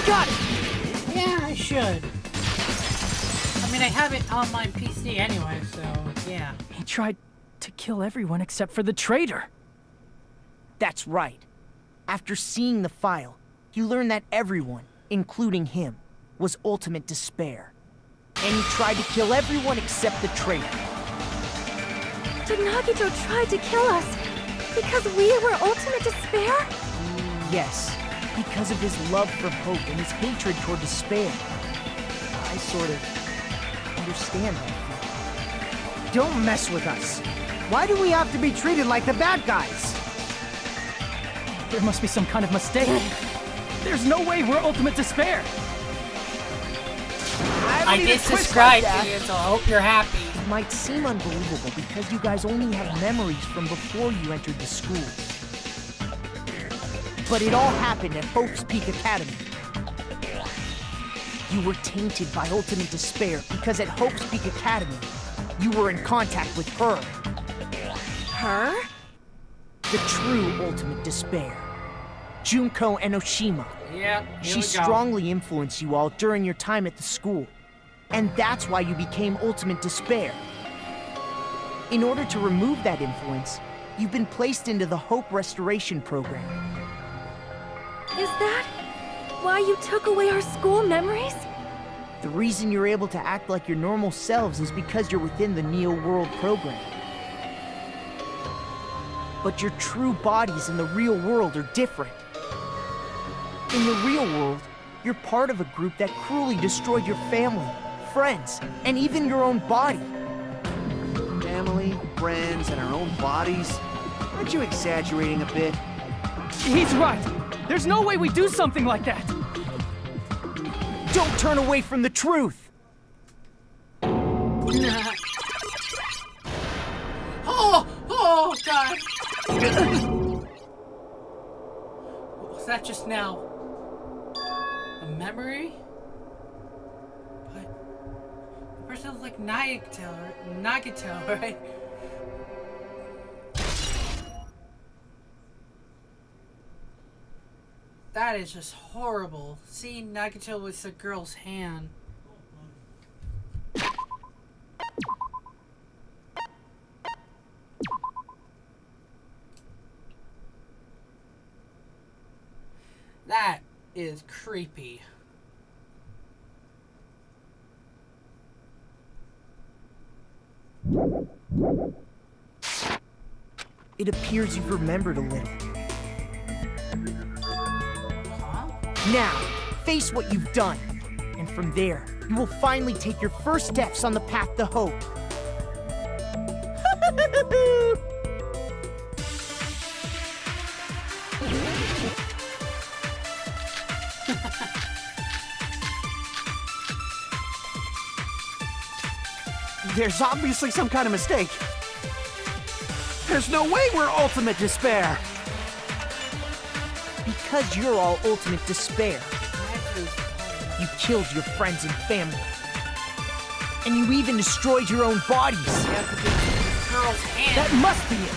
Got it! Yeah, I should. I mean, I have it on my PC anyway, so yeah. He tried to kill everyone except for the traitor. That's right. After seeing the file, he learned that everyone, including him, was ultimate despair. And he tried to kill everyone except the traitor. Did Nagito try to kill us because we were ultimate despair? Yes, because of his love for hope and his hatred toward despair. I I sort of understand that. Don't mess with us. Why do we have to be treated like the bad guys? There must be some kind of mistake. There's no way we're Ultimate Despair. I did subscribe to you, so I hope you're happy. It might seem unbelievable because you guys only have memories from before you entered the school. But it all happened at Hope's Peak Academy. You were tainted by Ultimate Despair because at Hope's Peak Academy, you were in contact with her. Her? The true Ultimate Despair. Junko Enoshima. Yeah, She strongly influenced you all during your time at the school. And that's why you became Ultimate Despair. In order to remove that influence, you've been placed into the Hope Restoration Program. Is that why you took away our school memories? The reason you're able to act like your normal selves is because you're within the Neo World program. But your true bodies in the real world are different. In the real world, you're part of a group that cruelly destroyed your family, friends, and even your own body. Family, friends, and our own bodies? Aren't you exaggerating a bit? He's right. There's no way we do something like that. Don't turn away from the truth. Oh, God. What was that just now? A memory? But the person was like Nagito, right? That is just horrible. Seeing Nagito with the girl's hand. That is creepy. It appears you've remembered a little. Now, face what you've done. And from there, you will finally take your first steps on the path to hope. There's obviously some kind of mistake. There's no way we're Ultimate Despair. Because you're all Ultimate Despair. You killed your friends and family. And you even destroyed your own bodies. That must be it.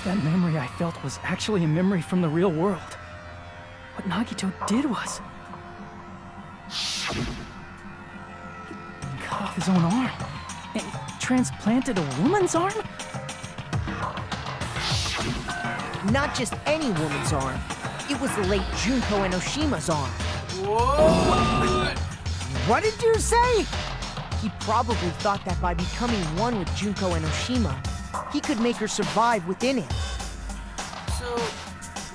That memory I felt was actually a memory from the real world. What Nagito did was... he cut off his own arm and transplanted a woman's arm? Not just any woman's arm. It was the late Junko Enoshima's arm. Whoa! What did you say? He probably thought that by becoming one with Junko Enoshima, he could make her survive within him. So,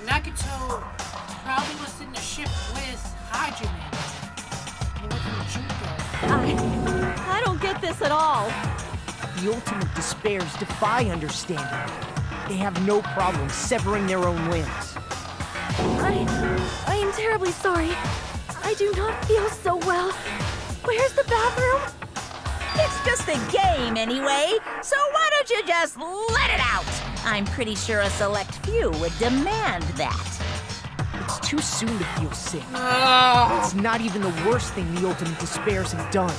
Nagito probably was in the ship with Hajime. Or with Junko. I don't get this at all. The Ultimate Despairs defy understanding. They have no problem severing their own limbs. I am terribly sorry. I do not feel so well. Where's the bathroom? It's just a game anyway, so why don't you just let it out? I'm pretty sure a select few would demand that. It's too soon to feel sick. It's not even the worst thing the Ultimate Despairs have done.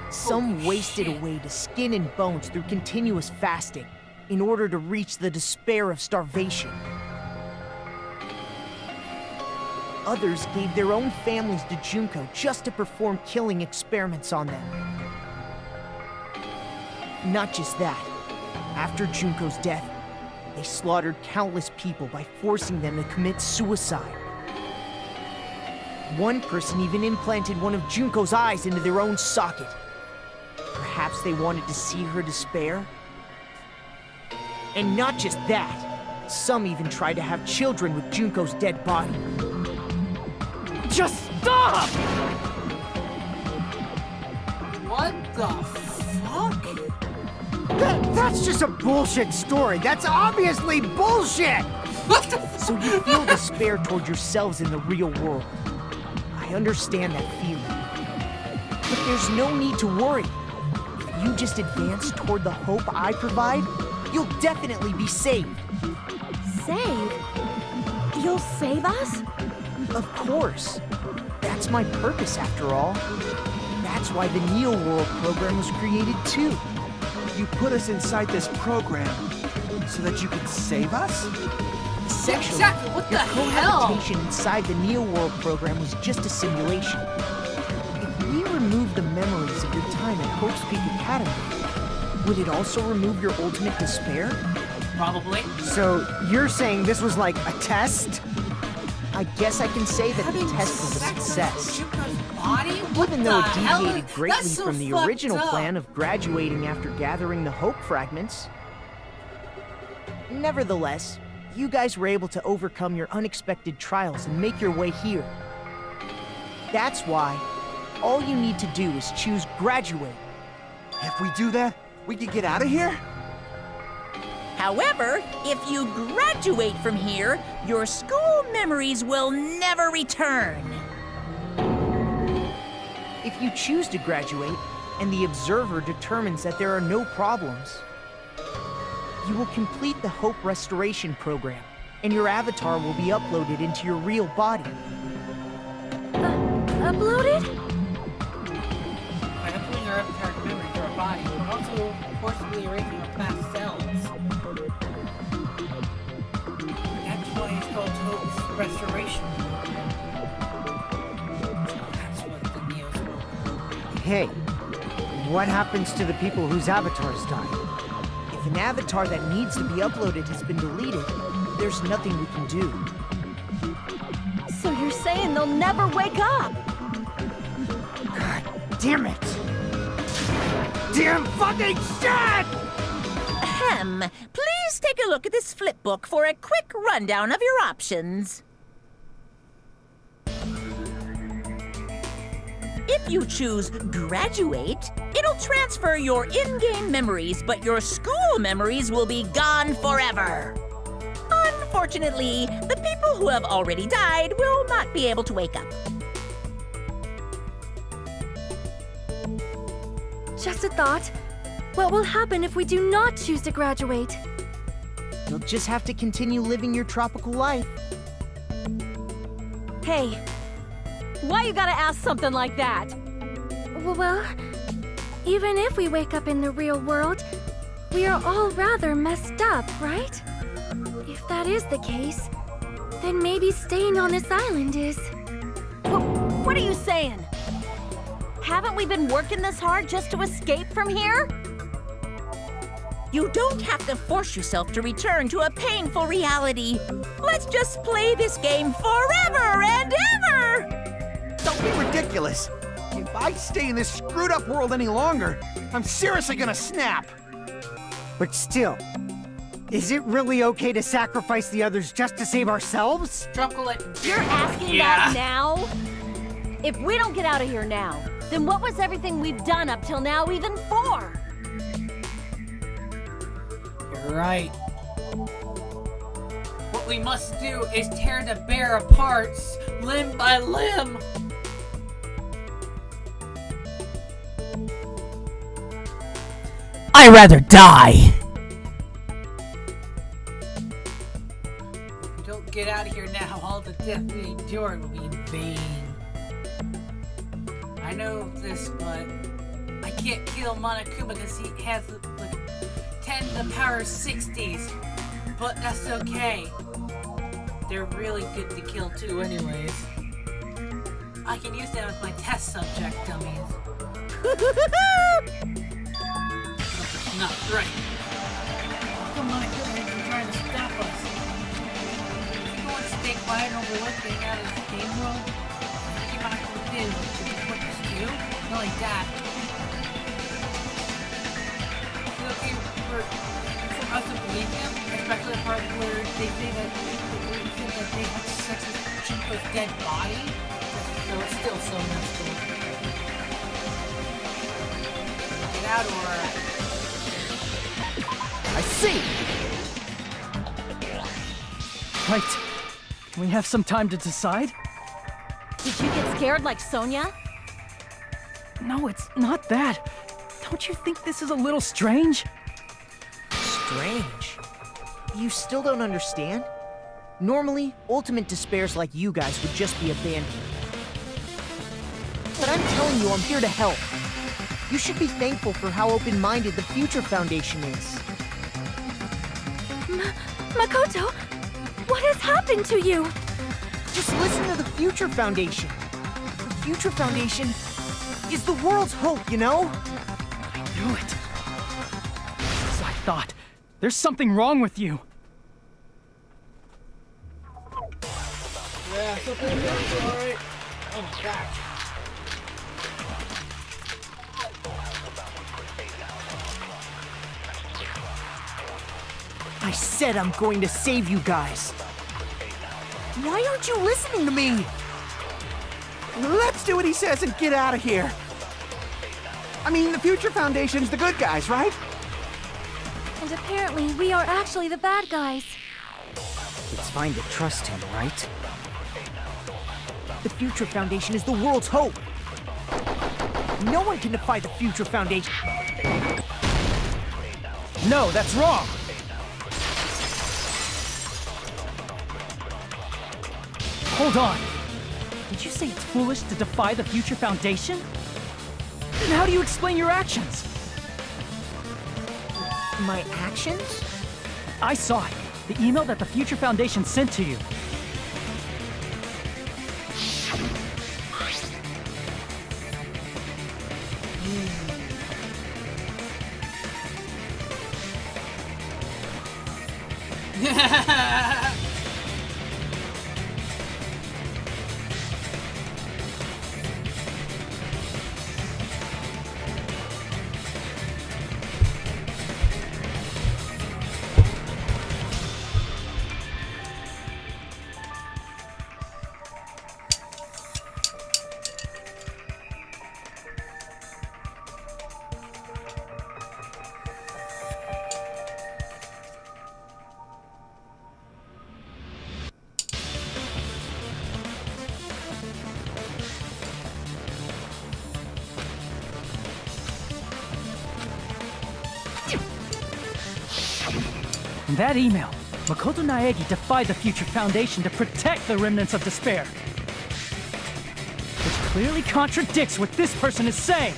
Some wasted away to skin and bones through continuous fasting in order to reach the despair of starvation. Others gave their own families to Junko just to perform killing experiments on them. Not just that. After Junko's death, they slaughtered countless people by forcing them to commit suicide. One person even implanted one of Junko's eyes into their own socket. Perhaps they wanted to see her despair? And not just that, some even tried to have children with Junko's dead body. Just stop! What the fuck? That's just a bullshit story. That's obviously bullshit! So you feel despair toward yourselves in the real world. I understand that feeling. But there's no need to worry. If you just advance toward the hope I provide, you'll definitely be saved. Save? You'll save us? Of course. That's my purpose, after all. That's why the Neo World program was created, too. You put us inside this program so that you could save us? Essentially, Exactly, what your the hell? cohabitation inside the Neo World program was just a simulation. If we remove the memories of your time at Hope's Peak Academy, would it also remove your ultimate despair? Probably. So you're saying this was like a test? I guess I can say that the test was a success. Body? What Even though the it hell? deviated greatly That's so from the fucked original up. plan of graduating after gathering the Hope fragments. Nevertheless, you guys were able to overcome your unexpected trials and make your way here. That's why all you need to do is choose graduate. If we do that, we can get out of here? However, if you graduate from here, your school memories will never return. If you choose to graduate, and the observer determines that there are no problems, you will complete the Hope Restoration Program, and your avatar will be uploaded into your real body. Uploaded? By uploading our avatar's memory to our body, we're also forcibly erasing our past selves. That's why it's called Hope's Restoration Program. So that's what the Neo's World program. Hey, what happens to the people whose avatars die? If an avatar that needs to be uploaded has been deleted, there's nothing we can do. So you're saying they'll never wake up? God damn it! Damn fucking shit! Ahem. Please take a look at this flip book for a quick rundown of your options. If you choose graduate, it'll transfer your in-game memories, but your school memories will be gone forever. Unfortunately, the people who have already died will not be able to wake up. Just a thought. What will happen if we do not choose to graduate? You'll just have to continue living your tropical life. Hey, why you gotta ask something like that? Well, even if we wake up in the real world, we are all rather messed up, right? If that is the case, then maybe staying on this island is... What are you saying? Haven't we been working this hard just to escape from here? You don't have to force yourself to return to a painful reality. Let's just play this game forever and ever! Don't be ridiculous. If I stay in this screwed up world any longer, I'm seriously gonna snap. But still, is it really okay to sacrifice the others just to save ourselves? You're asking that now? If we don't get out of here now, then what was everything we've done up till now even for? You're right. What we must do is tear the bear apart, limb by limb. I'd rather die. If we don't get out of here now, all the death we endured will be in vain. I know this, but I can't kill Monokuma because he has like 10 to the power 60s. But that's okay. They're really good to kill too anyways. I can use them as my test subject dummies. Something's not right. Come on, they're trying to stop us. If you want to stay quiet and overlook getting out of this game world, did what this do. Not like that. Is it okay for us to believe him? Especially the part where they say that they had sex with Junko's dead body? So it's still so messed up. Get out or... I see! Right. Can we have some time to decide? Did you get scared like Sonia? No, it's not that. Don't you think this is a little strange? Strange. You still don't understand? Normally, ultimate despairs like you guys would just be abandoned. But I'm telling you, I'm here to help. You should be thankful for how open-minded the Future Foundation is. Makoto, what has happened to you? Just listen to the Future Foundation. The Future Foundation is the world's hope, you know? I knew it. As I thought. There's something wrong with you. Yeah, something alright. Oh my gosh. I said I'm going to save you guys. Why aren't you listening to me? Let's do what he says and get out of here. I mean, the Future Foundation's the good guys, right? And apparently, we are actually the bad guys. It's fine to trust him, right? The Future Foundation is the world's hope. No one can defy the Future Foundation. No, that's wrong. Hold on. Did you say it's foolish to defy the Future Foundation? Then how do you explain your actions? My actions? I saw it. The email that the Future Foundation sent to you. In that email, Makoto Naegi defied the Future Foundation to protect the remnants of despair. Which clearly contradicts what this person is saying.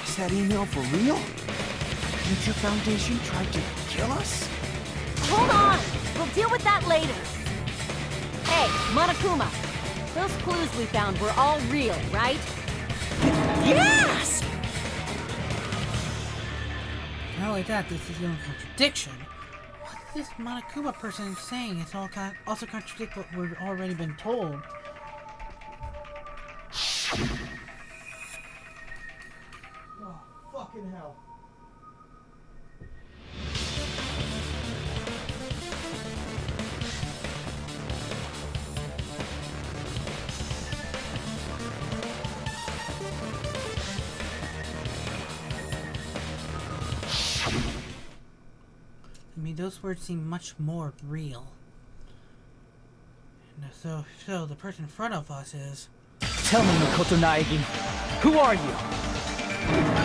Is that email for real? Future Foundation tried to kill us? Hold on! We'll deal with that later. Hey, Monokuma. Those clues we found were all real, right? Yes! Not like that, this is a contradiction. What this Monokuma person is saying is also contradict what we've already been told. Oh, fucking hell. I mean, those words seem much more real. And so the person in front of us is... Tell me, Makoto Naegi, who are you?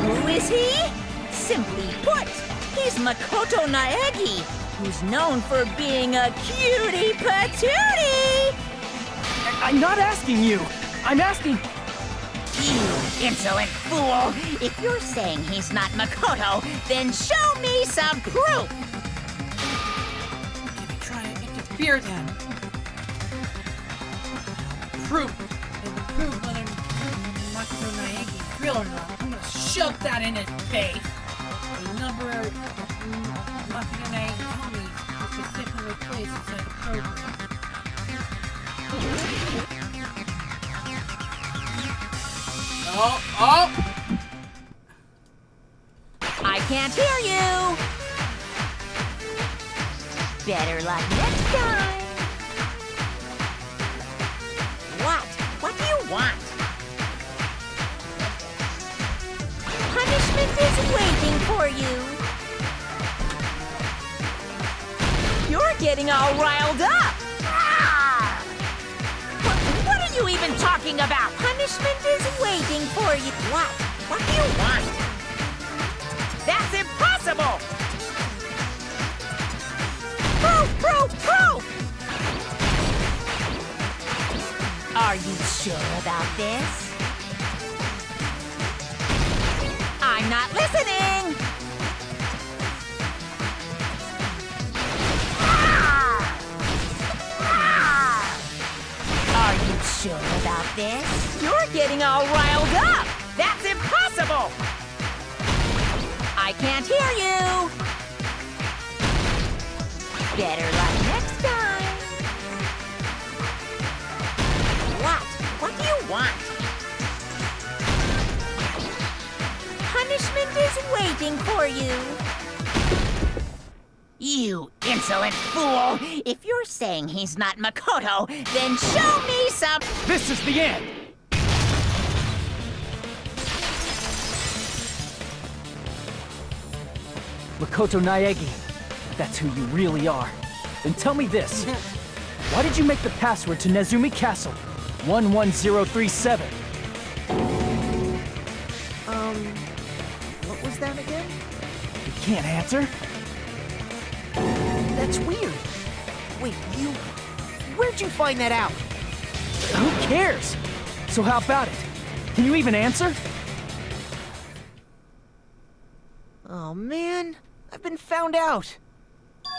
Who is he? Simply put, he's Makoto Naegi, who's known for being a cutie patootie! I'm not asking you. I'm asking... You insolent fool! If you're saying he's not Makoto, then show me some proof! Trying to interfere then. Proof. And the proof whether Makoto Naegi is real or not. I'm gonna shove that in his face. The number Makoto Naegi told me is specifically placed inside the program. Oh! I can't hear you! Better luck next time! What? What do you want? Punishment is waiting for you! You're getting all riled up! Ah! What are you even talking about? Punishment is waiting for you! What? What do you want? That's impossible! Proof! Are you sure about this? I'm not listening! Are you sure about this? You're getting all riled up! That's impossible! I can't hear you! Better luck next time! What? What do you want? Punishment is waiting for you! You insolent fool! If you're saying he's not Makoto, then show me some... This is the end! Makoto Naegi, that's who you really are. Then tell me this. Why did you make the password to Nezumi Castle? 11037. What was that again? You can't answer? That's weird. Wait, where'd you find that out? Who cares? So how about it? Can you even answer? Oh man, I've been found out.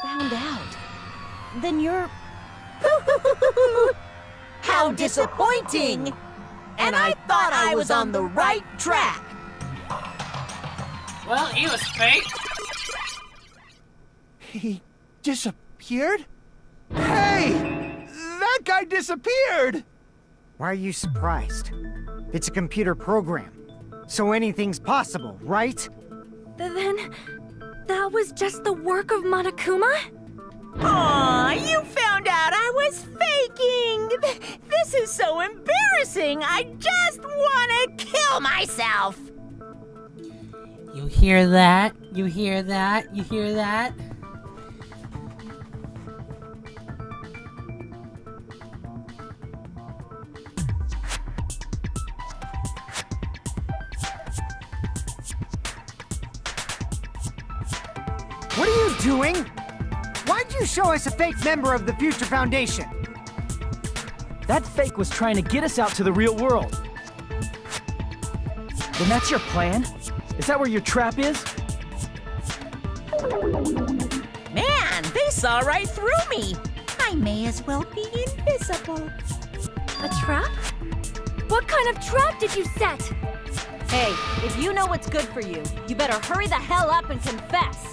Found out? Then you're... How disappointing! And I thought I was on the right track! Well, he was fake. He disappeared? Hey! That guy disappeared! Why are you surprised? It's a computer program, so anything's possible, right? Then, that was just the work of Monokuma? Aw, you found out I was faking! This is so embarrassing! I just want to kill myself! You hear that? You hear that? You hear that? What are you doing? Why'd you show us a fake member of the Future Foundation? That fake was trying to get us out to the real world. Then that's your plan? Is that where your trap is? Man, they saw right through me! I may as well be invisible. A trap? What kind of trap did you set? Hey, if you know what's good for you, you better hurry the hell up and confess.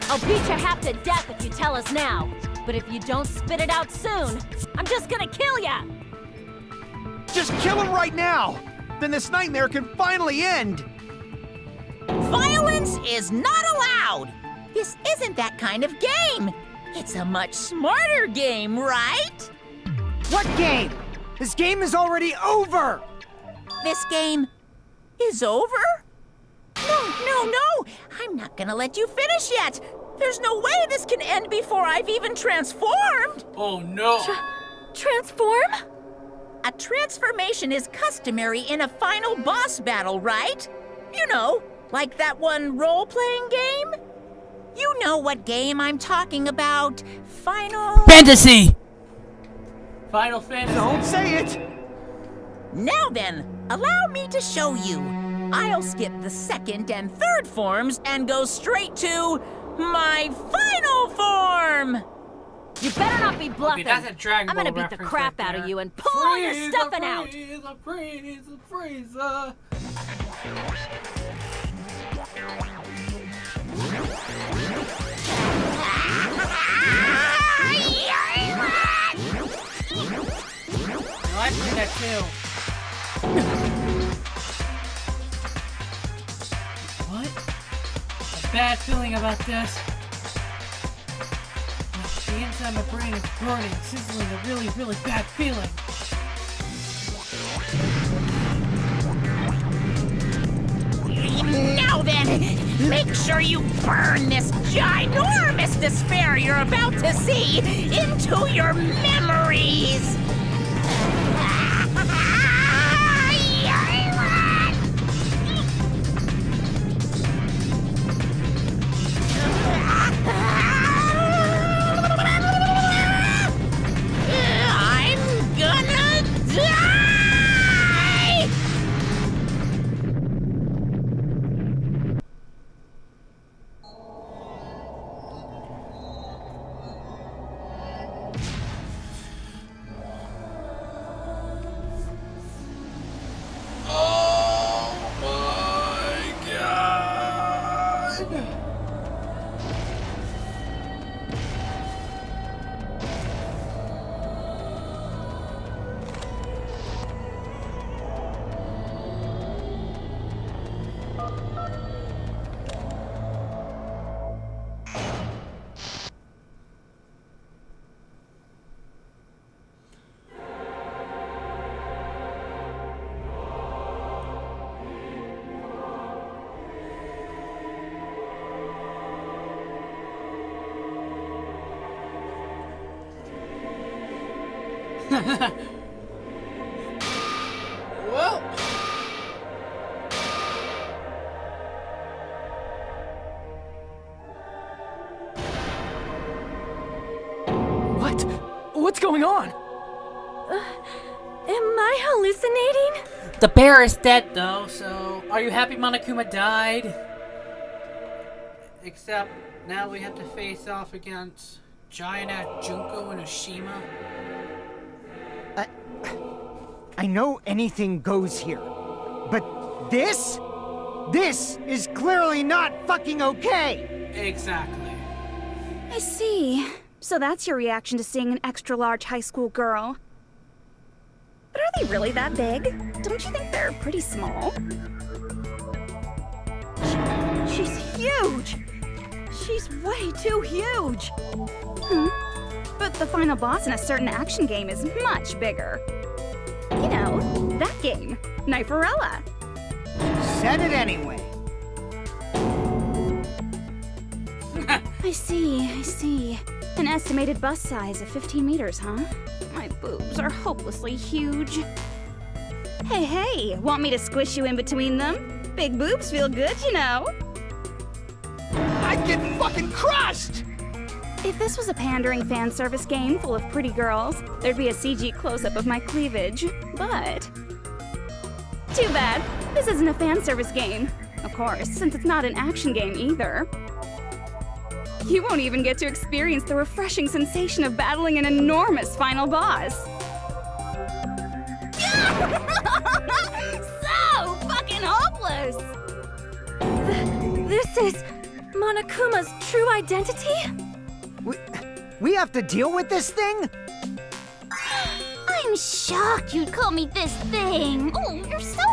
I'll beat you half to death if you tell us now. But if you don't spit it out soon, I'm just gonna kill ya! Just kill him right now! Then this nightmare can finally end! Violence is not allowed! This isn't that kind of game! It's a much smarter game, right? What game? This game is already over! This game is over? No! I'm not gonna let you finish yet! There's no way this can end before I've even transformed! Oh no! Transform? A transformation is customary in a final boss battle, right? You know, like that one role-playing game? You know what game I'm talking about. Final Fantasy! Final Fantasy. Don't say it! Now then, allow me to show you. I'll skip the second and third forms and go straight to my final form! You better not be bluffing. that's a Dragon I'm gonna Ball beat the reference crap right out of there. you and pull all your Freeze, stuffing out. Freeze. feeling that too. What? A bad feeling about this. The inside of my brain is burning, sizzling, a really, really bad feeling. Now then, make sure you burn this ginormous despair you're about to see into your memories! I'm gonna die! Well, What? What's going on? Am I hallucinating? the bear is dead though, so are you happy Monokuma died? Except now we have to face off against giant Junko and Oshima. I know anything goes here, but this is clearly not fucking okay! Exactly. I see. So that's your reaction to seeing an extra-large high school girl. But are they really that big? Don't you think they're pretty small? She's huge! She's way too huge! But the final boss in a certain action game is much bigger. You know, that game, Kniferella. Said it anyway. I see. An estimated bust size of 15 meters, huh? My boobs are hopelessly huge. Hey, want me to squish you in between them? Big boobs feel good, you know. I'd get fucking crushed! If this was a pandering fan service game full of pretty girls, there'd be a CG close-up of my cleavage. But too bad, this isn't a fan service game. Of course, since it's not an action game either. You won't even get to experience the refreshing sensation of battling an enormous final boss. So fucking hopeless! This is Monokuma's true identity? We have to deal with this thing? I'm shocked you'd call me this thing. Oh, you're so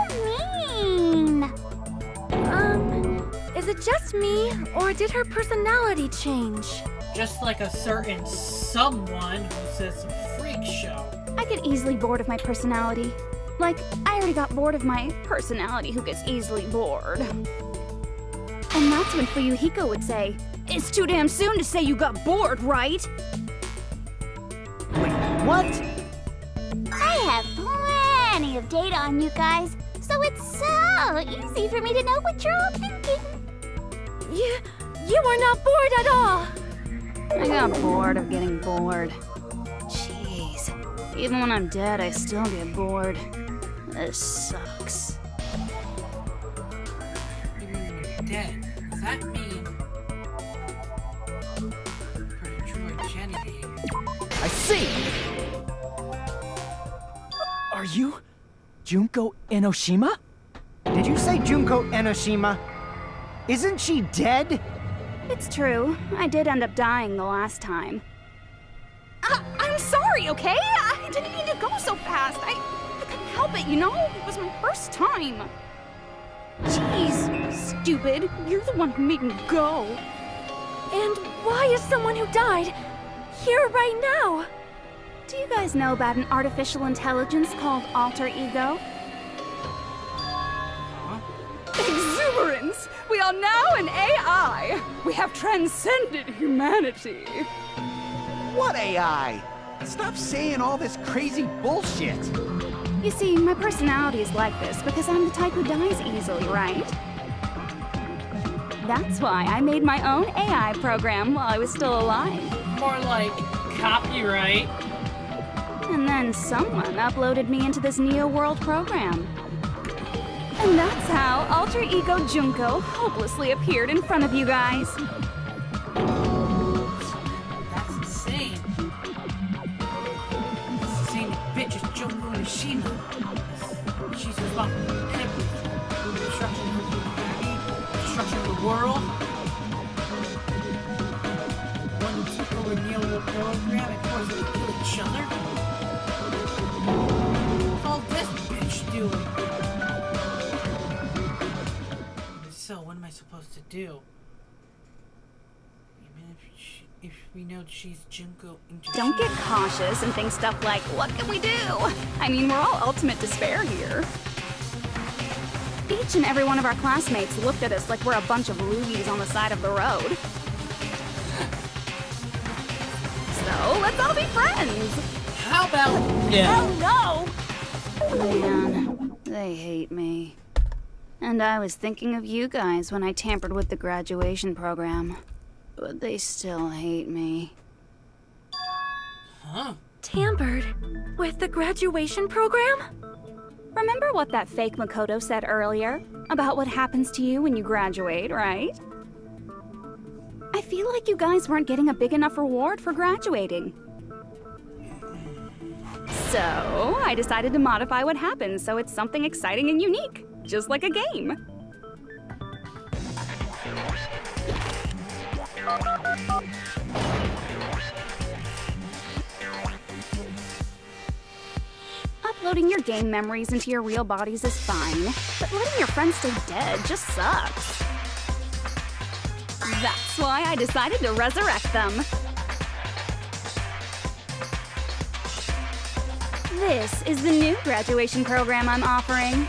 mean. Is it just me, or did her personality change? Just like a certain someone who says freak show. I get easily bored of my personality. Like, I already got bored of my personality who gets easily bored. And that's when Fuyuhiko would say, "It's too damn soon to say you got bored, right?" Wait, what? I have plenty of data on you guys, so it's so easy for me to know what you're all thinking. You are not bored at all! I got bored of getting bored. Jeez. Even when I'm dead, I still get bored. This sucks. Even when you're dead, does that mean for true virginity? I see! Are you Junko Enoshima? Did you say Junko Enoshima? Isn't she dead? It's true. I did end up dying the last time. I'm sorry, okay? I I didn't mean to go so fast. I couldn't help it, you know? It was my first time. Jeez, stupid. You're the one who made me go. And why is someone who died here right now? Do you guys know about an artificial intelligence called alter ego? Exuberance! We are now an AI! We have transcended humanity! What AI? Stop saying all this crazy bullshit. You see, my personality is like this because I'm the type who dies easily, right? That's why I made my own AI program while I was still alive. More like copyright. And then someone uploaded me into this Neo World program. And that's how Alter Ego Junko hopelessly appeared in front of you guys. That's insane. It's the same bitch as Junko Nishima. She's responsible for everything. Destruction of humanity, destruction of the world. One who took over Neo World program and forced them to kill each other. What's all this bitch doing? So, what am I supposed to do? Even if we know she's Junko into Don't get cautious and think stuff like, what can we do? I mean, we're all ultimate despair here. Each and every one of our classmates looked at us like we're a bunch of loogies on the side of the road. So, let's all be friends! How about Hell no! Man, they hate me. And I was thinking of you guys when I tampered with the graduation program. But they still hate me. Huh? Tampered with the graduation program? Remember what that fake Makoto said earlier? About what happens to you when you graduate, right? I feel like you guys weren't getting a big enough reward for graduating. So, I decided to modify what happens so it's something exciting and unique. Just like a game. Uploading your game memories into your real bodies is fine, but letting your friends stay dead just sucks. That's why I decided to resurrect them. This is the new graduation program I'm offering.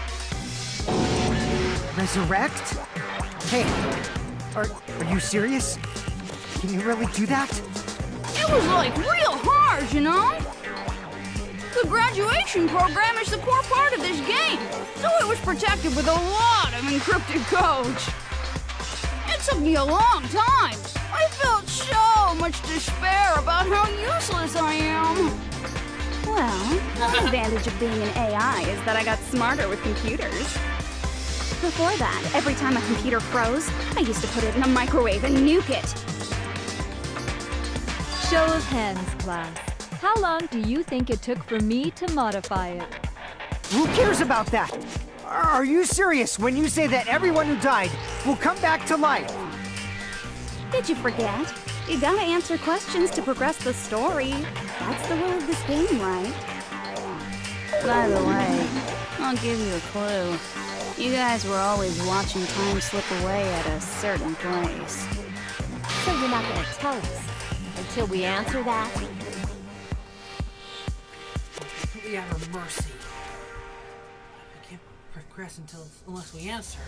Resurrect? Hey, are you serious? Can you really do that? It was like real hard, you know? The graduation program is the core part of this game, so it was protected with a lot of encrypted codes. It took me a long time. I felt so much despair about how useless I am. Well, one advantage of being an AI is that I got smarter with computers. Before that, every time a computer froze, I used to put it in a microwave and nuke it. Show of hands, class. How long do you think it took for me to modify it? Who cares about that? Are you serious when you say that everyone who died will come back to life? Did you forget? You gotta answer questions to progress the story. That's the rule of this game, right? By the way, I'll give you a clue. You guys were always watching time slip away at a certain place. So you're not gonna tell us until we answer that? completely at her mercy? We can't progress unless we answer.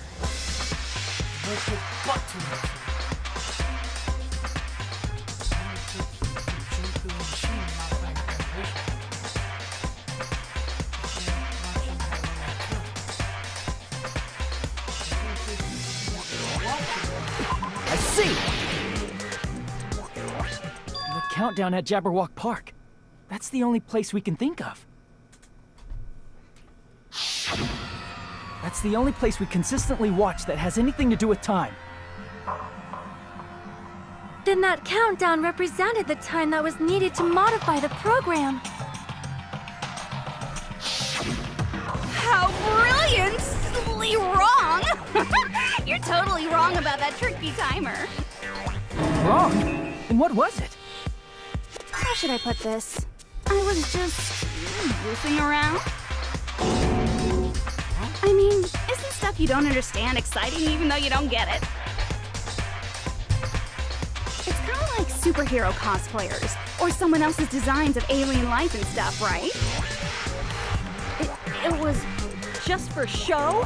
Let's get butt to it. I see! The countdown at Jabberwock Park. That's the only place we can think of. That's the only place we consistently watch that has anything to do with time. Then that countdown represented the time that was needed to modify the program. How brilliantly wrong! You're totally wrong about that tricky timer. Wrong? And what was it? How should I put this? I was just goofing around. I mean, isn't stuff you don't understand exciting even though you don't get it? It's kind of like superhero cosplayers or someone else's designs of alien life and stuff, right? It was just for show?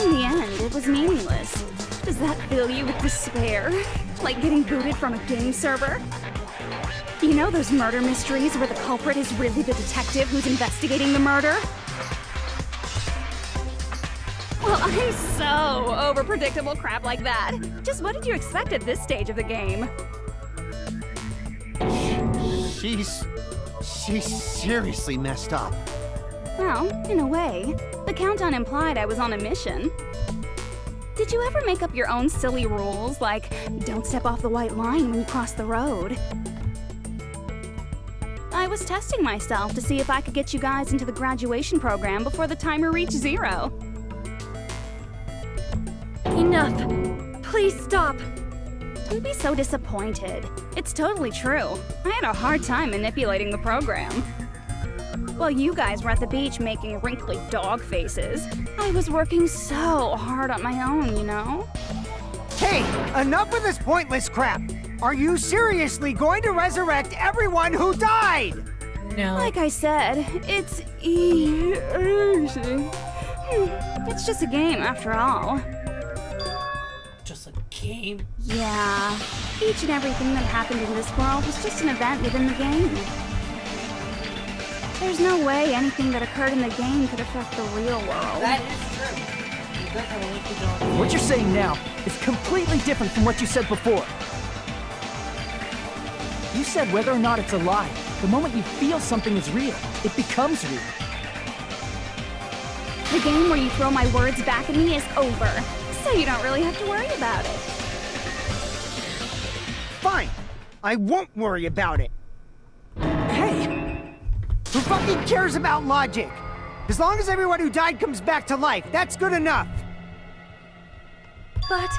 In the end, it was meaningless. Does that fill you with despair? Like getting booted from a game server? You know those murder mysteries where the culprit is really the detective who's investigating the murder? Well, I'm so over predictable crap like that. Just what did you expect at this stage of the game? She's seriously messed up. Well, in a way. The countdown implied I was on a mission. Did you ever make up your own silly rules, like don't step off the white line when you cross the road? I was testing myself to see if I could get you guys into the graduation program before the timer reached 0. Enough. Please stop. Don't be so disappointed. It's totally true. I had a hard time manipulating the program. While you guys were at the beach making wrinkly dog faces, I was working so hard on my own, you know? Hey, enough of this pointless crap! Are you seriously going to resurrect everyone who died? No. Like I said, it's easy. It's just a game after all. Just a game? Yeah. Each and everything that happened in this world was just an event within the game. There's no way anything that occurred in the game could affect the real world. That is true. You does have a linkage on. What you're saying now is completely different from what you said before. You said whether or not it's a lie, the moment you feel something is real, it becomes real. The game where you throw my words back at me is over, so you don't really have to worry about it. Fine. I won't worry about it. Hey! Who fucking cares about logic? As long as everyone who died comes back to life, that's good enough. But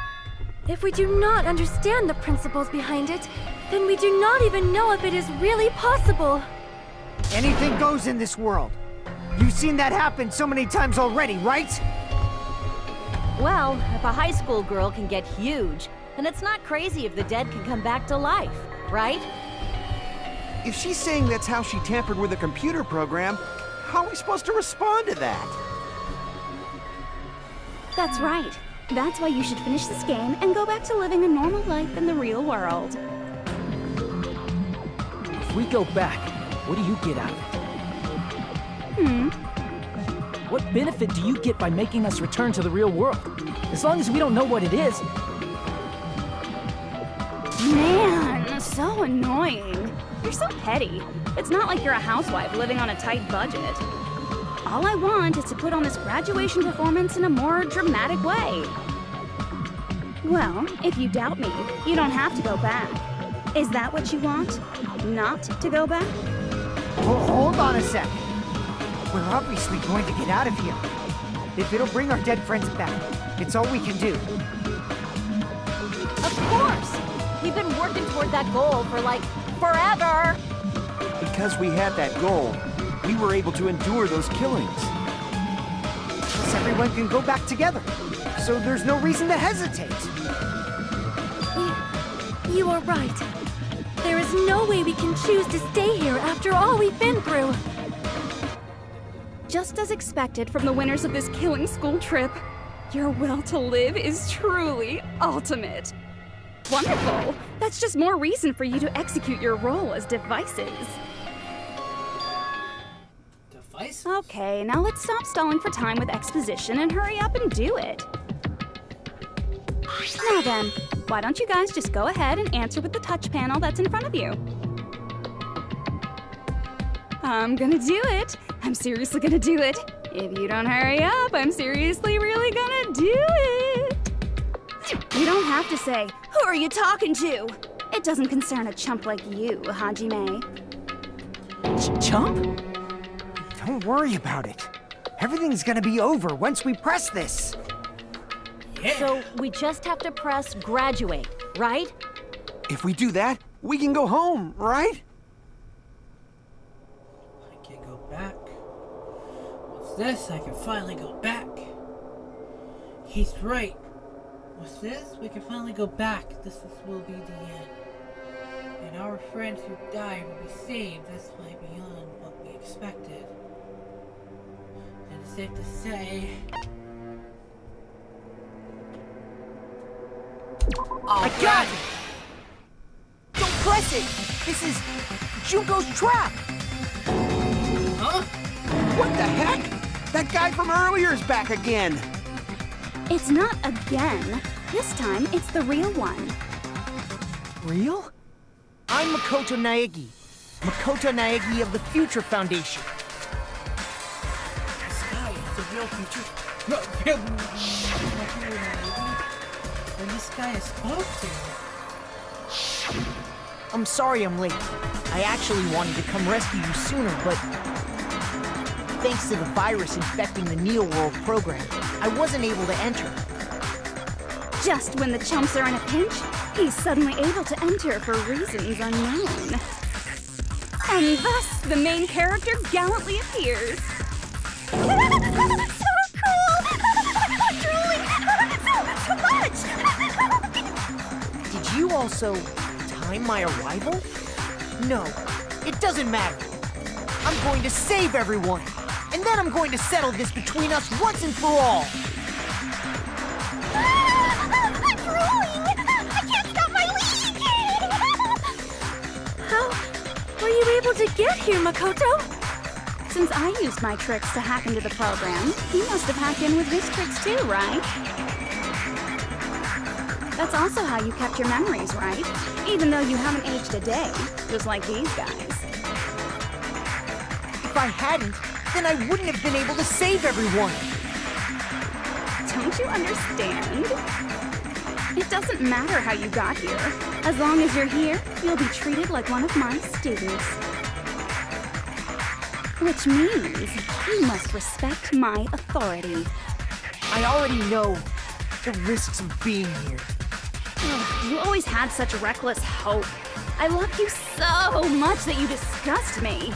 if we do not understand the principles behind it, then we do not even know if it is really possible. Anything goes in this world. You've seen that happen so many times already, right? Well, if a high school girl can get huge, then it's not crazy if the dead can come back to life, right? If she's saying that's how she tampered with a computer program, how are we supposed to respond to that? That's right. That's why you should finish this game and go back to living a normal life in the real world. If we go back, what do you get out of it? What benefit do you get by making us return to the real world? As long as we don't know what it is. Man, so annoying. You're so petty. It's not like you're a housewife living on a tight budget. All I want is to put on this graduation performance in a more dramatic way. Well, if you doubt me, you don't have to go back. Is that what you want? Not to go back? Well, hold on a sec. We're obviously going to get out of here. If it'll bring our dead friends back, it's all we can do. Of course! We've been working toward that goal for, like, forever! Because we had that goal, we were able to endure those killings. Plus everyone can go back together, so there's no reason to hesitate. You are right. There is no way we can choose to stay here after all we've been through. Just as expected from the winners of this killing school trip, your will to live is truly ultimate. Wonderful! That's just more reason for you to execute your role as devices. Devices? Okay, now let's stop stalling for time with exposition and hurry up and do it. Now then, why don't you guys just go ahead and answer with the touch panel that's in front of you? I'm gonna do it. I'm seriously gonna do it. If you don't hurry up, I'm seriously really gonna do it. You don't have to say, "Who are you talking to?" It doesn't concern a chump like you, Hajime. Chump? Don't worry about it. Everything's gonna be over once we press this. Yeah. So we just have to press graduate, right? If we do that, we can go home, right? this, I can finally go back. He's right. With this, we can finally go back. Will be the end. And our friends who died will be saved this way beyond what we expected. And it's safe to say... I got it! Don't press it! This is Junko's trap! Huh? What the heck? That guy from earlier is back again. It's not again. This time, it's the real one. Real? I'm Makoto Naegi. Makoto Naegi of the Future Foundation. This guy is the real future. And this guy I spoke to. I'm sorry I'm late. I actually wanted to come rescue you sooner, but thanks to the virus infecting the Neo World program, I wasn't able to enter. Just when the chumps are in a pinch, he's suddenly able to enter for reasons unknown. And thus, the main character gallantly appears. So cool! I'm drooling! So much! Did you also time my arrival? No, it doesn't matter. I'm going to save everyone, and then I'm going to settle this between us once and for all. I'm drooling! I can't stop my leak! How were you able to get here, Makoto? Since I used my tricks to hack into the program, he must have hacked in with his tricks too, right? That's also how you kept your memories, right? Even though you haven't aged a day, just like these guys. If I hadn't, then I wouldn't have been able to save everyone. Don't you understand? It doesn't matter how you got here. As long as you're here, you'll be treated like one of my students. Which means you must respect my authority. I already know the risks of being here. You always had such reckless hope. I love you so much that you disgust me.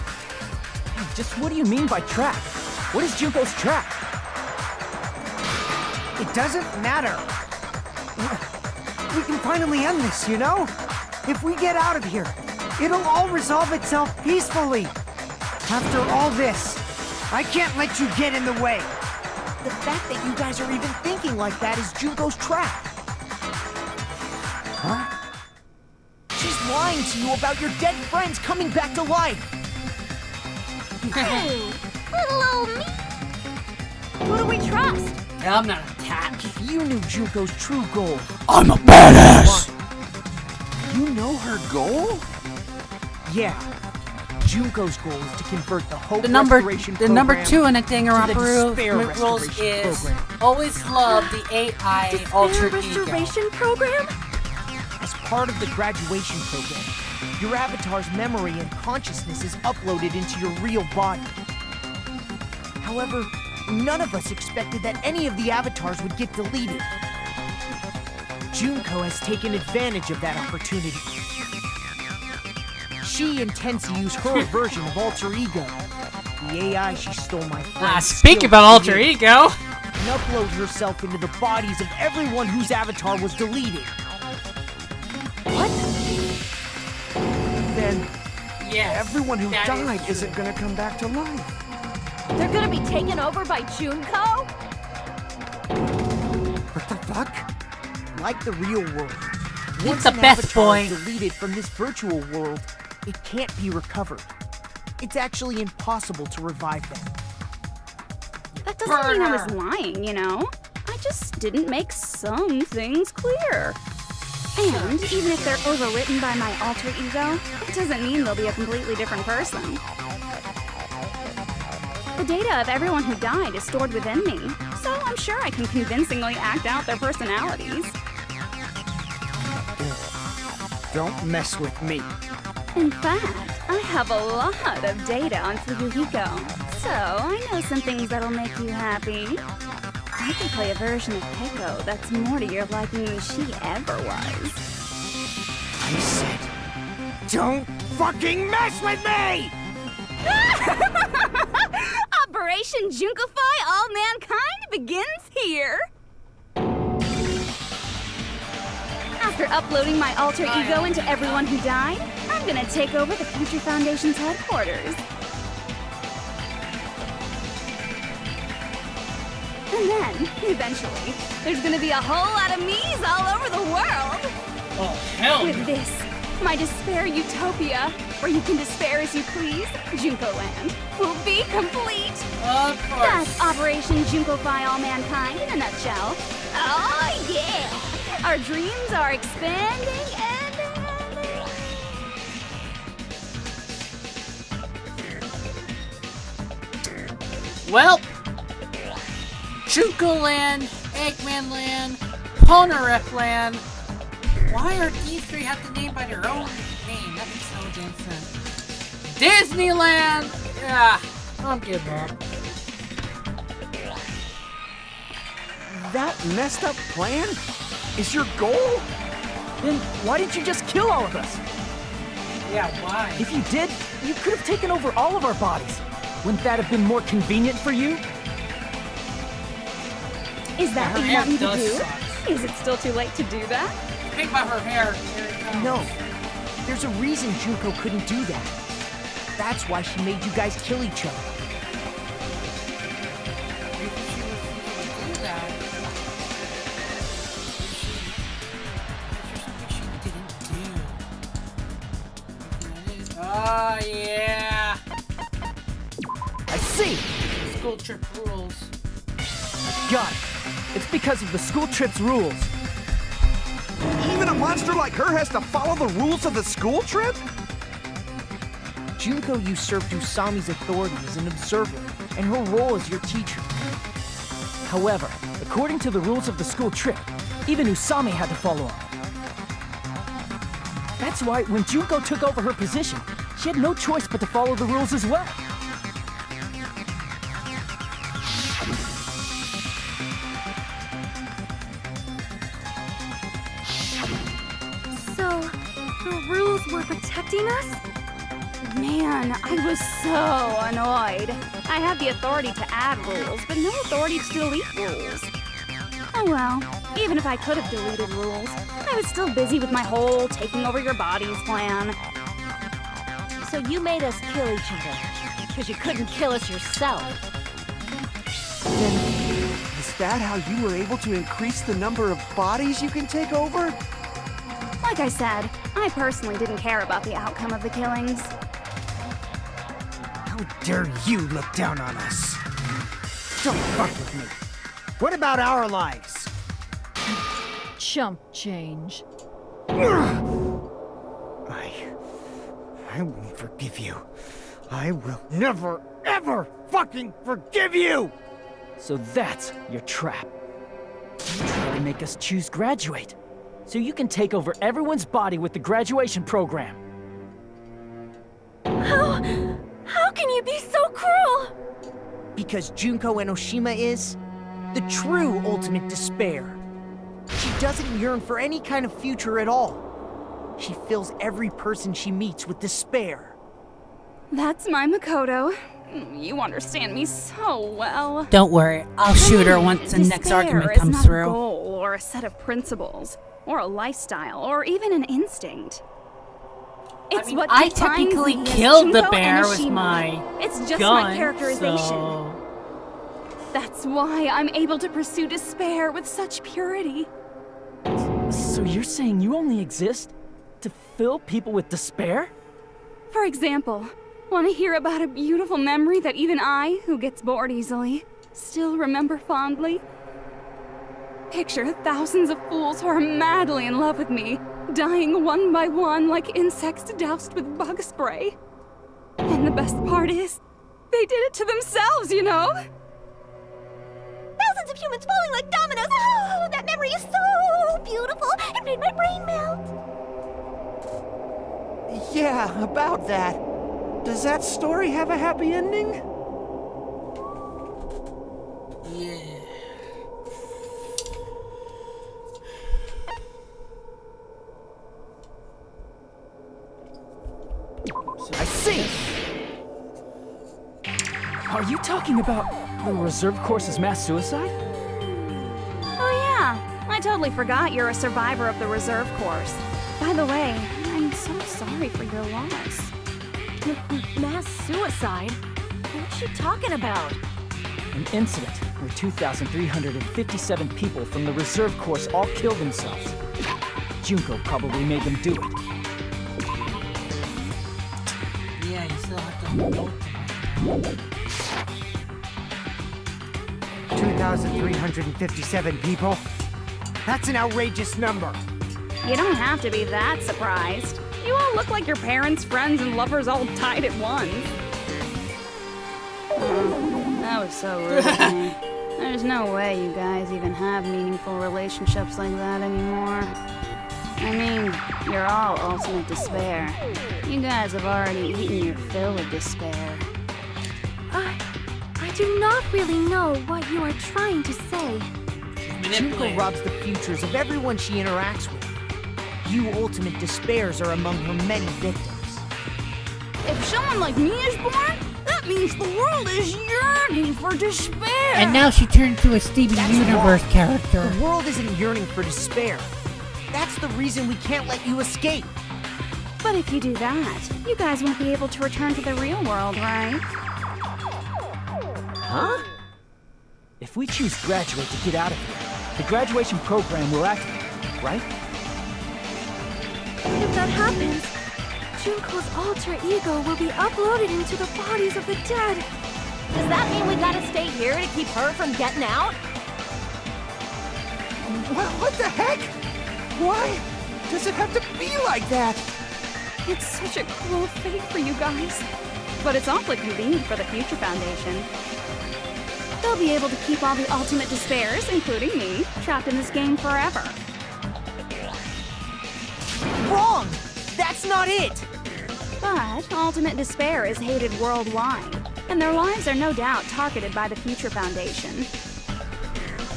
Just what do you mean by trap? What is Junko's trap? It doesn't matter. We can finally end this, you know? If we get out of here, it'll all resolve itself peacefully. After all this, I can't let you get in the way. The fact that you guys are even thinking like that is Junko's trap. Huh? She's lying to you about your dead friends coming back to life. Hey, little old me. Who do we trust? I'm not attached. If you knew Junko's true goal, I'm a badass! you know her goal? Yeah. Junko's goal is to convert the Hope Restoration The number Program 2 in a to the Danganronpa Despair rules Restoration is Program. always love the AI alter ego. Restoration program? As part of the graduation program, your avatar's memory and consciousness is uploaded into your real body. However, none of us expected that any of the avatars would get deleted. Junko has taken advantage of that opportunity. She intends to use her version of alter ego, the AI she stole my friend's Speaking skills about to alter create, ego. and upload herself into the bodies of everyone whose avatar was deleted. What? Then Yes. everyone who that died is isn't gonna come back to life. They're gonna be taken over by Junko? What the fuck? Like the real world, once the an best avatar boy. is deleted from this virtual world, it can't be recovered. It's actually impossible to revive them. That doesn't mean I was lying, you know? I just didn't make some things clear. And even if they're overwritten by my alter ego, it doesn't mean they'll be a completely different person. The data of everyone who died is stored within me, so I'm sure I can convincingly act out their personalities. Don't mess with me. In fact, I have a lot of data on Fuyuhiko, so I know some things that'll make you happy. I can play a version of Peko that's more to your liking than she ever was. I said, don't fucking mess with me! A Operation Junkify All Mankind begins here! After uploading my alter ego into everyone who died, I'm gonna take over the Future Foundation's headquarters. And then, eventually, there's gonna be a whole lot of me's all over the world! Oh, hell With no. this, my despair utopia, where you can despair as you please, Junko Land, will be complete! Of course. That's Operation Junkify All Mankind in a nutshell. Oh yeah! Our dreams are expanding and... Well, Junko Land, Eggman Land, Polnareff Land. Why are these three have to name by their own name? That makes no damn sense. Disneyland! Yeah, I'm giving up. That messed up plan is your goal? Then why didn't you just kill all of us? Yeah, why? If you did, you could have taken over all of our bodies. Wouldn't that have been more convenient for you? Is that Her what you hair want me to does do? suck. Is it still too late to do that? Think about her hair. Here it comes. No. There's a reason Junko couldn't do that. That's why she made you guys kill each other. Maybe she was able to do that. There's something she didn't do. Oh, yeah. I see! School trip rules. Got it. It's because of the school trip's rules. Even a monster like her has to follow the rules of the school trip? Junko usurped Usami's authority as an observer, and her role as your teacher. However, according to the rules of the school trip, even Usami had to follow them. That's why when Junko took over her position, she had no choice but to follow the rules as well. So, the rules were protecting us? Man, I was so annoyed. I had the authority to add rules, but no authority to delete rules. Oh well, even if I could have deleted rules, I was still busy with my whole taking over your bodies plan. So you made us kill each other, because you couldn't kill us yourself. Then, is that how you were able to increase the number of bodies you can take over? Like I said, I personally didn't care about the outcome of the killings. How dare you look down on us? Don't fuck with me. What about our lives? Chump change. I won't forgive you. I will never, ever fucking forgive you! So that's your trap. You try to make us choose graduate, so you can take over everyone's body with the graduation program. How can you be so cruel? Because Junko Enoshima is the true ultimate despair. She doesn't yearn for any kind of future at all. She fills every person she meets with despair. That's my Makoto. You understand me so well. Don't worry, I'll shoot her once the next Despair argument is comes not through. A goal or a set of principles, or a lifestyle, or even an instinct. It's mean, what I defines technically me as killed the Junko bear with Enoshima. my It's just gun, my characterization. so... That's why I'm able to pursue despair with such purity. So you're saying you only exist to fill people with despair? For example, want to hear about a beautiful memory that even I, who gets bored easily, still remember fondly? Picture thousands of fools who are madly in love with me, dying one by one like insects doused with bug spray. And the best part is, they did it to themselves, you know? Thousands of humans falling like dominoes. Oh, that memory is so beautiful. It made my brain melt. Yeah, about that. Does that story have a happy ending? Yeah. I see! Are you talking about the reserve course's mass suicide? Oh yeah, I totally forgot you're a survivor of the reserve course. By the way, I'm so sorry for your loss. Mass suicide? What's she talking about? An incident where 2,357 people from the reserve course all killed themselves. Junko probably made them do it. Yeah, you still have to vote. 2,357 people? That's an outrageous number. You don't have to be that surprised. You all look like your parents, friends, and lovers all died at once. That was so rude of me. There's no way you guys even have meaningful relationships like that anymore. I mean, you're all ultimate despair. You guys have already eaten your fill of despair. I do not really know what you are trying to say. Junko robs the futures of everyone she interacts with. You ultimate despairs are among her many victims. If someone like me is born, that means the world is yearning for despair. And now she turned into a Steven Universe character. The world isn't yearning for despair. That's the reason we can't let you escape. But if you do that, you guys won't be able to return to the real world, right? Huh? If we choose graduate to get out of here, the graduation program will activate, right? If that happens, Junko's alter ego will be uploaded into the bodies of the dead. Does that mean we gotta stay here to keep her from getting out? What the heck? Why does it have to be like that? It's such a cruel fate for you guys. But it's awfully convenient for the Future Foundation. They'll be able to keep all the ultimate despairs, including me, trapped in this game forever. Wrong! That's not it! But ultimate despair is hated worldwide, and their lives are no doubt targeted by the Future Foundation.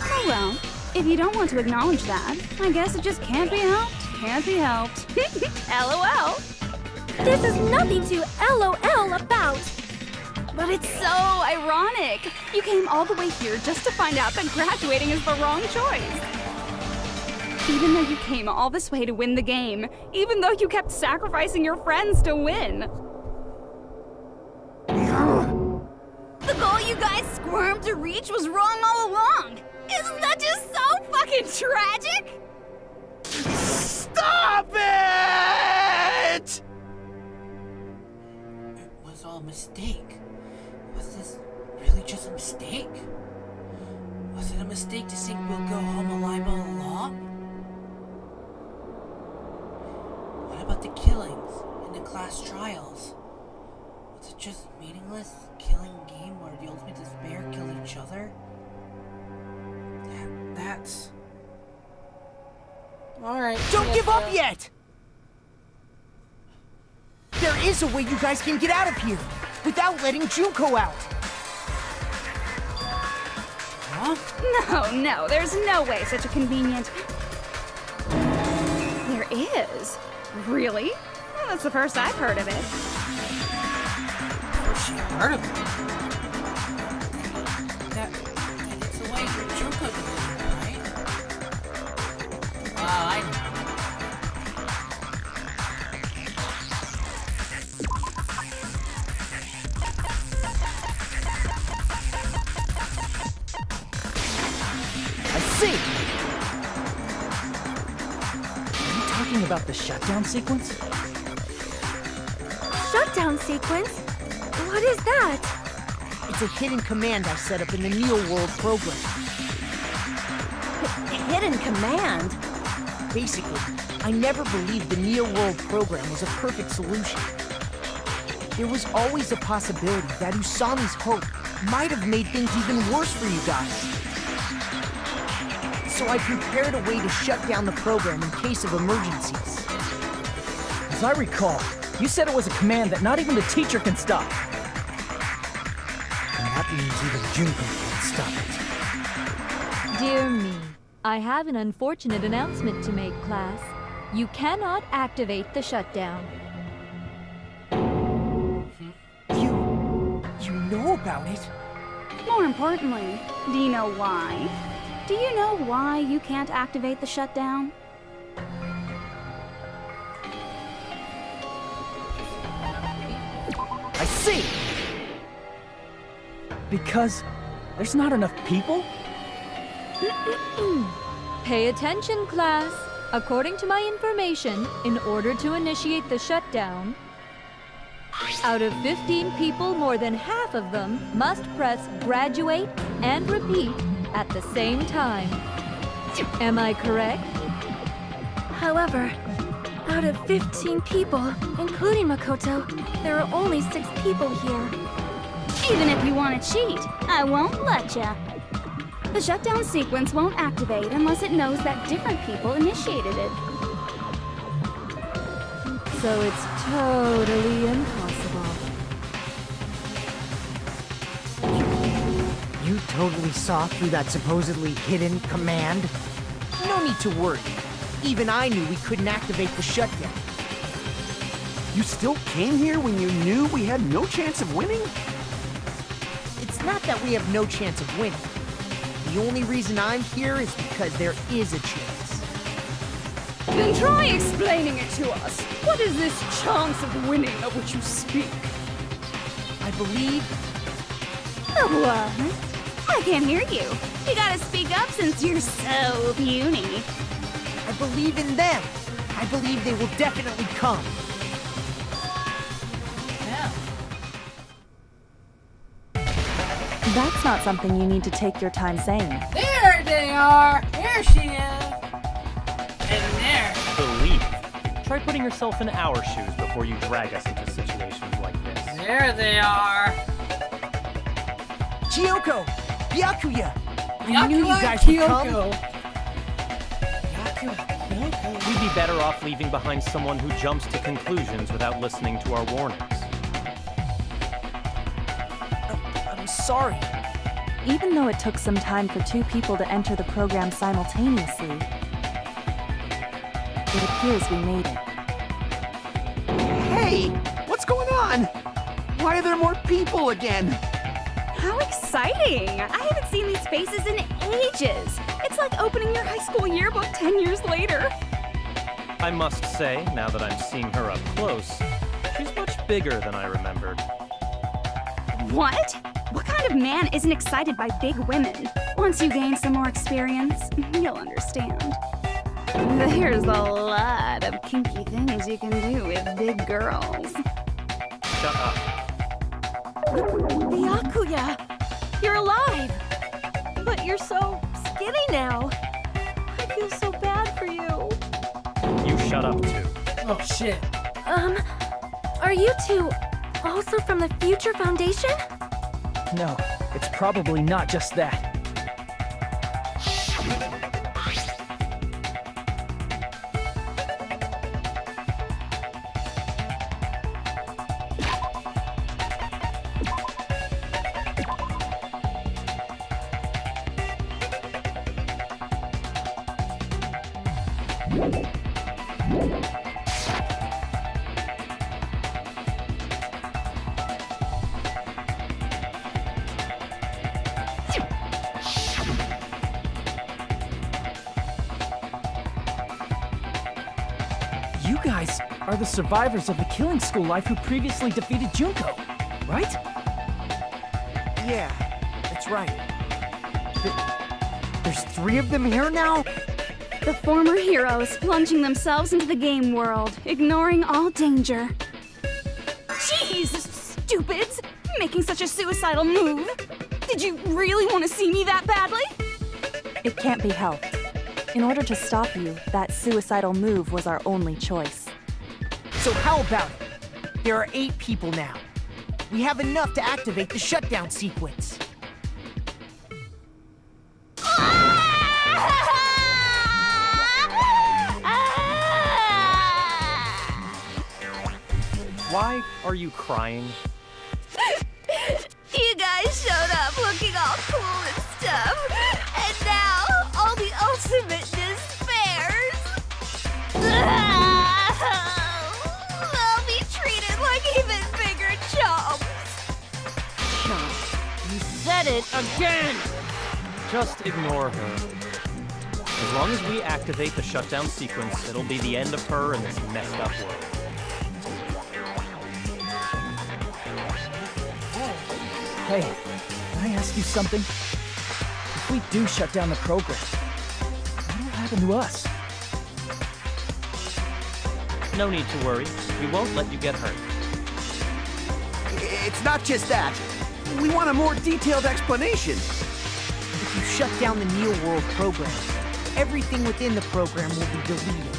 Oh well, if you don't want to acknowledge that, I guess it just can't be helped. Can't be helped. LOL! This is nothing to LOL about. But it's so ironic. You came all the way here just to find out that graduating is the wrong choice. Even though you came all this way to win the game, even though you kept sacrificing your friends to win. The goal you guys squirmed to reach was wrong all along. Isn't that just so fucking tragic? Stop it! It was all a mistake. Was this really just a mistake? Was it a mistake to think we'll go home alive all along? What about the killings and the class trials? Was it just a meaningless killing game where the ultimate despair killed each other? That's... Alright. Don't give up yet! There is a way you guys can get out of here without letting Junko out. Huh? No, there's no way such a convenient... There is. Really? Well, that's the first I've heard of it. First she heard of it. That it's the way Junko did it, right? Oh, I know. I see! Are you talking about the shutdown sequence? Shutdown sequence? What is that? It's a hidden command I set up in the Neo World program. Hidden command? Basically, I never believed the Neo World program was a perfect solution. There was always a possibility that Usami's hope might have made things even worse for you guys. So I prepared a way to shut down the program in case of emergencies. As I recall, you said it was a command that not even the teacher can stop. And that means even Junko can't stop it. Dear me, I have an unfortunate announcement to make, class. You cannot activate the shutdown. You know about it. More importantly, do you know why? Do you know why you can't activate the shutdown? I see! Because there's not enough people? Pay attention, class. According to my information, in order to initiate the shutdown, out of 15 people, more than half of them must press graduate and repeat at the same time. Am I correct? However, out of 15 people, including Makoto, there are only 6 people here. Even if you want to cheat, I won't let ya. The shutdown sequence won't activate unless it knows that different people initiated it. So it's totally impossible. You totally saw through that supposedly hidden command? No need to worry. Even I knew we couldn't activate the shutdown. You still came here when you knew we had no chance of winning? It's not that we have no chance of winning. The only reason I'm here is because there is a chance. Then try explaining it to us. What is this chance of winning of which you speak? I believe... What? I can't hear you. You gotta speak up since you're so puny. I believe in them. I believe they will definitely come. That's not something you need to take your time saying. There they are! Here she is! And there! Believe. Try putting yourself in our shoes before you drag us into situations like this. There they are! Kyoko! Byakuya! I knew you Byakuya, guys would come! Kyoko. We'd be better off leaving behind someone who jumps to conclusions without listening to our warnings. I'm sorry. Even though it took some time for 2 people to enter the program simultaneously, it appears we made it. Hey! What's going on? Why are there more people again? How exciting! I haven't seen these faces in ages. It's like opening your high school yearbook 10 years later. I must say, now that I'm seeing her up close, she's much bigger than I remembered. What? What kind of man isn't excited by big women? Once you gain some more experience, you'll understand. There's a lot of kinky things you can do with big girls. Shut up. Byakuya! You're alive! But you're so skinny now. I feel so bad for you. You shut up, too. Oh, shit. Are you 2 also from the Future Foundation? No, it's probably not just that. You guys are the survivors of the killing school life who previously defeated Junko, right? Yeah, that's right. There's 3 of them here now? The former heroes plunging themselves into the game world, ignoring all danger. Jeez, stupids! Making such a suicidal move! Did you really want to see me that badly? It can't be helped. In order to stop you, that suicidal move was our only choice. So how about it? There are 8 people now. We have enough to activate the shutdown sequence. Why are you crying? You guys showed up looking all cool and stuff, and now all the ultimate despairs. They'll be treated like even bigger chumps. Chumps. it again! Just ignore her. As long as we activate the shutdown sequence, it'll be the end of her in this messed up world. Hey, can I ask you something? If we do shut down the program, what will happen to us? No need to worry. We won't let you get hurt. It's not just that. We want a more detailed explanation. If you shut down the Neo World program, everything within the program will be deleted.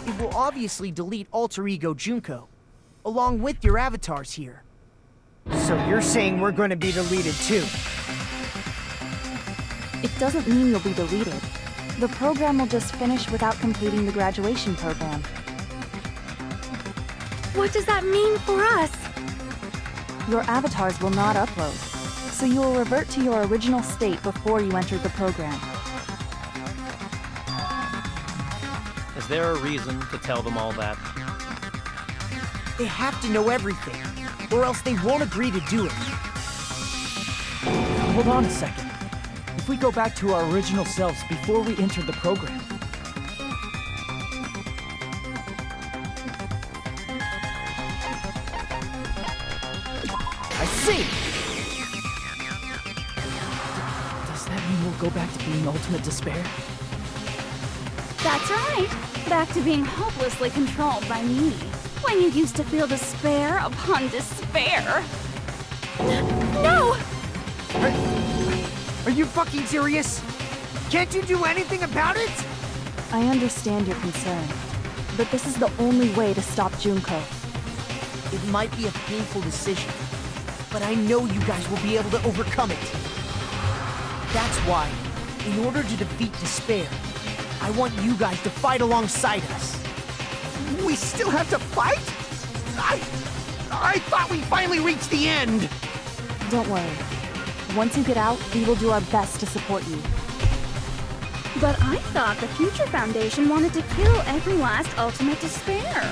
It will obviously delete Alter Ego Junko, along with your avatars here. So you're saying we're going to be deleted too? It doesn't mean you'll be deleted. The program will just finish without completing the graduation program. What does that mean for us? Your avatars will not upload, so you will revert to your original state before you entered the program. Is there a reason to tell them all that? They have to know everything, or else they won't agree to do it. Hold on a second. If we go back to our original selves before we enter the program, I see! Does that mean we'll go back to being ultimate despair? That's right. Back to being hopelessly controlled by me. When you used to feel despair upon despair. No! Are you fucking serious? Can't you do anything about it? I understand your concern, but this is the only way to stop Junko. It might be a painful decision, but I know you guys will be able to overcome it. That's why, in order to defeat despair, I want you guys to fight alongside us. We still have to fight? I thought we finally reached the end! Don't worry. Once you get out, we will do our best to support you. But I thought the Future Foundation wanted to kill every last ultimate despair.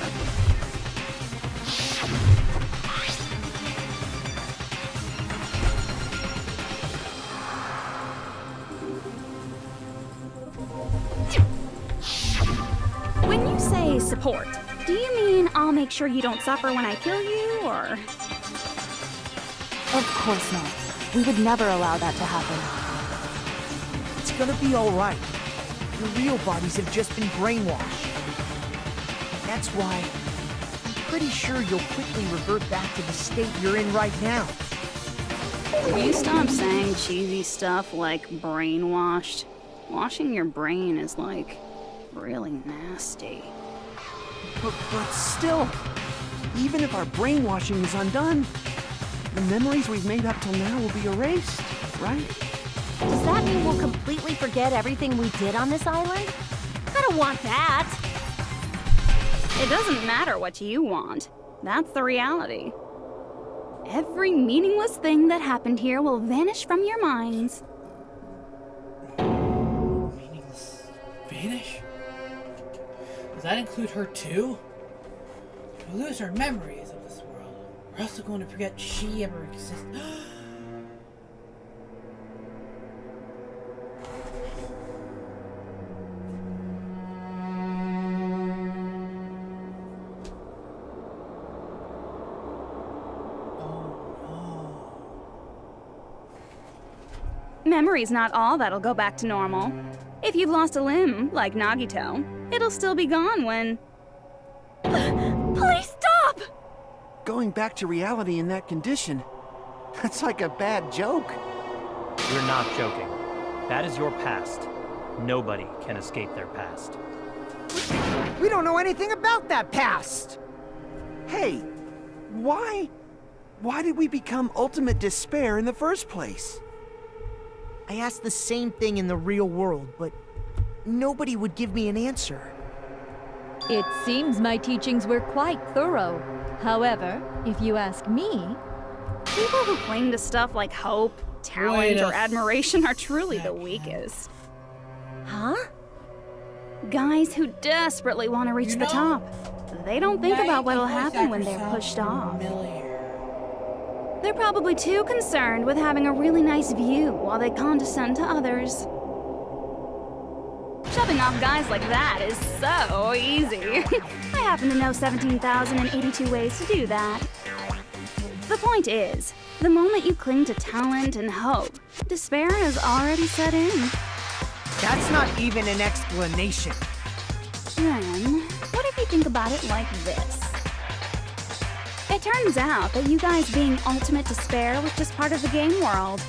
When you say support, do you mean I'll make sure you don't suffer when I kill you, or...? Of course not. We would never allow that to happen. It's gonna be alright. Your real bodies have just been brainwashed. That's why I'm pretty sure you'll quickly revert back to the state you're in right now. Will you stop saying cheesy stuff like brainwashed? Washing your brain is like really nasty. But still, even if our brainwashing is undone, the memories we've made up till now will be erased, right? Does that mean we'll completely forget everything we did on this island? I don't want that! It doesn't matter what you want. That's the reality. Every meaningless thing that happened here will vanish from your minds. Meaningless vanish? Does that include her too? We'll lose our memories of this world. We're also going to forget she ever existed. Memory's not all that'll go back to normal. If you've lost a limb, like Nagito, it'll still be gone when... Please stop! Going back to reality in that condition, that's like a bad joke. We're not joking. That is your past. Nobody can escape their past. We don't know anything about that past! Hey, why did we become ultimate despair in the first place? I asked the same thing in the real world, but nobody would give me an answer. It seems my teachings were quite thorough. However, if you ask me... People who cling to stuff like hope, talent, or admiration are truly the weakest. Huh? Guys who desperately want to reach the top. They don't think about what'll happen when they're pushed off. They're probably too concerned with having a really nice view while they condescend to others. Shoving off guys like that is so easy. I happen to know 17,082 ways to do that. The point is, the moment you cling to talent and hope, despair has already set in. That's not even an explanation. Then, what if you think about it like this? It turns out that you guys being ultimate despair was just part of the game world.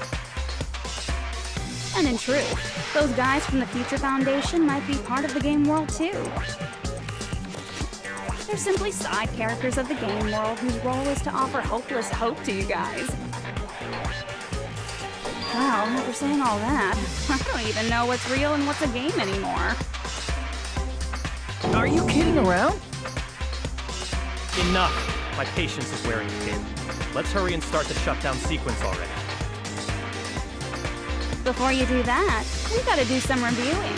And in truth, those guys from the Future Foundation might be part of the game world too. They're simply side characters of the game world whose role is to offer hopeless hope to you guys. Well, after saying all that, I don't even know what's real and what's a game anymore. Are you kidding around? Enough! My patience is wearing thin. Let's hurry and start the shutdown sequence already. Before you do that, we gotta do some reviewing.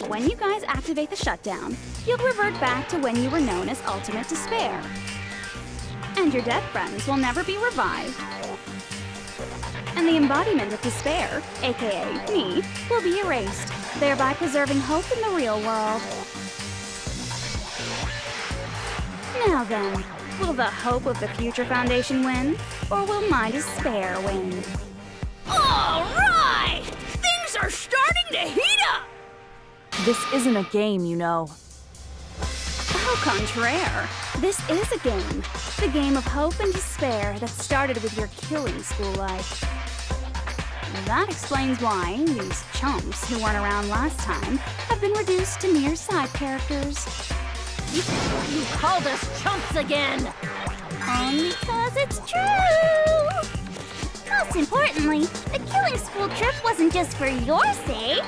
When you guys activate the shutdown, you'll revert back to when you were known as Ultimate Despair. And your dead friends will never be revived. And the embodiment of despair, aka me, will be erased, thereby preserving hope in the real world. Now then, will the hope of the Future Foundation win, or will my despair win? All right! Things are starting to heat up! This isn't a game, you know. Au contraire, this is a game. The game of hope and despair that started with your killing school life. That explains why these chumps who weren't around last time have been reduced to mere side characters. You called us chumps again! Because it's true! Most importantly, the killing school trip wasn't just for your sake.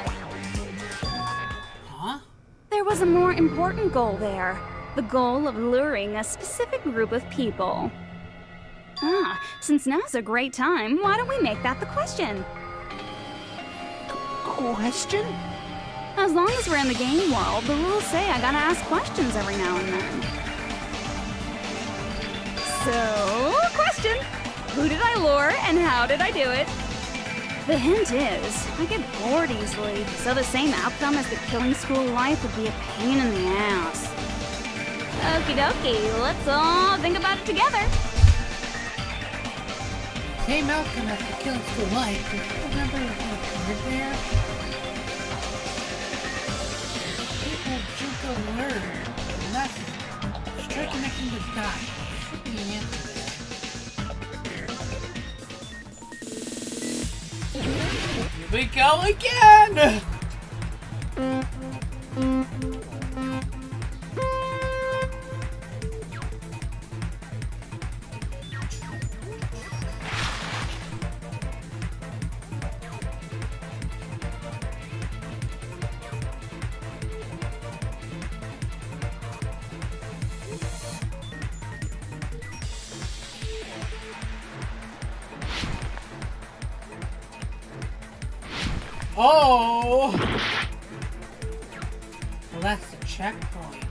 Huh? There was a more important goal there. The goal of luring a specific group of people. Since now's a great time, why don't we make that the question? Question? As long as we're in the game world, the rules say I gotta ask questions every now and then. So, question! Who did I lure and how did I do it? The hint is, I get bored easily, so the same outcome as the killing school life would be a pain in the ass. Okie dokie, let's all think about it together. Same outcome as the killing school life. Do you remember what occurred there? People Junko learned a lesson. Try connecting the dots. Should be an answer there. Here we go again! Oh! Well, that's the checkpoint.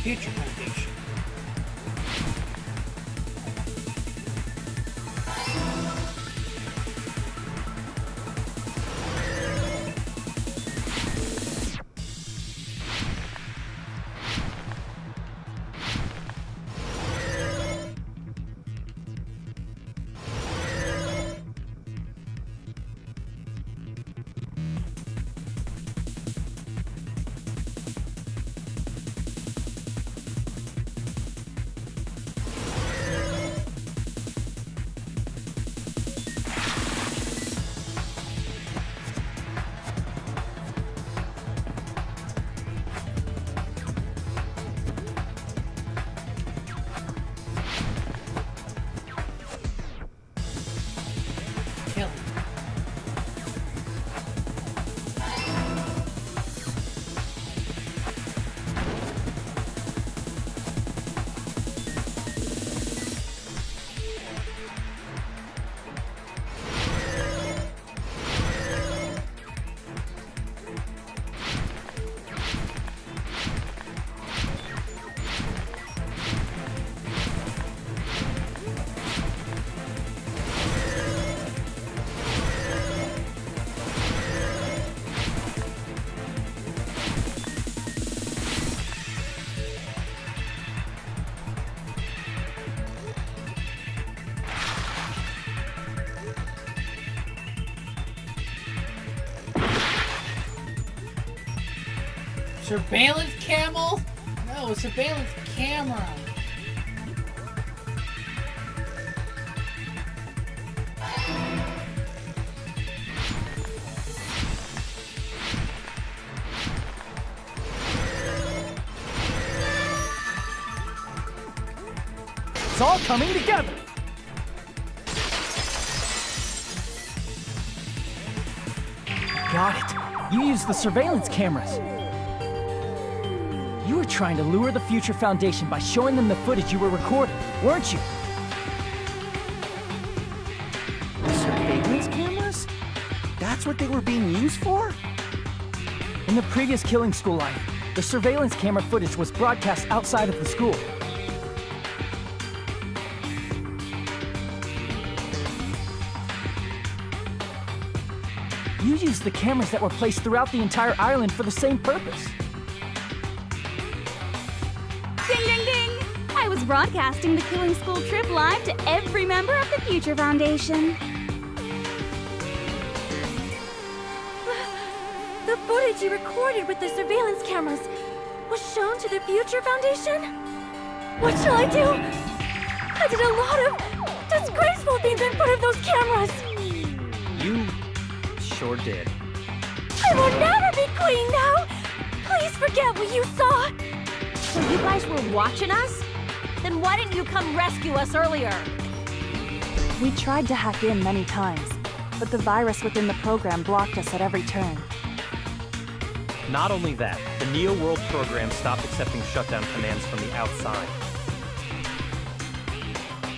Future Foundation. Surveillance camel? No, surveillance camera. It's all coming together! Got it. You used the surveillance cameras. You were trying to lure the Future Foundation by showing them the footage you were recording, weren't you? Surveillance cameras? That's what they were being used for? In the previous killing school line, the surveillance camera footage was broadcast outside of the school. You used the cameras that were placed throughout the entire island for the same purpose. Ding, ding, ding! I was broadcasting the Killing School trip live to every member of the Future Foundation. The footage you recorded with the surveillance cameras was shown to the Future Foundation? What shall I do? I did a lot of disgraceful things in front of those cameras! You sure did. I will never be queen now! Please forget what you saw! So you guys were watching us? Then why didn't you come rescue us earlier? We tried to hack in many times, but the virus within the program blocked us at every turn. Not only that, the Neo World program stopped accepting shutdown commands from the outside.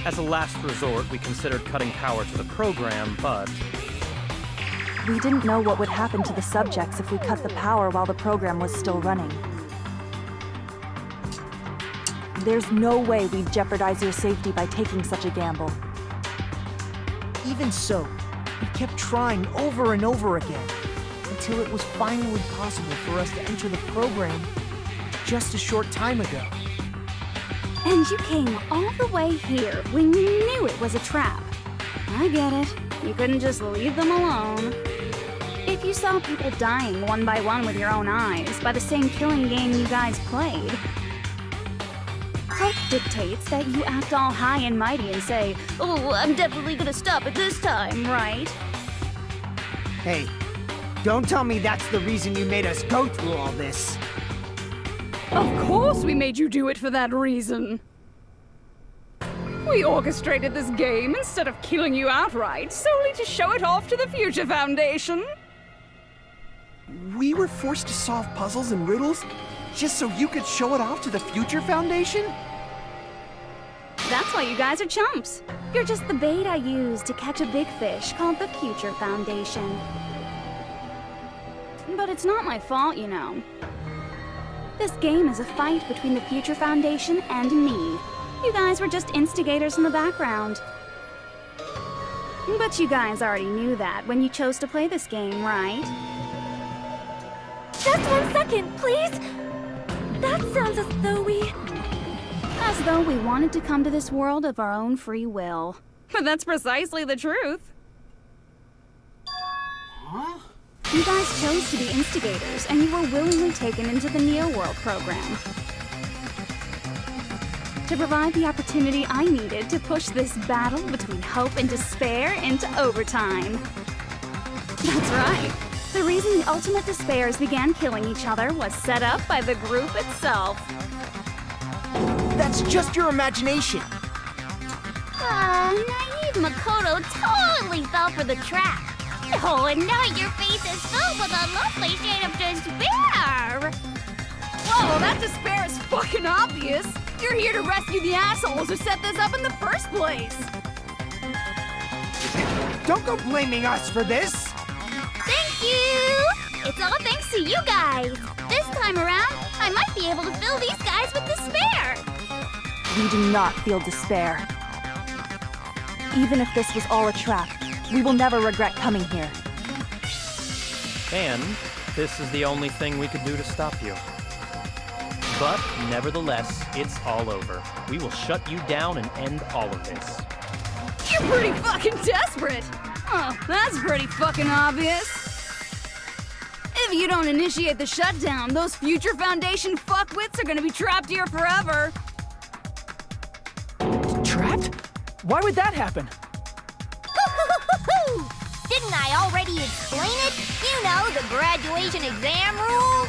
As a last resort, we considered cutting power to the program, but We didn't know what would happen to the subjects if we cut the power while the program was still running. There's no way we'd jeopardize your safety by taking such a gamble. Even so, we kept trying over and over again, until it was finally possible for us to enter the program just a short time ago. And you came all the way here when you knew it was a trap. I get it. You couldn't just leave them alone. If you saw people dying one by one with your own eyes by the same killing game you guys played, hope dictates that you act all high and mighty and say, "Oh, I'm definitely gonna stop it this time," right? Hey, don't tell me that's the reason you made us go through all this. Of course we made you do it for that reason. We orchestrated this game instead of killing you outright, solely to show it off to the Future Foundation. We were forced to solve puzzles and riddles just so you could show it off to the Future Foundation? That's why you guys are chumps. You're just the bait I used to catch a big fish called the Future Foundation. But it's not my fault, you know. This game is a fight between the Future Foundation and me. You guys were just instigators in the background. But you guys already knew that when you chose to play this game, right? Just 1 second, please! That sounds as though we... As though we wanted to come to this world of our own free will. But that's precisely the truth. Huh? You guys chose to be instigators, and you were willingly taken into the Neo World program. To provide the opportunity I needed to push this battle between hope and despair into overtime. That's right. The reason the Ultimate Despairs began killing each other was set up by the group itself. That's just your imagination. Naive Makoto totally fell for the trap. Oh, and now your face is filled with a lovely shade of despair. Whoa, that despair is fucking obvious. You're here to rescue the assholes who set this up in the first place. Don't go blaming us for this. Thank you. It's all thanks to you guys. This time around, I might be able to fill these guys with despair. We do not feel despair. Even if this was all a trap, we will never regret coming here. And this is the only thing we could do to stop you. But nevertheless, it's all over. We will shut you down and end all of this. You're pretty fucking desperate. Oh, that's pretty fucking obvious. If If you don't initiate the shutdown, those future Foundation fuckwits are gonna be trapped here forever. Trapped? Why would that happen? Didn't I already explain it? You know, the graduation exam rules.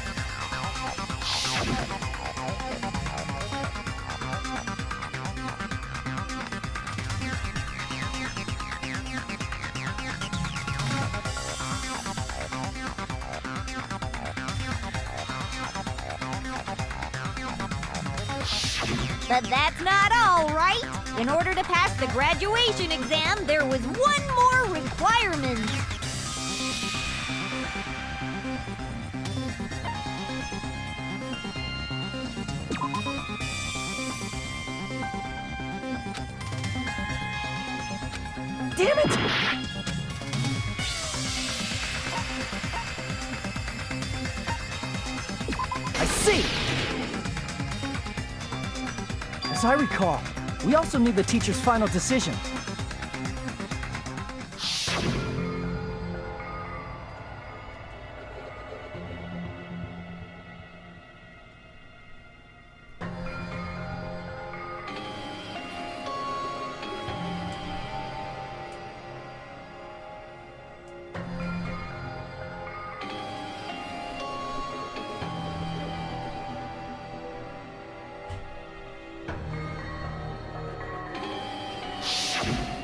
But that's not all, right? In order to pass the graduation exam, there was one more requirement. Damn it! I see! As I recall, we also need the teacher's final decision.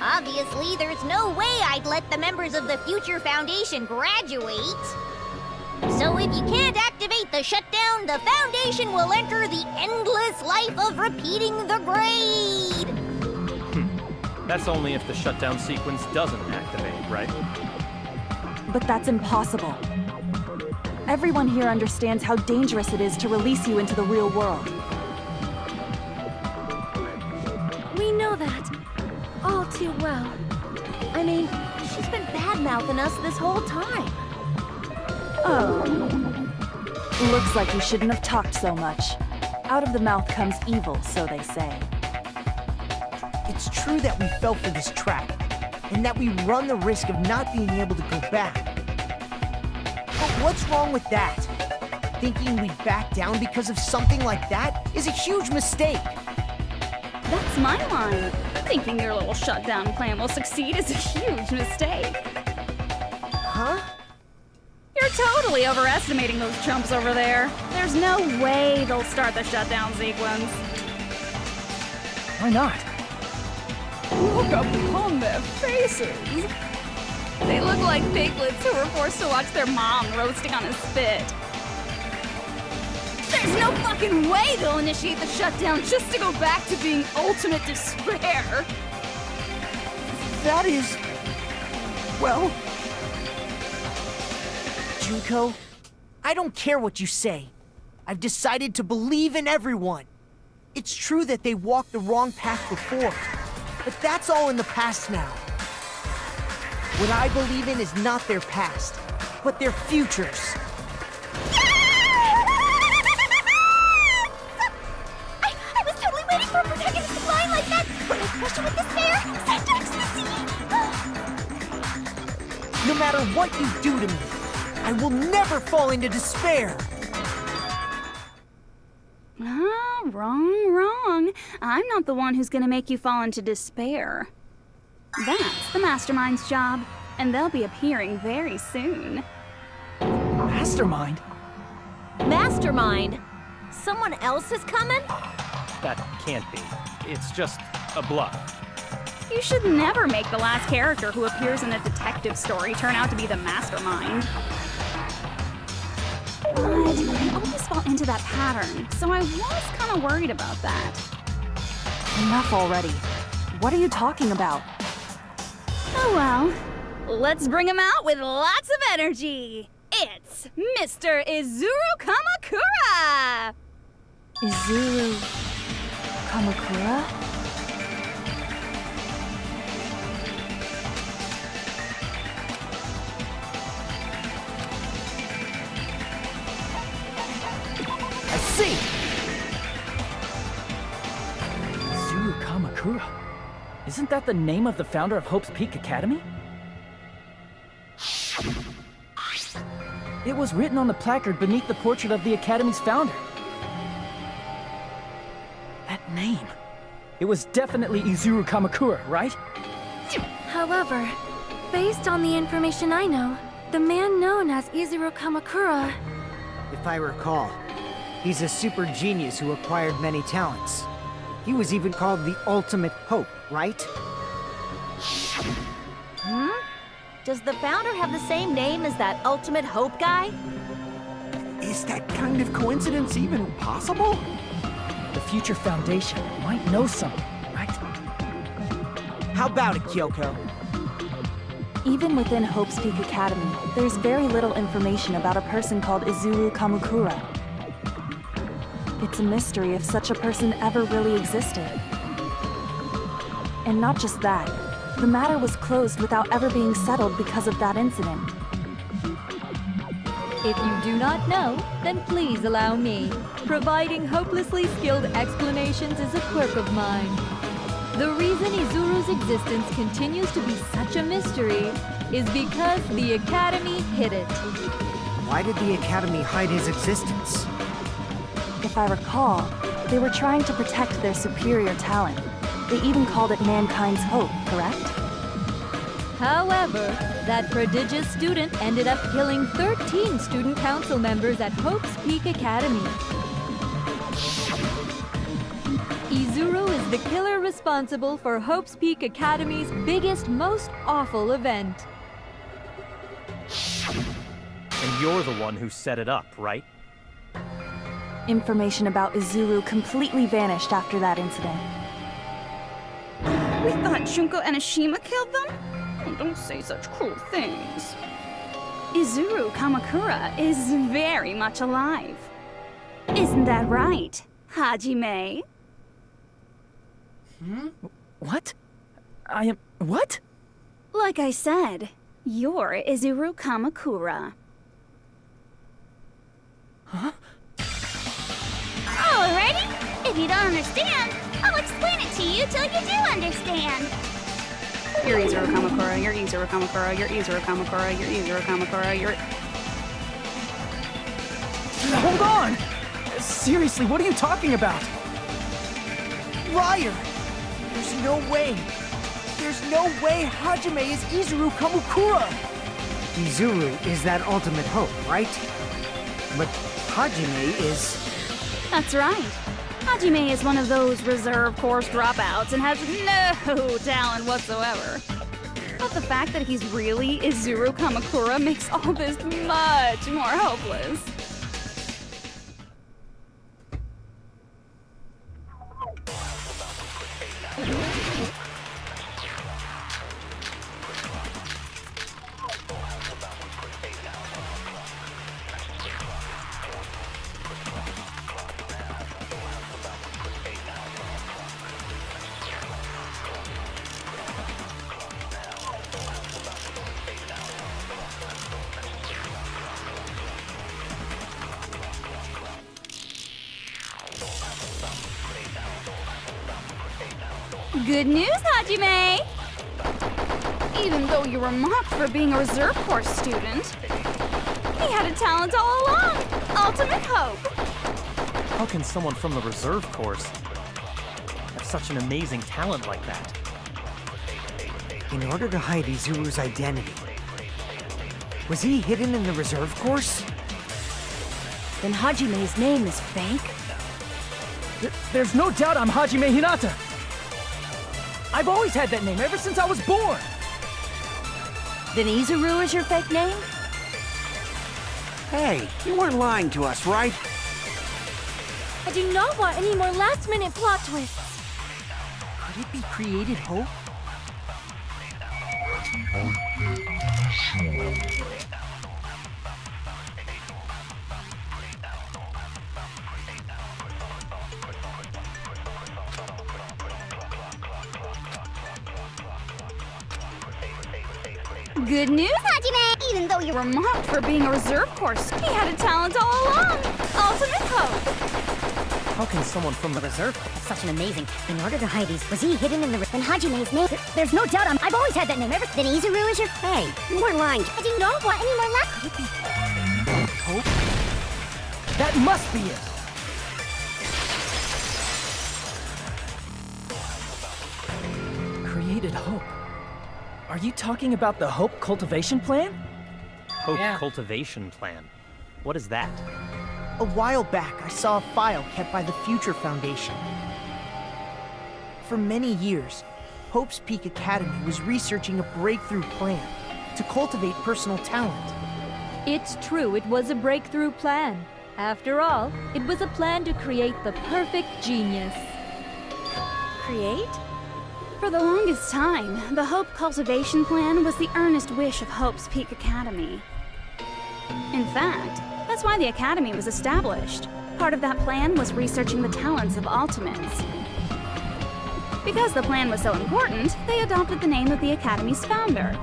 Obviously, there's no way I'd let the members of the Future Foundation graduate. So if you can't activate the shutdown, the Foundation will enter the endless life of repeating the grade. That's only if the shutdown sequence doesn't activate, right? But that's impossible. Everyone here understands how dangerous it is to release you into the real world. We know that. All too well. I mean, she's been bad-mouthing us this whole time. Oh. Looks like you shouldn't have talked so much. Out of the mouth comes evil, so they say. It's true that we fell for this trap, and that we run the risk of not being able to go back. But what's wrong with that? Thinking we'd back down because of something like that is a huge mistake. That's my line. Thinking your little shutdown plan will succeed is a huge mistake. Huh? You're totally overestimating those chumps over there. There's no way they'll start the shutdown sequence. Why not? Look upon their faces. They look like piglets who were forced to watch their mom roasting on a spit. There's no fucking way they'll initiate the shutdown just to go back to being ultimate despair. That is... well... Junko, I don't care what you say. I've decided to believe in everyone. It's true that they walked the wrong path before, but that's all in the past now. What I believe in is not their past, but their futures. I was totally waiting for a protagonist to line like that. When I crushed it with despair, sent to ecstasy. No matter what you do to me, I will never fall into despair. Ah, wrong. I'm not the one who's gonna make you fall into despair. That's the Mastermind's job, and they'll be appearing very soon. Mastermind? Mastermind? Someone else is coming? That can't be. It's just a bluff. You should never make the last character who appears in a detective story turn out to be the Mastermind. But I always fall into that pattern, so I was kind of worried about that. Enough already. What are you talking about? Oh well, let's bring him out with lots of energy. It's Mr. Izuru Kamakura! Izuru... Kamakura? I see! Izuru Kamakura. Isn't that the name of the founder of Hope's Peak Academy? It was written on the placard beneath the portrait of the Academy's founder. That name. It was definitely Izuru Kamakura, right? However, based on the information I know, the man known as Izuru Kamakura... If I recall, he's a super genius who acquired many talents. He was even called the Ultimate Hope, right? Does the founder have the same name as that Ultimate Hope guy? Is that kind of coincidence even possible? The future foundation might know something, right? How about it, Kyoko? Even within Hope's Peak Academy, there's very little information about a person called Izuru Kamakura. It's a mystery if such a person ever really existed. And not just that, the matter was closed without ever being settled because of that incident. If you do not know, then please allow me. Providing hopelessly skilled explanations is a quirk of mine. The reason Izuru's existence continues to be such a mystery is because the Academy hid it. Why did the Academy hide his existence? If I recall, they were trying to protect their superior talent. They even called it mankind's hope, correct? However, that prodigious student ended up killing 13 student council members at Hope's Peak Academy. Izuru is the killer responsible for Hope's Peak Academy's biggest, most awful event. And you're the one who set it up, right? Information about Izuru completely vanished after that incident. We thought Junko and Ashima killed them? Oh, don't say such cruel things. Izuru Kamakura is very much alive. Isn't that right, Hajime? What? I am... what? Like I said, you're Izuru Kamakura. Huh? Alrighty? If you don't understand, I'll explain it to you till you do understand. You're Izuru Kamakura, you're Izuru Kamakura, you're Izuru Kamakura, you're Izuru Kamakura, you're... Hold on! Seriously, what are you talking about? Liar! There's no way! There's no way Hajime is Izuru Kamakura! Izuru is that ultimate hope, right? But Hajime is... That's right. Hajime is one of those reserve course dropouts and has no talent whatsoever. But the fact that he's really Izuru Kamakura makes all this much more hopeless. Good news, Hajime! Even though you were mocked for being a reserve course student, he had a talent all along! Ultimate hope! How can someone from the reserve course have such an amazing talent like that? In order to hide Izuru's identity, was he hidden in the reserve course? Then Hajime's name is fake? There's no doubt I'm Hajime Hinata! I've always had that name ever since I was born! Then Izuru is your fake name? Hey, you weren't lying to us, right? I do not want any more last-minute plot twists. Could it be created hope? Good news, Hajime! Even though you were mocked for being a reserve course, he had a talent all along! Ultimate hope! How can someone from the reserve course... Such an amazing... In order to hide these, was he hidden in the... Then Hajime's name... There's no doubt I've always had that name ever... Then Izuru is your... Hey, you weren't lying. I do not want any more luck. Hope? That must be it! Created hope. Are you talking about the Hope Cultivation Plan? Hope Cultivation Plan. What is that? A while back, I saw a file kept by the Future Foundation. For many years, Hope's Peak Academy was researching a breakthrough plan to cultivate personal talent. It's true, it was a breakthrough plan. After all, it was a plan to create the perfect genius. Create? For the longest time, the Hope Cultivation Plan was the earnest wish of Hope's Peak Academy. In fact, that's why the Academy was established. Part of that plan was researching the talents of Ultimates. Because the plan was so important, they adopted the name of the Academy's founder.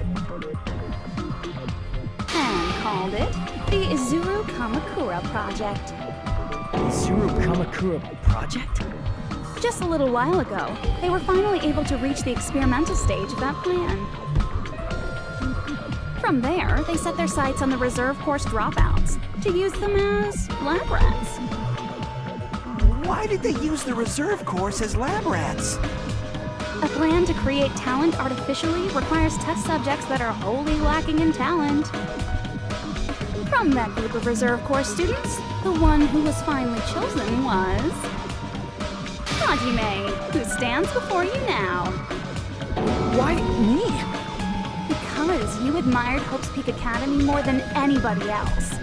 And called it the Izuru Kamakura Project. Izuru Kamakura Project? Just a little while ago, they were finally able to reach the experimental stage of that plan. From there, they set their sights on the reserve course dropouts to use them as lab rats. Why did they use the reserve course as lab rats? A plan to create talent artificially requires test subjects that are wholly lacking in talent. From that group of reserve course students, the one who was finally chosen was Hajime, who stands before you now. Why me? Because you admired Hope's Peak Academy more than anybody else.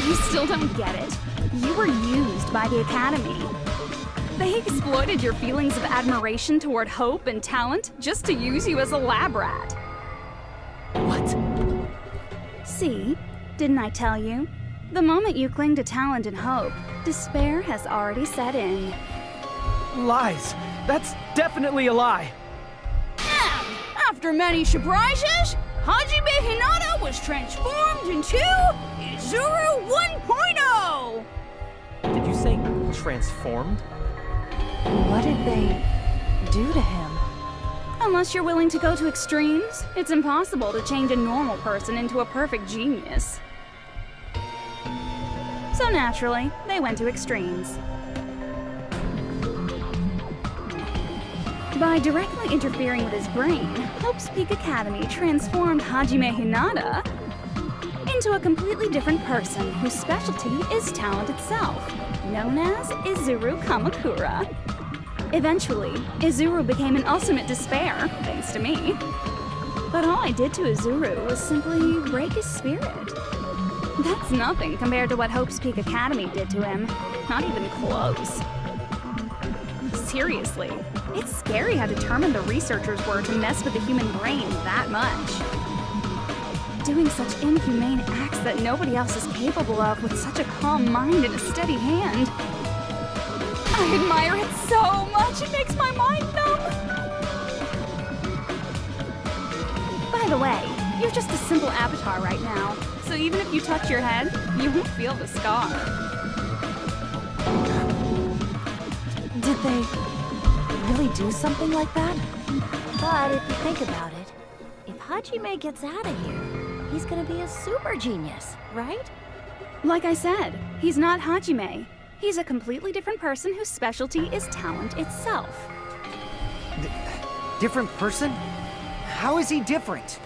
You still don't get it. You were used by the Academy. They exploited your feelings of admiration toward hope and talent just to use you as a lab rat. What? See? Didn't I tell you? The moment you cling to talent and hope, despair has already set in. Lies. That's definitely a lie. And after many surprises, Hajime Hinata was transformed into Izuru 1.0! Did you say transformed? What did they do to him? Unless you're willing to go to extremes, it's impossible to change a normal person into a perfect genius. So naturally, they went to extremes. By directly interfering with his brain, Hope's Peak Academy transformed Hajime Hinata into a completely different person whose specialty is talent itself, known as Izuru Kamakura. Eventually, Izuru became an ultimate despair, thanks to me. But all I did to Izuru was simply break his spirit. That's nothing compared to what Hope's Peak Academy did to him. Not even close. Seriously, it's scary how determined the researchers were to mess with the human brain that much. Doing such inhumane acts that nobody else is capable of with such a calm mind and a steady hand. I admire it so much, it makes my mind numb. By the way, you're just a simple avatar right now, so even if you touch your head, you won't feel the scar. Did they really do something like that? But if you think about it, if Hajime gets out of here, he's gonna be a super genius, right? Like I said, he's not Hajime. He's a completely different person whose specialty is talent itself. Different person? How is he different?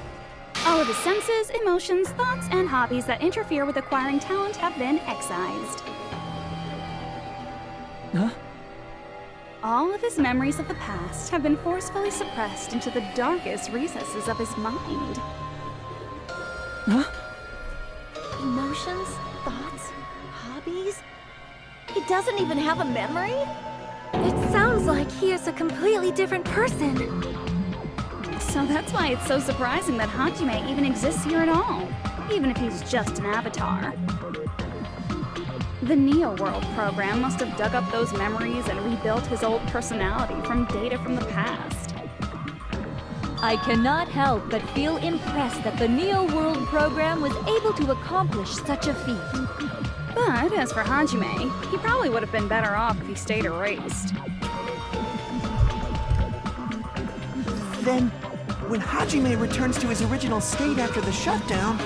All of his senses, emotions, thoughts, and hobbies that interfere with acquiring talent have been excised. Huh? All of his memories of the past have been forcefully suppressed into the darkest recesses of his mind. Huh? Emotions, thoughts, hobbies? He doesn't even have a memory? It sounds like he is a completely different person. So that's why it's so surprising that Hajime even exists here at all, even if he's just an avatar. The Neo World program must have dug up those memories and rebuilt his old personality from data from the past. I cannot help but feel impressed that the Neo World program was able to accomplish such a feat. But as for Hajime, he probably would have been better off if he stayed erased. Then, when Hajime returns to his original state after the shutdown,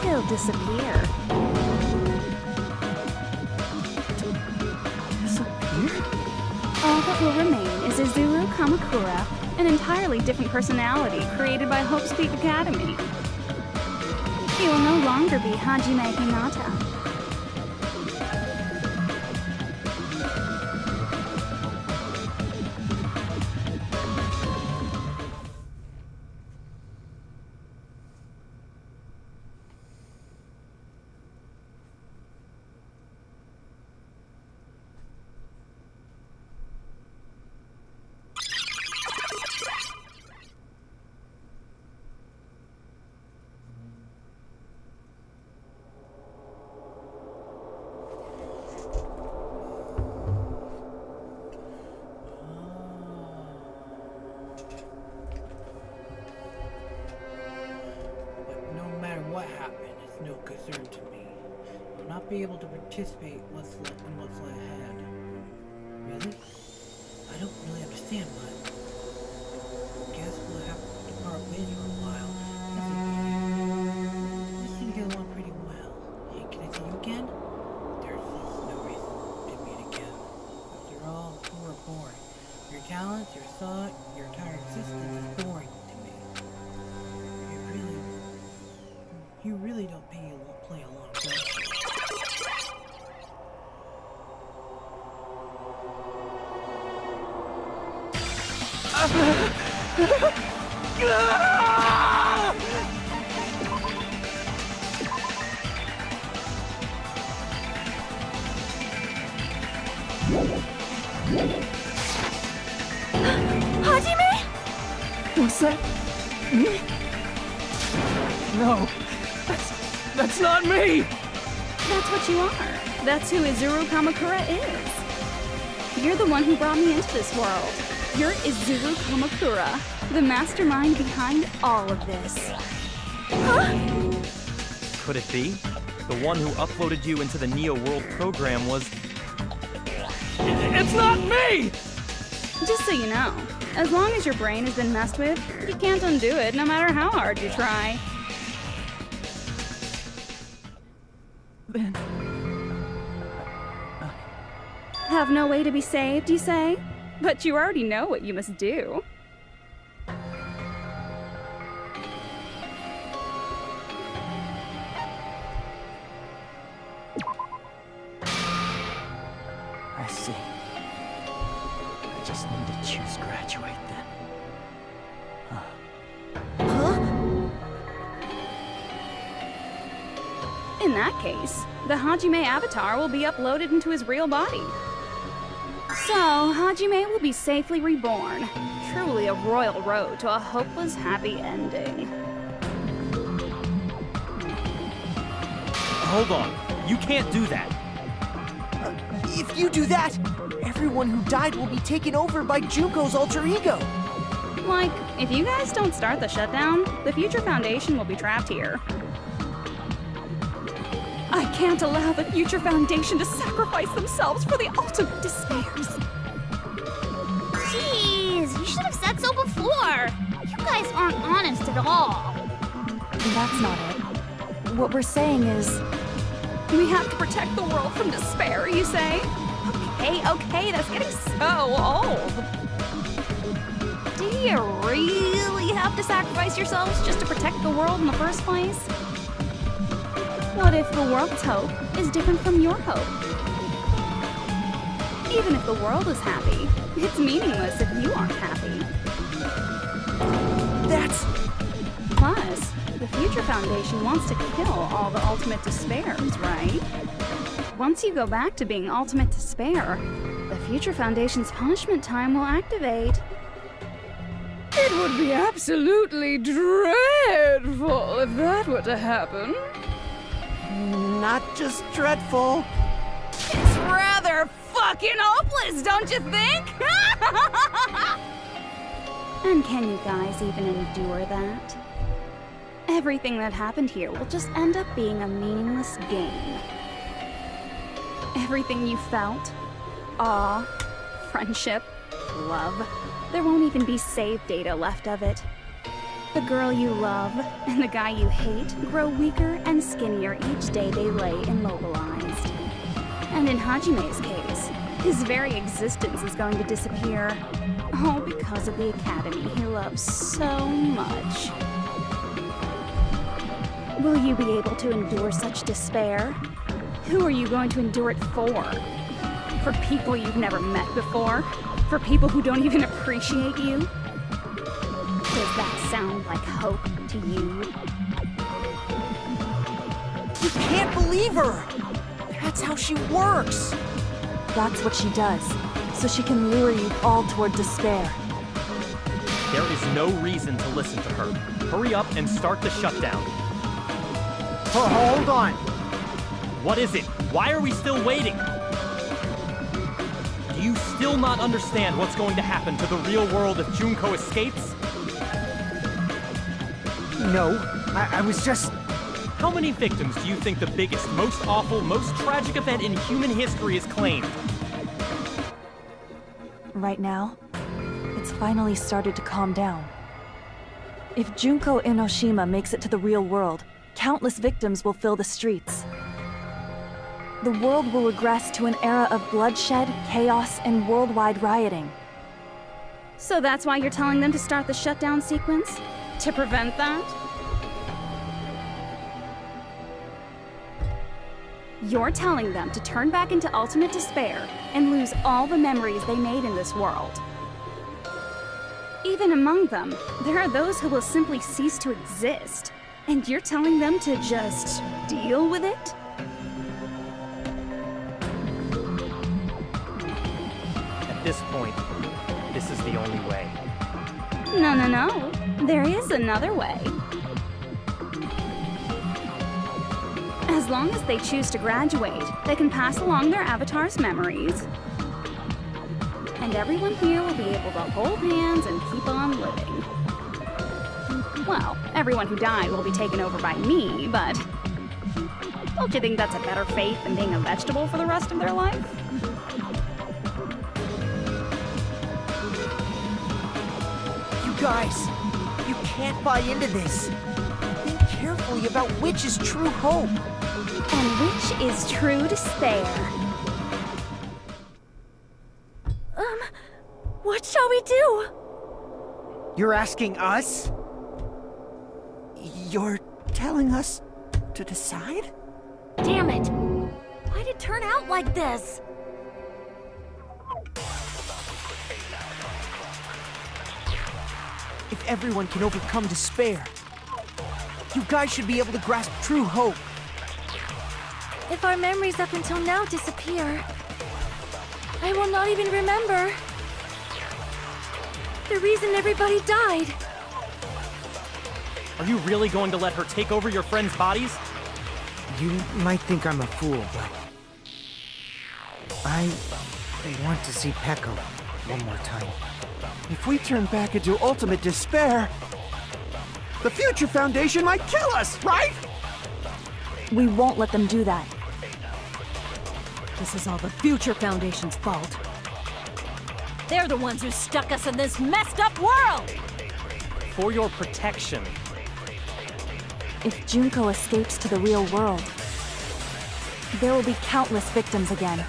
he'll disappear. All that will remain is Izuru Kamakura, an entirely different personality created by Hope's Peak Academy. He will no longer be Hajime Hinata. No concern to me. I'll not be able to participate in what's ahead. Really? I don't really understand, but guess we'll have to part ways for a while. We seem to get along pretty well. Hey, can I see you again? There's just no reason to meet again. After all, you were boring. Your talents, your thought, your entire existence is boring to me. You really don't play along, do you? Hajime? What's that? Me? No. That's not me! That's what you are. That's who Izuru Kamakura is. You're the one who brought me into this world. You're Izuru Kamakura, the mastermind behind all of this. Huh? Could it be? The one who uploaded you into the Neo World program was... It's not me! Just so you know, as long as your brain has been messed with, you can't undo it no matter how hard you try. Then... Have no way to be saved, you say? But you already know what you must do. I see. I just need to choose graduate then. In that case, the Hajime avatar will be uploaded into his real body. So, Hajime will be safely reborn. Truly a royal road to a hopeless, happy ending. Hold on. You can't do that. If you do that, everyone who died will be taken over by Junko's alter ego. Like, if you guys don't start the shutdown, the Future Foundation will be trapped here. I can't allow the Future Foundation to sacrifice themselves for the ultimate despairs. Jeez, you should have said so before. You guys aren't honest at all. That's not it. What we're saying is... We have to protect the world from despair, you say? Okay, that's getting so old. Do you really have to sacrifice yourselves just to protect the world in the first place? What if the world's hope is different from your hope? Even if the world is happy, it's meaningless if you aren't happy. That's... Plus, the Future Foundation wants to kill all the ultimate despairs, right? Once you go back to being ultimate despair, the Future Foundation's punishment time will activate. It would be absolutely dreadful if that were to happen. Not just dreadful. It's rather fucking hopeless, don't you think? And can you guys even endure that? Everything that happened here will just end up being a meaningless game. Everything you felt, awe, friendship, love, there won't even be save data left of it. The girl you love and the guy you hate grow weaker and skinnier each day they lay immobilized. And in Hajime's case, his very existence is going to disappear. All because of the academy he loves so much. Will you be able to endure such despair? Who are you going to endure it for? For people you've never met before? For people who don't even appreciate you? Does that sound like hope to you? You can't believe her! That's how she works! That's what she does, so she can lure you all toward despair. There is no reason to listen to her. Hurry up and start the shutdown. Hold on. What is it? Why are we still waiting? Do you still not understand what's going to happen to the real world if Junko escapes? No, I was just... How many victims do you think the biggest, most awful, most tragic event in human history has claimed? Right now, it's finally started to calm down. If Junko Enoshima makes it to the real world, countless victims will fill the streets. The world will regress to an era of bloodshed, chaos, and worldwide rioting. So that's why you're telling them to start the shutdown sequence? To prevent that? You're telling them to turn back into ultimate despair and lose all the memories they made in this world. Even among them, there are those who will simply cease to exist. And you're telling them to just deal with it? At this point, this is the only way. No. There is another way. As long as they choose to graduate, they can pass along their avatar's memories. And everyone here will be able to hold hands and keep on living. Well, everyone who died will be taken over by me, but... Don't you think that's a better fate than being a vegetable for the rest of their life? You guys, you can't buy into this. Think carefully about which is true hope. And which is true despair. What shall we do? You're asking us? You're telling us to decide? Damn it! Why'd it turn out like this? If everyone can overcome despair, you guys should be able to grasp true hope. If our memories up until now disappear, I will not even remember the reason everybody died. Are you really going to let her take over your friends' bodies? You might think I'm a fool, but... I want to see Peko one more time. If we turn back into ultimate despair, the Future Foundation might kill us, right? We won't let them do that. This is all the Future Foundation's fault. They're the ones who stuck us in this messed up world! For your protection. If Junko escapes to the real world, there will be countless victims again.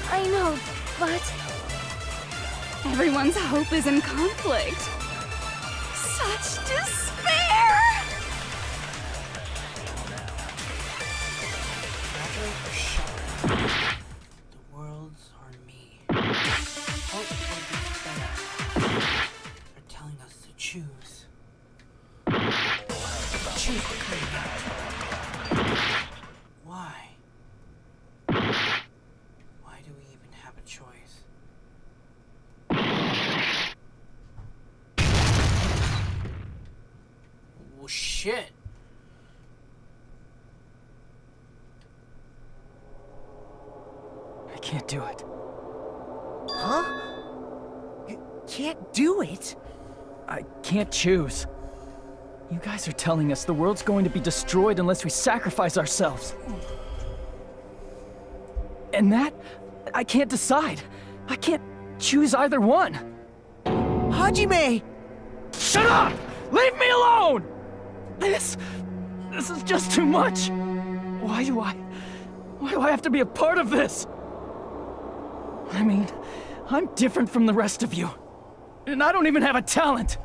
I know, but... Everyone's hope is in conflict. Such despair! The worlds are me. Hope or despair. They're telling us to choose. Choose the career. Why? Why do we even have a choice? Well, shit. I can't do it. Huh? You can't do it? I can't choose. You guys are telling us the world's going to be destroyed unless we sacrifice ourselves. And that, I can't decide. I can't choose either one. Hajime! Shut up! Leave me alone! This is just too much. Why do I have to be a part of this? I mean, I'm different from the rest of you. And I don't even have a talent.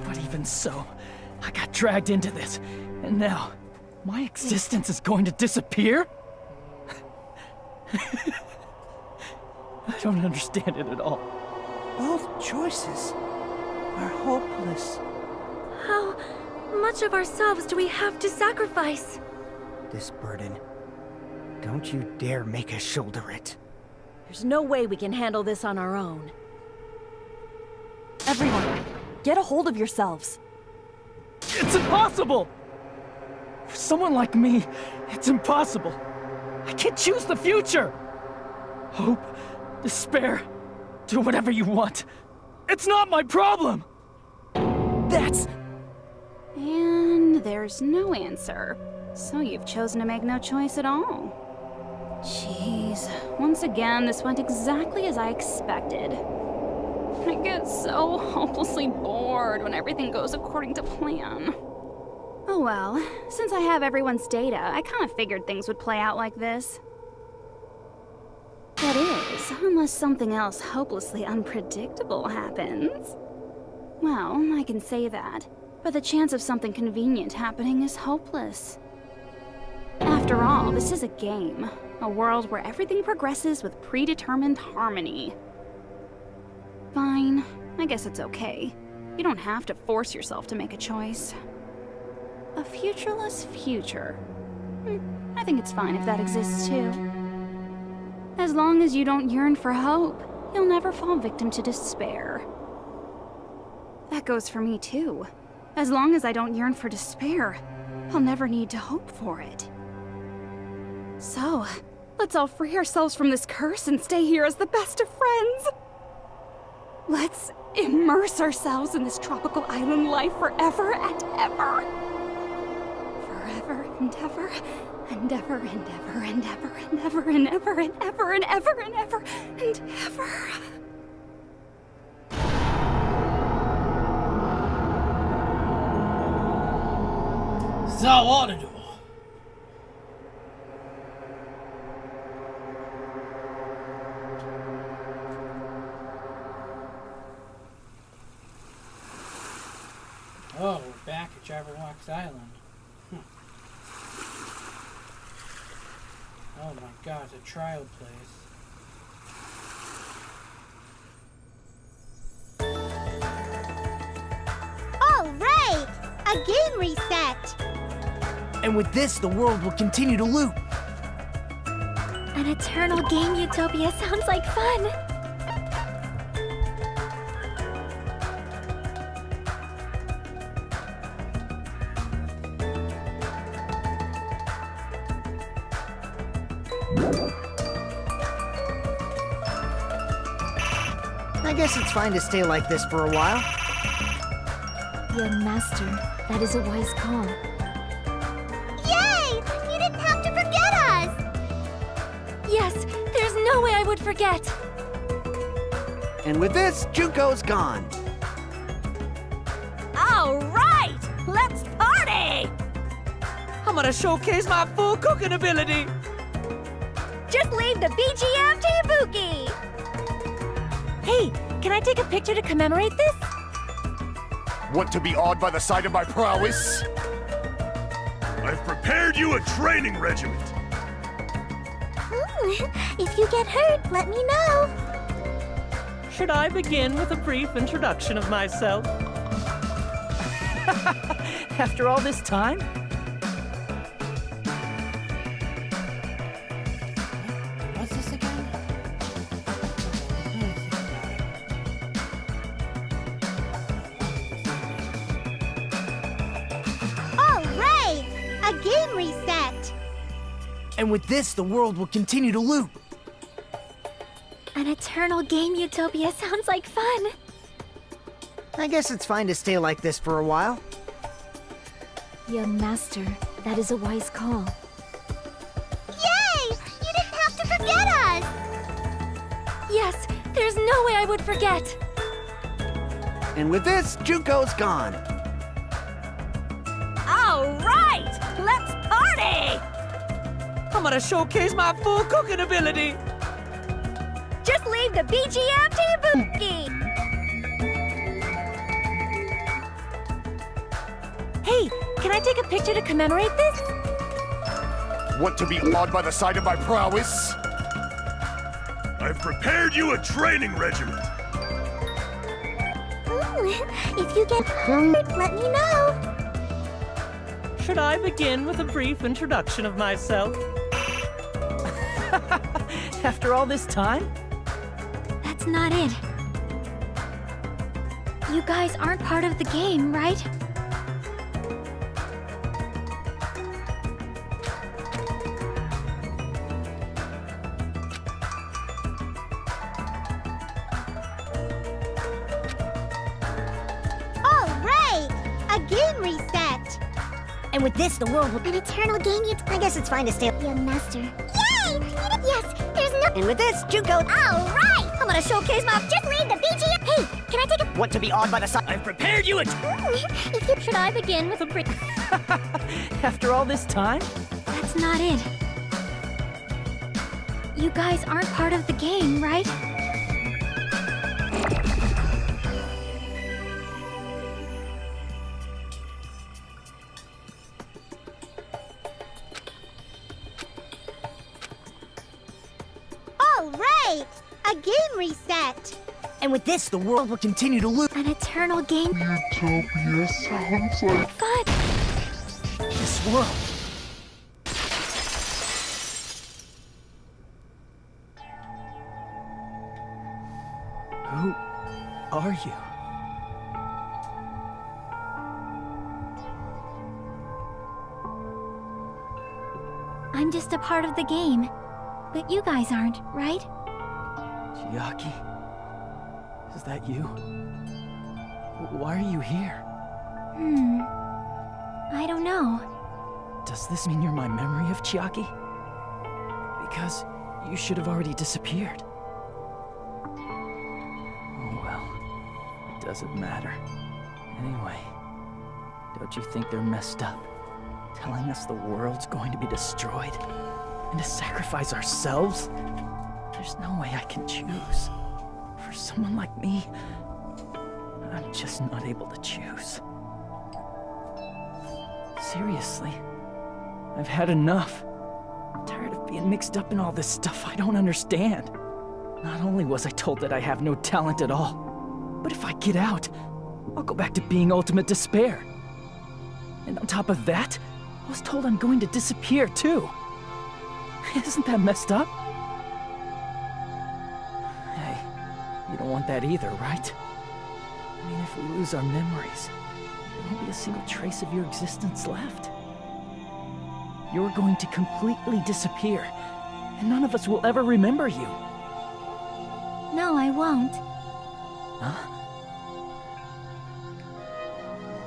But even so, I got dragged into this. And now, my existence is going to disappear? I don't understand it at all. Both choices are hopeless. How much of ourselves do we have to sacrifice? This burden. Don't you dare make us shoulder it. There's no way we can handle this on our own. Everyone, get a hold of yourselves. It's impossible! For someone like me, it's impossible. I can't choose the future! Hope, despair, do whatever you want. It's not my problem! That's... And there's no answer. So you've chosen to make no choice at all. Jeez, once again, this went exactly as I expected. I get so hopelessly bored when everything goes according to plan. Oh well, since I have everyone's data, I kind of figured things would play out like this. That is, unless something else hopelessly unpredictable happens. Well, I can say that, but the chance of something convenient happening is hopeless. After all, this is a game, a world where everything progresses with predetermined harmony. Fine, I guess it's okay. You don't have to force yourself to make a choice. A futureless future. I think it's fine if that exists too. As long as you don't yearn for hope, you'll never fall victim to despair. That goes for me too. As long as I don't yearn for despair, I'll never need to hope for it. So, let's all free ourselves from this curse and stay here as the best of friends. Let's immerse ourselves in this tropical island life forever and ever. Forever and ever, and ever and ever and ever and ever and ever and ever and ever and ever and ever. So what to do? Oh, we're back at Jabberwock's Island. Oh my god, it's a trial place. All right! A game reset! And with this, the world will continue to loop. An eternal game utopia sounds like fun. I guess it's fine to stay like this for a while. Young master, that is a wise call. Yay! You didn't have to forget us! Yes, there's no way I would forget. And with this, Junko's gone. All right, let's party! I'm gonna showcase my full cooking ability. Just leave the BGM to Ibuki. Hey, can I take a picture to commemorate this? Want to be awed by the sight of my prowess? I've prepared you a training regiment. If you get hurt, let me know. Should I begin with a brief introduction of myself? After all this time? What's this again? All right! A game reset! And with this, the world will continue to loop. An eternal game utopia sounds like fun. I guess it's fine to stay like this for a while. Young master, that is a wise call. Yay! You didn't have to forget us! Yes, there's no way I would forget. And with this, Junko's gone. All right, let's party! I'm gonna showcase my full cooking ability. Just leave the BGM to Ibuki! Hey, can I take a picture to commemorate this? Want to be awed by the sight of my prowess? I've prepared you a training regiment. Ooh, if you get hurt, let me know. Should I begin with a brief introduction of myself? After all this time? That's not it. You guys aren't part of the game, right? All right, a game reset. And with this, the world will... An eternal game, I guess it's fine to stay... Young master. Yay! Yes, there's no... And with this, Junko... All right! I'm gonna showcase my... Just leave the BGM... Hey, can I take a... Want to be awed by the sight? I've prepared you a... If you... Should I begin with a brick? After all this time? That's not it. You guys aren't part of the game, right? All right! A game reset. And with this, the world will continue to lose. An eternal game? Utopia sounds like Fun! This world. Who are you? I'm just a part of the game. But you guys aren't, right? Chiaki? Is that you? Why are you here? I don't know. Does this mean you're my memory of Chiaki? Because you should have already disappeared. Oh well, it doesn't matter. Anyway, don't you think they're messed up? Telling us the world's going to be destroyed? And to sacrifice ourselves? There's no way I can choose. For someone like me, I'm just not able to choose. Seriously, I've had enough. I'm tired of being mixed up in all this stuff I don't understand. Not only was I told that I have no talent at all, but if I get out, I'll go back to being ultimate despair. And on top of that, I was told I'm going to disappear too. Isn't that messed up? Hey, you don't want that either, right? I mean, if we lose our memories, there won't be a single trace of your existence left. You're going to completely disappear, and none of us will ever remember you. No, I won't. Huh?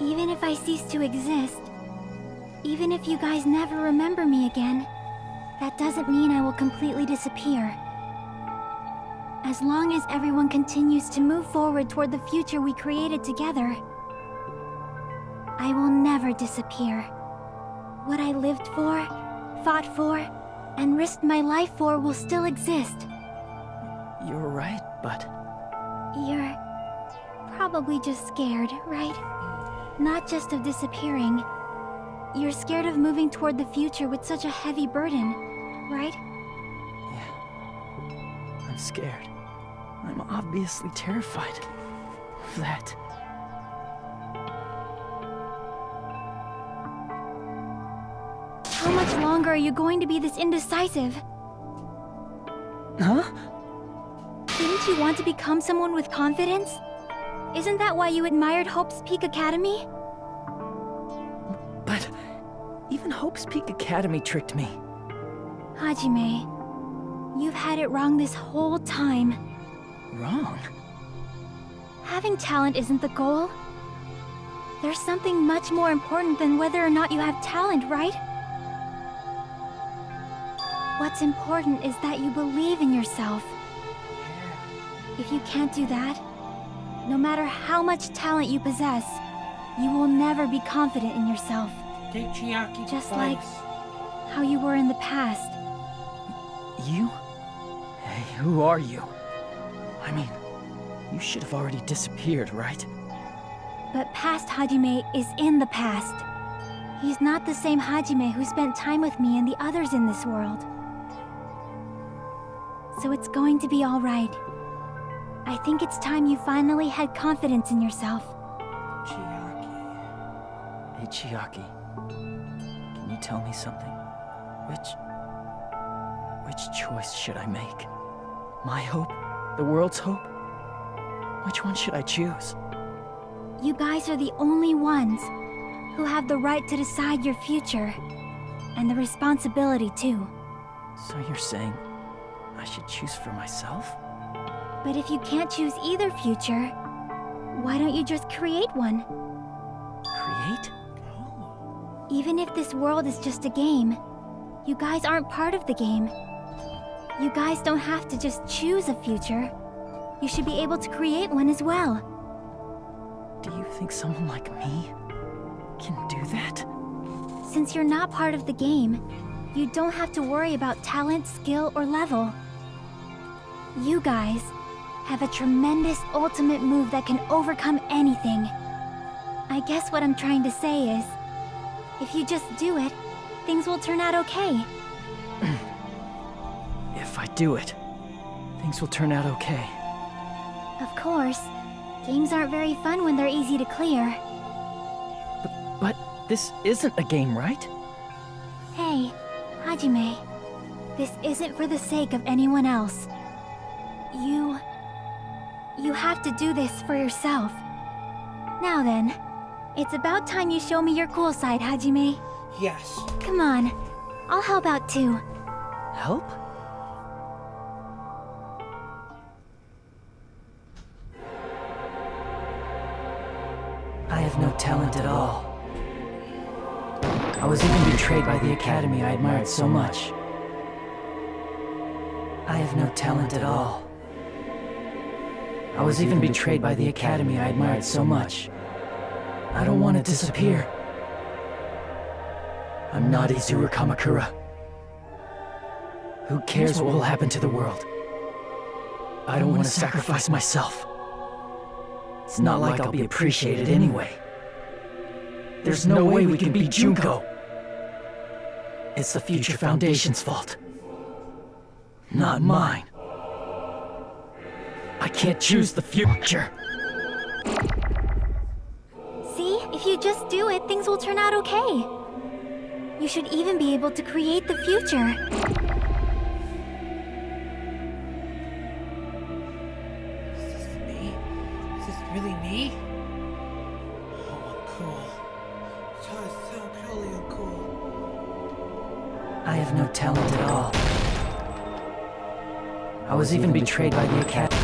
Even if I cease to exist, even if you guys never remember me again, that doesn't mean I will completely disappear. As long as everyone continues to move forward toward the future we created together, I will never disappear. What I lived for, fought for, and risked my life for will still exist. You're right, but... You're probably just scared, right? Not just of disappearing. You're scared of moving toward the future with such a heavy burden, right? Yeah. I'm scared. I'm obviously terrified of that. How much longer are you going to be this indecisive? Huh? Didn't you want to become someone with confidence? Isn't that why you admired Hope's Peak Academy? But even Hope's Peak Academy tricked me. Hajime, you've had it wrong this whole time. Wrong? Having talent isn't the goal. There's something much more important than whether or not you have talent, right? What's important is that you believe in yourself. If you can't do that, no matter how much talent you possess, you will never be confident in yourself. Take Chiaki's Just advice. like how you were in the past. You? Hey, who are you? I mean, you should have already disappeared, right? But past Hajime is in the past. He's not the same Hajime who spent time with me and the others in this world. So it's going to be all right. I think it's time you finally had confidence in yourself. Hey, Chiaki. Can you tell me something? Which choice should I make? My hope? The world's hope? Which one should I choose? You guys are the only ones who have the right to decide your future. And the responsibility, too. So you're saying I should choose for myself? But if you can't choose either future, why don't you just create one? Create? Even if this world is just a game, you guys aren't part of the game. You guys don't have to just choose a future. You should be able to create one as well. Do you think someone like me can do that? Since you're not part of the game, you don't have to worry about talent, skill, or level. You guys have a tremendous ultimate move that can overcome anything. I guess what I'm trying to say is, if you just do it, things will turn out okay. If I do it, things will turn out okay. Of course, games aren't very fun when they're easy to clear. But this isn't a game, right? Hey, Hajime, this isn't for the sake of anyone else. You have to do this for yourself. Now then, it's about time you show me your cool side, Hajime. Yes. Come on, I'll help out too. Help? I have no talent at all. I was even betrayed by the academy I admired so much. I have no talent at all. I was even betrayed by the academy I admired so much. I don't want to disappear. I'm not Izuru Kamakura. Who cares what will happen to the world? I don't want to sacrifice myself. It's not like I'll be appreciated anyway. There's no way we can beat Junko. It's the Future Foundation's fault. Not mine. I can't choose the future. See, if you just do it, things will turn out okay. You should even be able to create the future. Is this really me? Oh, I'm cool. So totally cool. I have no talent at all. I was even betrayed by the academy.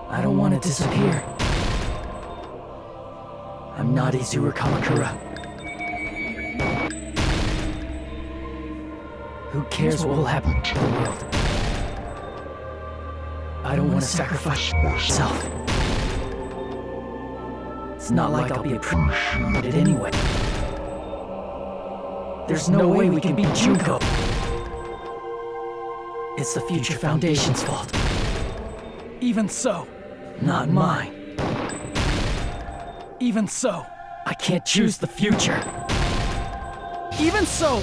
I don't want to disappear. I'm not Izuru Kamakura. Who cares what will happen to the world? I don't want to sacrifice myself. It's not like I'll be appreciated anyway. There's no way we can beat Junko. It's the Future Foundation's fault. Even so, not mine. Even so, I can't choose the future. Even so,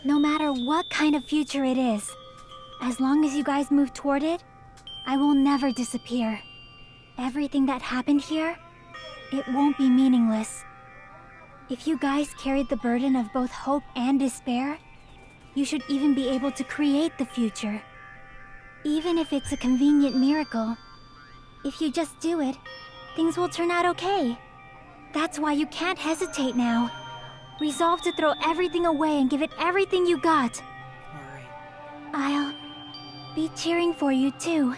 No matter what kind of future it is, as long as you guys move toward it, I will never disappear. Everything that happened here, it won't be meaningless. If you guys carried the burden of both hope and despair, you should even be able to create the future. Even if it's a convenient miracle, if you just do it, things will turn out okay. That's why you can't hesitate now. Resolve to throw everything away and give it everything you got. I'll be cheering for you too.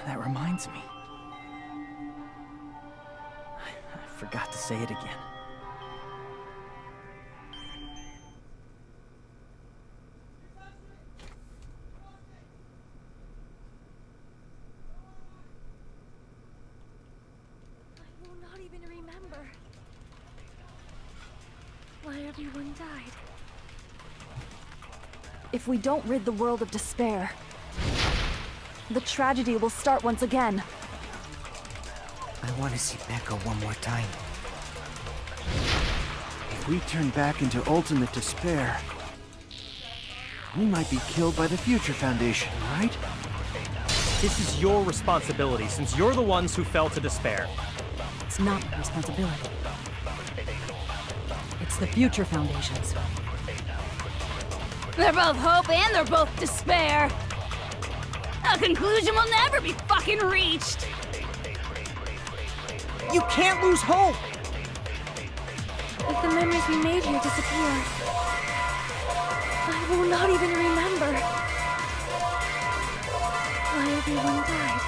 That reminds me. Forgot to say it again. I will not even remember why everyone died. If we don't rid the world of despair, the tragedy will start once again. I want to see Becca one more time. If we turn back into ultimate despair, we might be killed by the Future Foundation, right? This is your responsibility, since you're the ones who fell to despair. It's not my responsibility. It's the Future Foundation's. They're both hope and they're both despair. A conclusion will never be fucking reached. You can't lose hope! If the memories we made here disappear, I will not even remember why everyone died.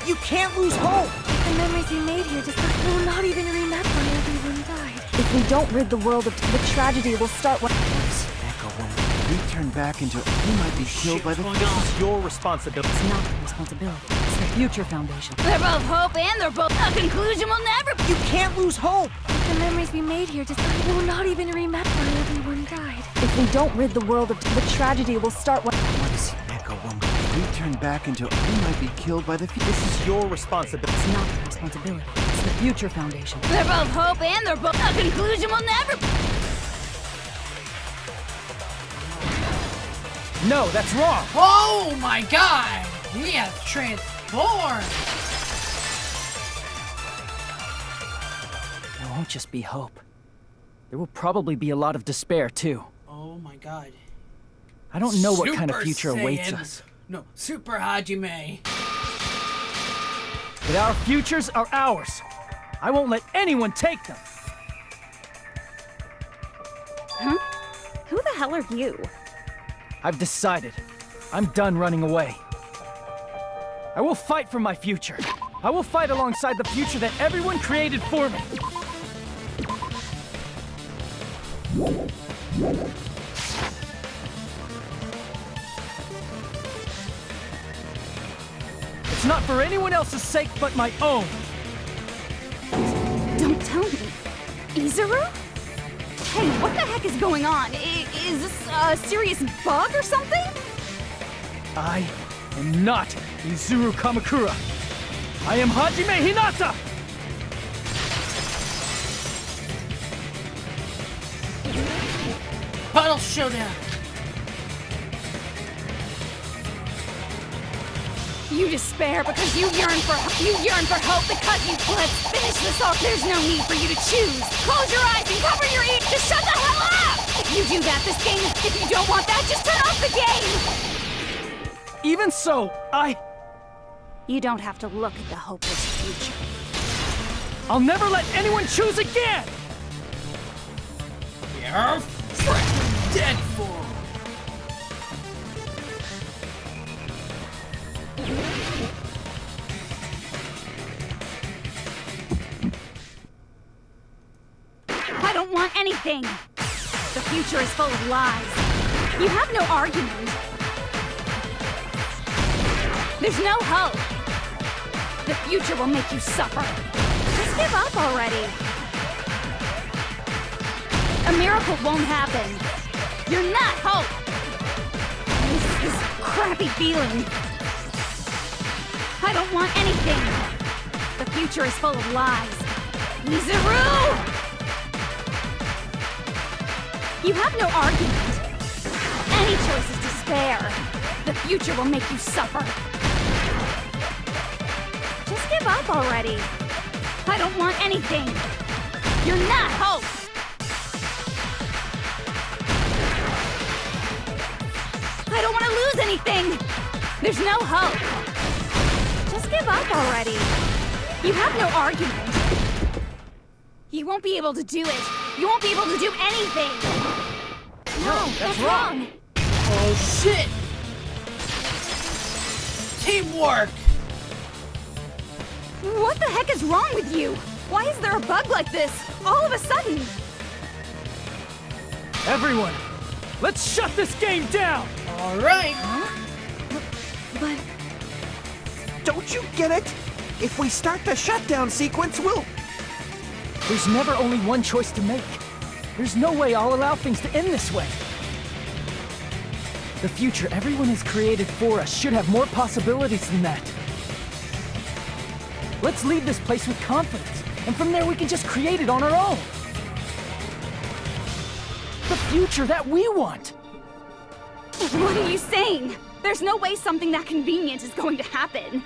You can't lose hope! If the memories we made here disappear, I will not even remember why everyone died. If we don't rid the world of the tragedy will start when We turn back into... We might be killed by the... This is your responsibility. It's not my responsibility. It's the Future Foundation. They're both hope and they're both... A conclusion will never... You can't lose hope! If the memories we made here disappear, I will not even remember why everyone died. If we don't rid the world of the tragedy will start when... I want to see Becca one more. We turn back into... We might be killed by the... This is your responsibility. It's not my responsibility. It's the Future Foundation. They're both hope and they're both... A conclusion will never... No, that's wrong! Oh my god! He has transformed! There won't just be hope. There will probably be a lot of despair, too. Oh my god. I don't know what kind of Super future awaits Saiyan. us. No, Super Hajime. But our futures are ours. I won't let anyone take them. Huh? Who the hell are you? I've decided. I'm done running away. I will fight for my future. I will fight alongside the future that everyone created for me. It's not for anyone else's sake but my own. Don't tell me. Izuru? Hey, what the heck is going on? Is this a serious bug or something? I am not Izuru Kamakura. I am Hajime Hinata! Puddle Showdown. You despair because you yearn for hope because you... Let's finish this off. There's no need for you to choose. Close your eyes and cover your ears. Just shut the hell up! If you do that, this game is... If you don't want that, just turn off the game! Even so, You don't have to look at the hopeless future. I'll never let anyone choose again! You're freaking dead fool. I don't want anything. The future is full of lies. You have no argument. There's no hope. The future will make you suffer. Just give up already. A miracle won't happen. You're not hope. This crappy feeling. I don't want anything. The future is full of lies. Izuru! You have no argument. Any choice is despair. The future will make you suffer. Just give up already. I don't want anything. You're not hope. I don't want to lose anything. There's no hope. Just give up already. You have no argument. You won't be able to do it. You won't be able to do anything. No, that's wrong. Oh shit! Teamwork! What the heck is wrong with you? Why is there a bug like this, all of a sudden? Everyone, let's shut this game down! Alright. But... Don't you get it? If we start the shutdown sequence, we'll... There's never only one choice to make. There's no way I'll allow things to end this way. The future everyone has created for us should have more possibilities than that. Let's leave this place with confidence, and from there we can just create it on our own. The future that we want! What are you saying? There's no way something that convenient is going to happen.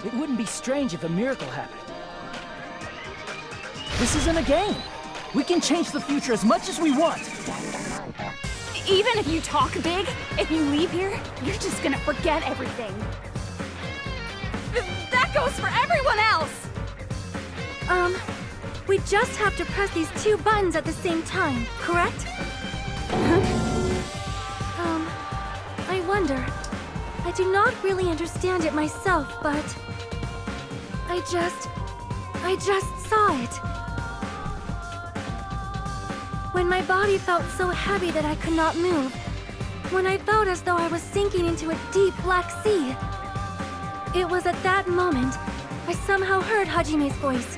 It wouldn't be strange if a miracle happened. This isn't a game. We can change the future as much as we want. Even if you talk big, if you leave here, you're just gonna forget everything. That goes for everyone else! We just have to press these two buttons at the same time, correct? I wonder. I do not really understand it myself, but... I just saw it. When my body felt so heavy that I could not move. When I felt as though I was sinking into a deep black sea. It was at that moment I somehow heard Hajime's voice.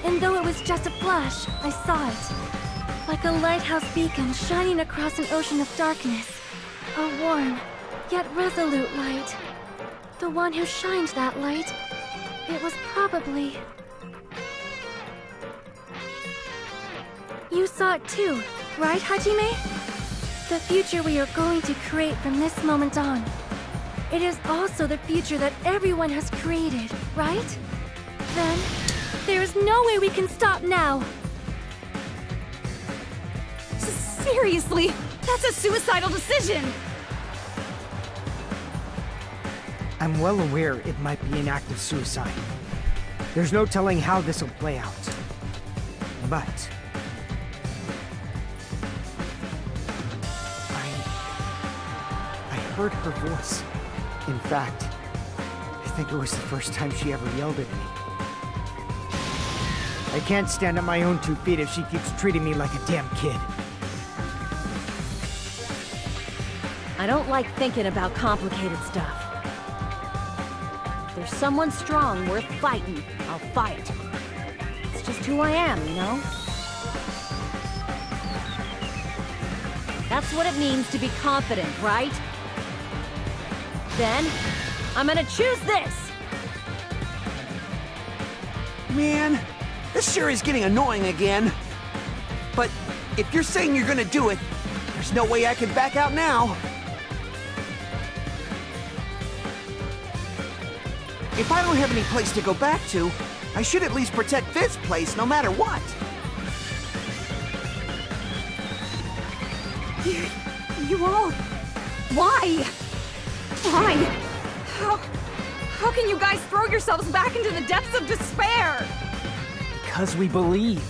And though it was just a flash, I saw it. Like a lighthouse beacon shining across an ocean of darkness. A warm, yet resolute light. The one who shined that light, it was probably... You saw it too, right, Hajime? The future we are going to create from this moment on. It is also the future that everyone has created, right? Then, there is no way we can stop now. Seriously, that's a suicidal decision! I'm well aware it might be an act of suicide. There's no telling how this will play out. But... I heard her voice. In fact, I think it was the first time she ever yelled at me. I can't stand on my own 2 feet if she keeps treating me like a damn kid. I don't like thinking about complicated stuff. If there's someone strong worth fighting, I'll fight. It's just who I am, you know? That's what it means to be confident, right? Then, I'm gonna choose this! Man, this sure is getting annoying again. But if you're saying you're gonna do it, there's no way I can back out now. If I don't have any place to go back to, I should at least protect this place no matter what. You all... Why? Why? How can you guys throw yourselves back into the depths of despair? Because we believe.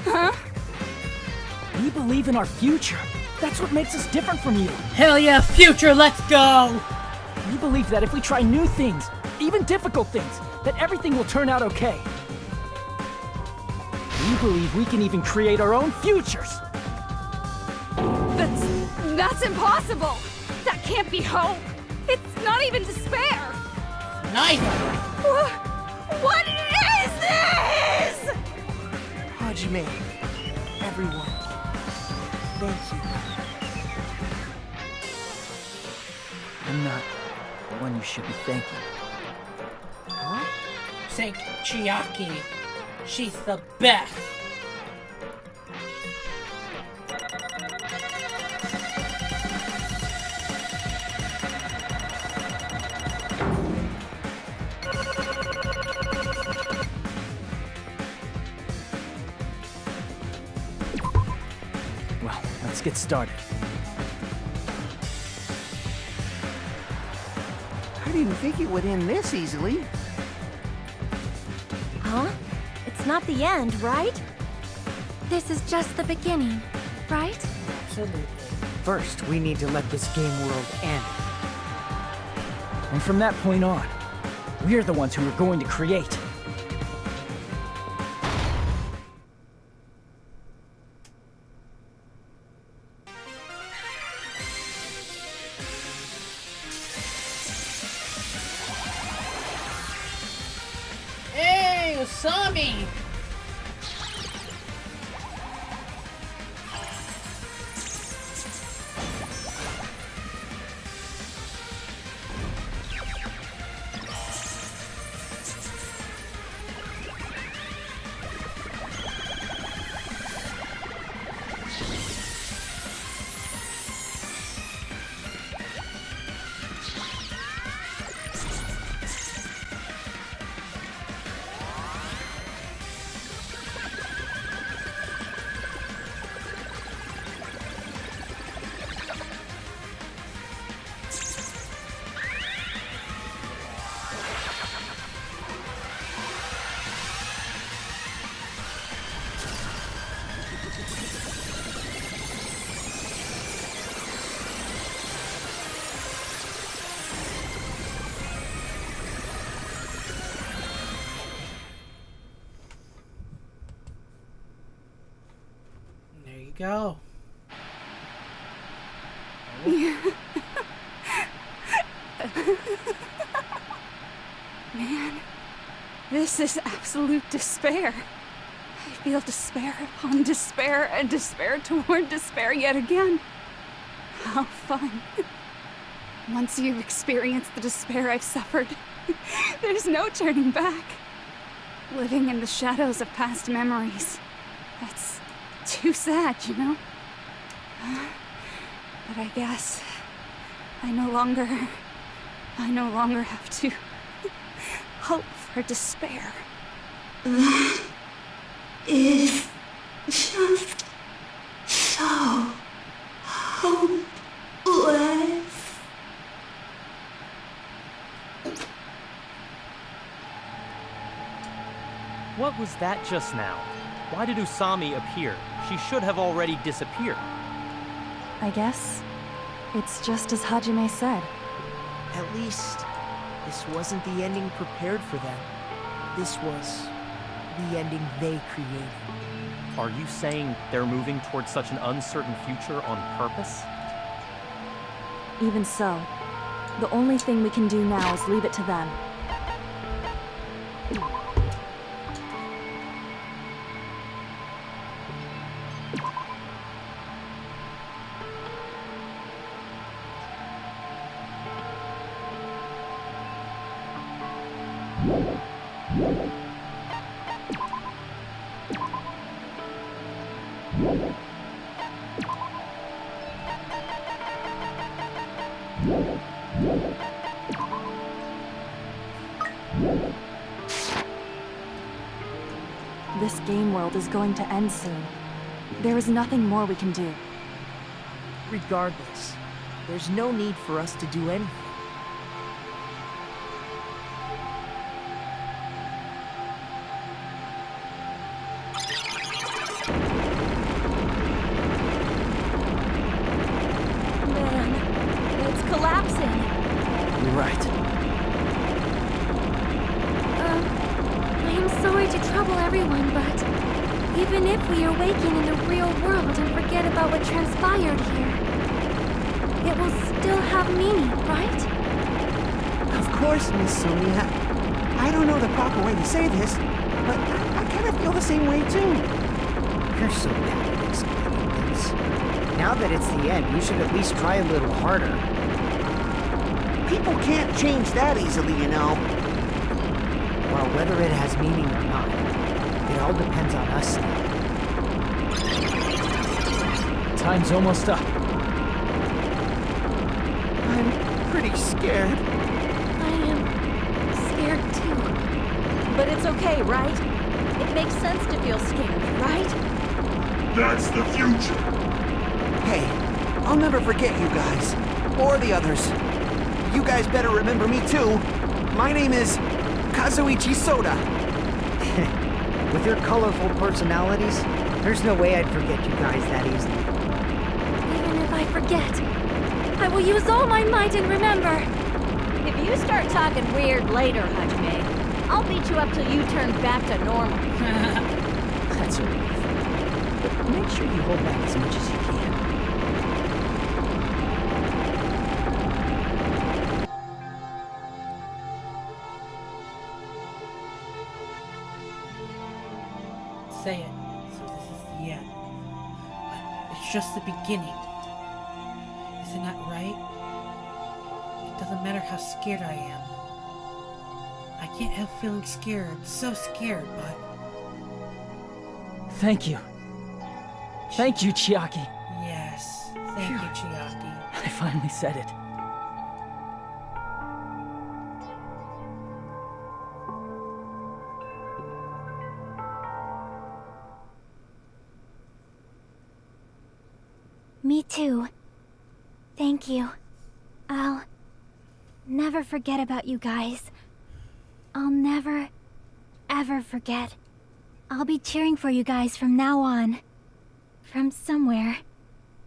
Huh? We believe in our future. That's what makes us different from you. Hell yeah, future, let's go! We believe that if we try new things, even difficult things, that everything will turn out okay. We believe we can even create our own futures. That's impossible! That can't be hope! It's not even despair! Neither! What is this?! Hajime, everyone, thank you. I'm not the one you should be thanking. Huh? Thank Chiaki. She's the best. Well, let's get started. I didn't think it would end this easily. Huh? It's not the end, right? This is just the beginning, right? Absolutely. First, we need to let this game world end. And from that point on, We're the ones who are going to create. Hey, Usami! There you go. Man, this is absolute despair. I feel despair upon despair and despair toward despair yet again. How fun. Once you've experienced the despair I've suffered, there's no turning back. Living in the shadows of past memories. That's too sad, you know? But I guess I no longer have to hope for despair. That is just so hopeless. What was that just now? Why did Usami appear? She should have already disappeared. I guess it's just as Hajime said. At least, this wasn't the ending prepared for them. This was the ending they created. Are you saying they're moving towards such an uncertain future on purpose? Even so, the only thing we can do now is leave it to them. This game world is going to end soon. There is nothing more we can do. Regardless, there's no need for us to do anything. Man, it's collapsing. You're right. I am sorry to trouble everyone, but even if we are waking in the real world and forget about what transpired here, it will still have meaning, right? Of course, Miss Sonia. I don't know the proper way to say this, but I kind of feel the same way too. You're so bad at explaining things. Now that it's the end, you should at least try a little harder. People can't change that easily, you know. Well, whether it has meaning or not, it all depends on us now. Time's almost up. I'm pretty scared. I am scared too. But it's okay, right? It makes sense to feel scared, right? That's the future. Hey, I'll never forget you guys. Or the others. You guys better remember me too. My name is Kazuichi Soda. With your colorful personalities, there's no way I'd forget you guys that easily. Even if I forget, I will use all my might and remember. If you start talking weird later, Hajime, I'll beat you up till you turn back to normal. That's a relief. But make sure you hold back as much as you can. Say it. So this is the end. But it's just the beginning. Isn't that right? It doesn't matter how scared I am. I can't help feeling scared. So scared, but... Thank you. Thank you, Chiaki. Yes. Thank you, Chiaki. I finally said it. Me too. Thank you. I'll never forget about you guys. I'll never, ever forget. I'll be cheering for you guys from now on. From somewhere.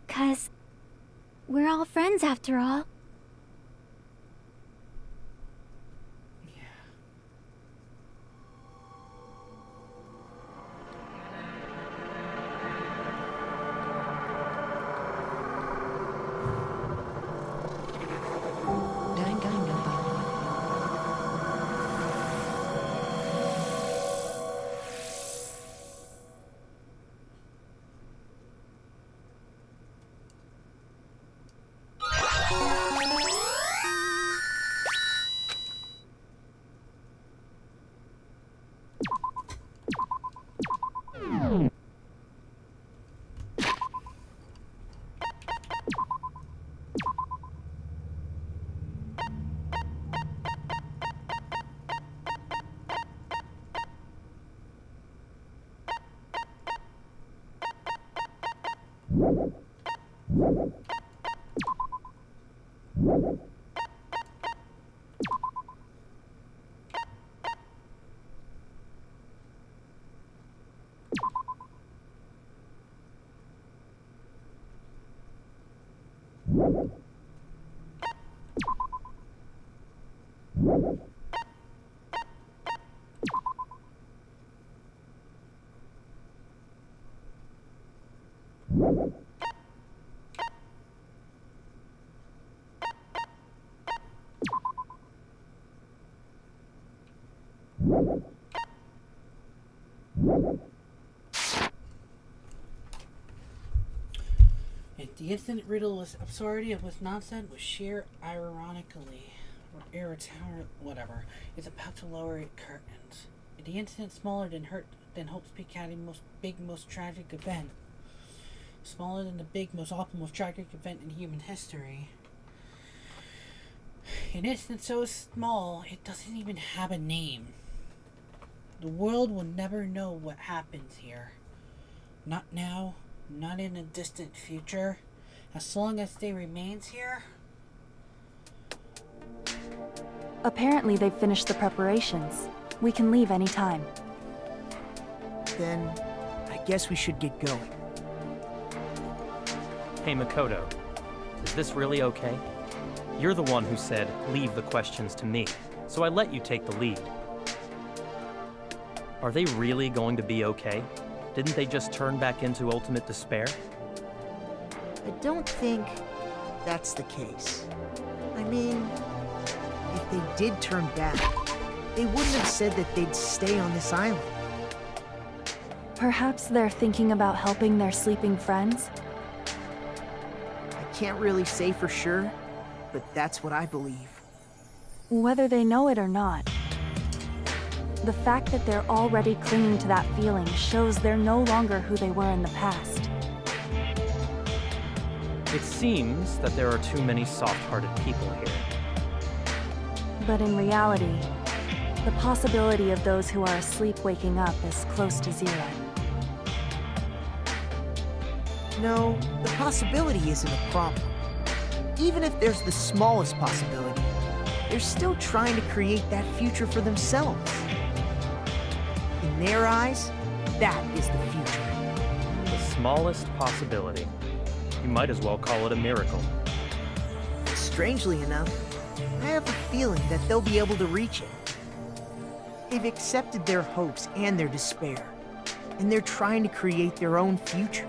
'Cause we're all friends after all. The incident riddle was absurdity of was nonsense was sheer ironically or whatever. It's about to lower its curtains. The incident smaller than Hope's Peak Academy's most tragic event. Smaller than the big, most awful, most tragic event in human history. An incident so small it doesn't even have a name. The world will never know what happens here. Not now, not in a distant future. As long as they remains here. Apparently they've finished the preparations. We can leave any time. Then, I guess we should get going. Hey, Makoto. Is this really okay? You're the one who said, leave the questions to me, so I let you take the lead. Are they really going to be okay? Didn't they just turn back into ultimate despair? I don't think that's the case. I mean, if they did turn back, they wouldn't have said that they'd stay on this island. Perhaps they're thinking about helping their sleeping friends? I can't really say for sure, but that's what I believe. Whether they know it or not, the fact that they're already clinging to that feeling shows they're no longer who they were in the past. It seems that there are too many soft-hearted people here. But in reality, the possibility of those who are asleep waking up is close to zero. No, the possibility isn't a problem. Even if there's the smallest possibility, they're still trying to create that future for themselves. In their eyes, that is the future. The smallest possibility. You might as well call it a miracle. Strangely enough, I have a feeling that they'll be able to reach it. They've accepted their hopes and their despair, and they're trying to create their own future.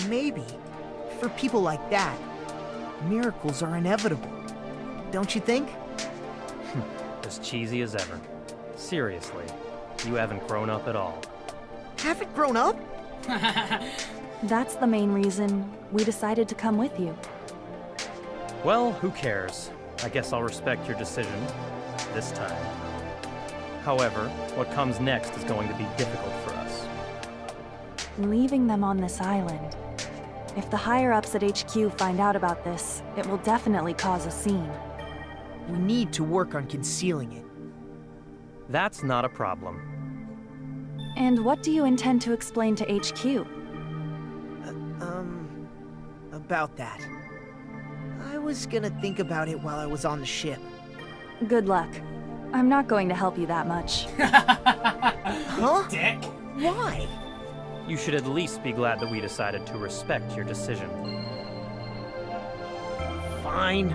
Maybe, for people like that, miracles are inevitable. Don't you think? As cheesy as ever. Seriously, you haven't grown up at all. Haven't grown up? That's the main reason we decided to come with you. Well, who cares? I guess I'll respect your decision. This time. However, what comes next is going to be difficult for us. Leaving them on this island. If the higher-ups at HQ find out about this, it will definitely cause a scene. We need to work on concealing it. That's not a problem. And what do you intend to explain to HQ? About that. I was gonna think about it while I was on the ship. Good luck. I'm not going to help you that much. Huh? Dick. Why? You should at least be glad that we decided to respect your decision. Fine.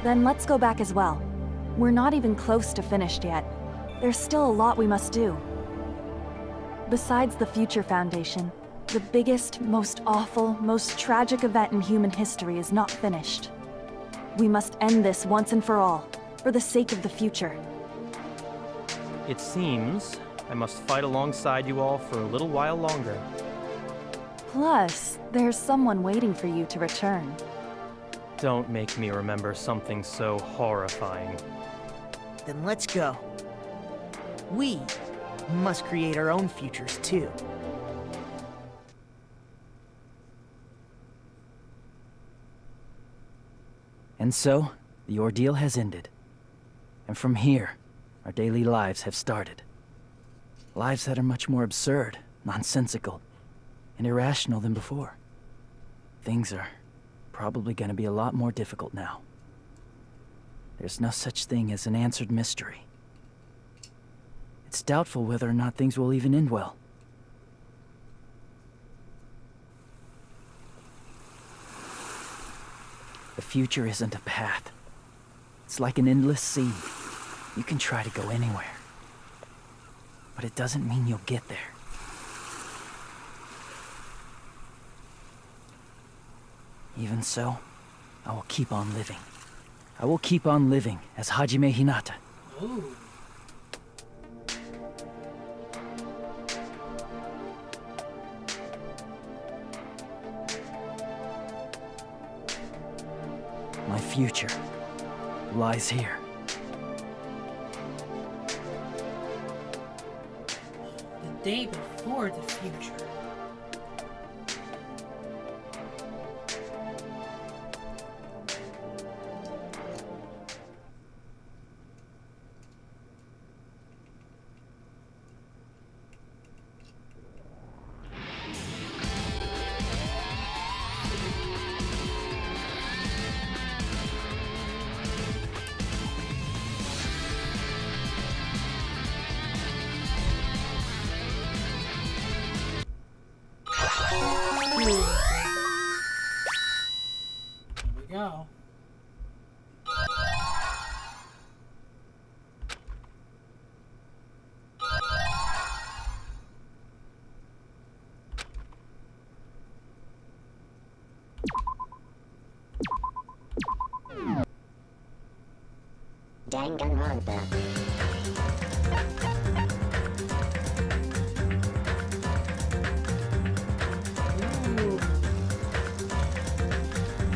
Then let's go back as well. We're not even close to finished yet. There's still a lot we must do. Besides the Future Foundation, the biggest, most awful, most tragic event in human history is not finished. We must end this once and for all, for the sake of the future. It seems I must fight alongside you all for a little while longer. Plus, there's someone waiting for you to return. Don't make me remember something so horrifying. Then let's go. We must create our own futures, too. And so, the ordeal has ended. And from here, our daily lives have started. Lives that are much more absurd, nonsensical, and irrational than before. Things are probably gonna be a lot more difficult now. There's no such thing as an answered mystery. It's doubtful whether or not things will even end well. The future isn't a path. It's like an endless sea. You can try to go anywhere. But it doesn't mean you'll get there. Even so, I will keep on living. I will keep on living as Hajime Hinata. Ooh. My future lies here. The day before the future. Go. Danganronpa.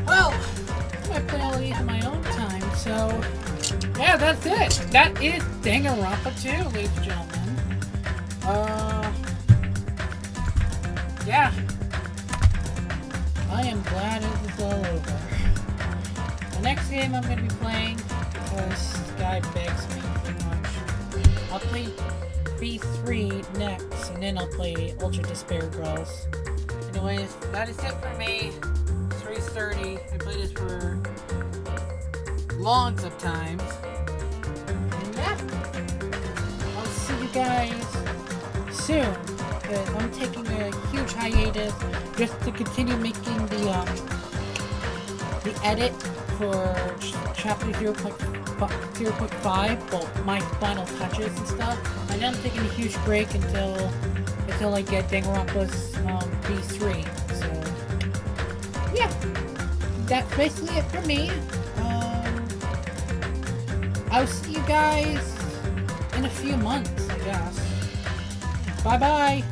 Well, I play all these in my own time, so yeah, that's it. That is Danganronpa 2, ladies and gentlemen. Yeah. I am glad it is all over. The next game I'm going to be playing, because this guy begs me pretty much, I'll play B3 next, and then I'll play Ultra Despair Girls. Anyways, that is it for me. 3:30. I played this for lots of times. And yeah, I'll see you guys soon. because I'm taking a huge hiatus just to continue making the edit for chapter 0.5, well, my final touches and stuff. And then I'm taking a huge break until I get Danganronpa's B3. So yeah, that's basically it for me. I'll see you guys in a few months, I guess. Bye-bye!